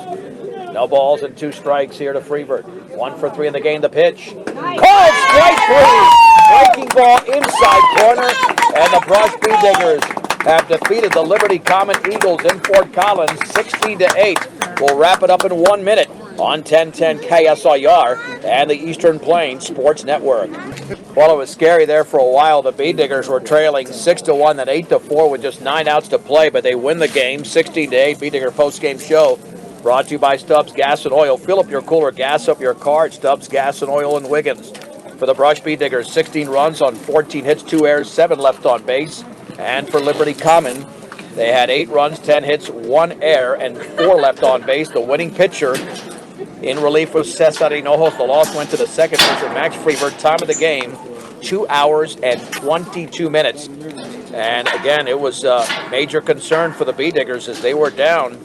No balls and 2 strikes here to Freebird. 1 for 3 in the game. The pitch. Called strike 3. Breaking ball inside corner, and the Brush Bee Diggers have defeated the Liberty Common Eagles in Fort Collins 16-8. We'll wrap it up in 1 minute on 1010 KSIR and the Eastern Plains Sports Network. Well, it was scary there for a while. The Bee Diggers were trailing 6-1, then 8-4 with just 9 outs to play, but they win the game 16-8. Bee Digger post-game show brought to you by Stubbs Gas and Oil. Fill up your cooler, gas up your car at Stubbs Gas and Oil in Wiggins. For the Brush Bee Diggers, 16 runs on 14 hits, 2 errors, 7 left on base. And for Liberty Common, they had 8 runs, 10 hits, 1 error, and 4 left on base. The winning pitcher in relief was Cesar Hinojos. The loss went to the second pitcher, Max Freebird. Time of the game, 2 hours and 22 minutes. And again, it was a major concern for the Bee Diggers as they were down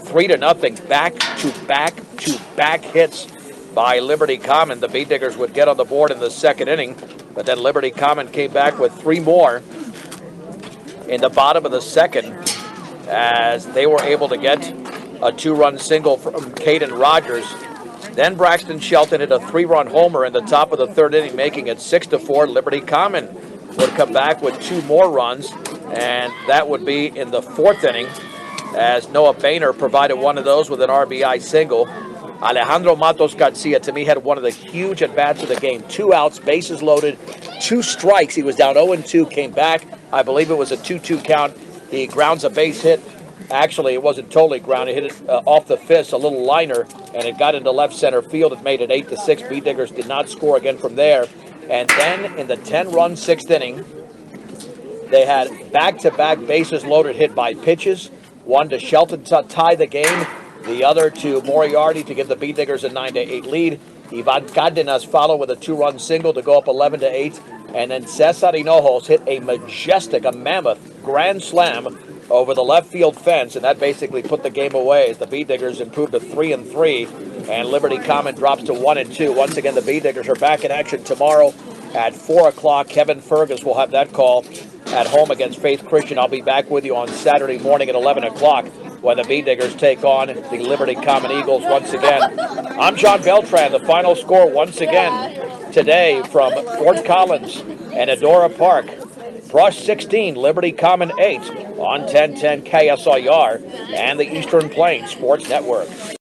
3-0, back-to-back hits by Liberty Common. The Bee Diggers would get on the board in the second inning, but then Liberty Common came back with 3 more in the bottom of the second as they were able to get a 2-run single from Kaden Rogers. Then Braxton Shelton hit a 3-run homer in the top of the third inning, making it 6-4. Liberty Common would come back with 2 more runs, and that would be in the 4th inning as Noah Boehner provided one of those with an RBI single. Alejandro Matos Garcia, to me, had one of the huge at-bats of the game. 2 outs, bases loaded, 2 strikes. He was down 0-2, came back. I believe it was a 2-2 count. He grounds a base hit. Actually, it wasn't totally grounded. He hit it off the fist, a little liner, and it got into left center field. It made it 8-6. Bee Diggers did not score again from there. And then in the 10-run 6th inning, they had back-to-back bases loaded hit by pitches. One to Shelton to tie the game. The other to Moriarty to give the Bee Diggers a 9-8 lead. Ivan Cardenas followed with a 2-run single to go up 11-8. And then Cesar Hinojos hit a mammoth grand slam over the left field fence, and that basically put the game away as the Bee Diggers improved to 3-3, and Liberty Common drops to 1-2. Once again, the Bee Diggers are back in action tomorrow at 4 o'clock. Kevin Fergus will have that call at home against Faith Christian. I'll be back with you on Saturday morning at 11 o'clock when the Bee Diggers take on the Liberty Common Eagles once again. I'm John Beltran. The final score once again today from Fort Collins and Adora Park. Brush 16, Liberty Common 8 on 1010 KSIR and the Eastern Plains Sports Network.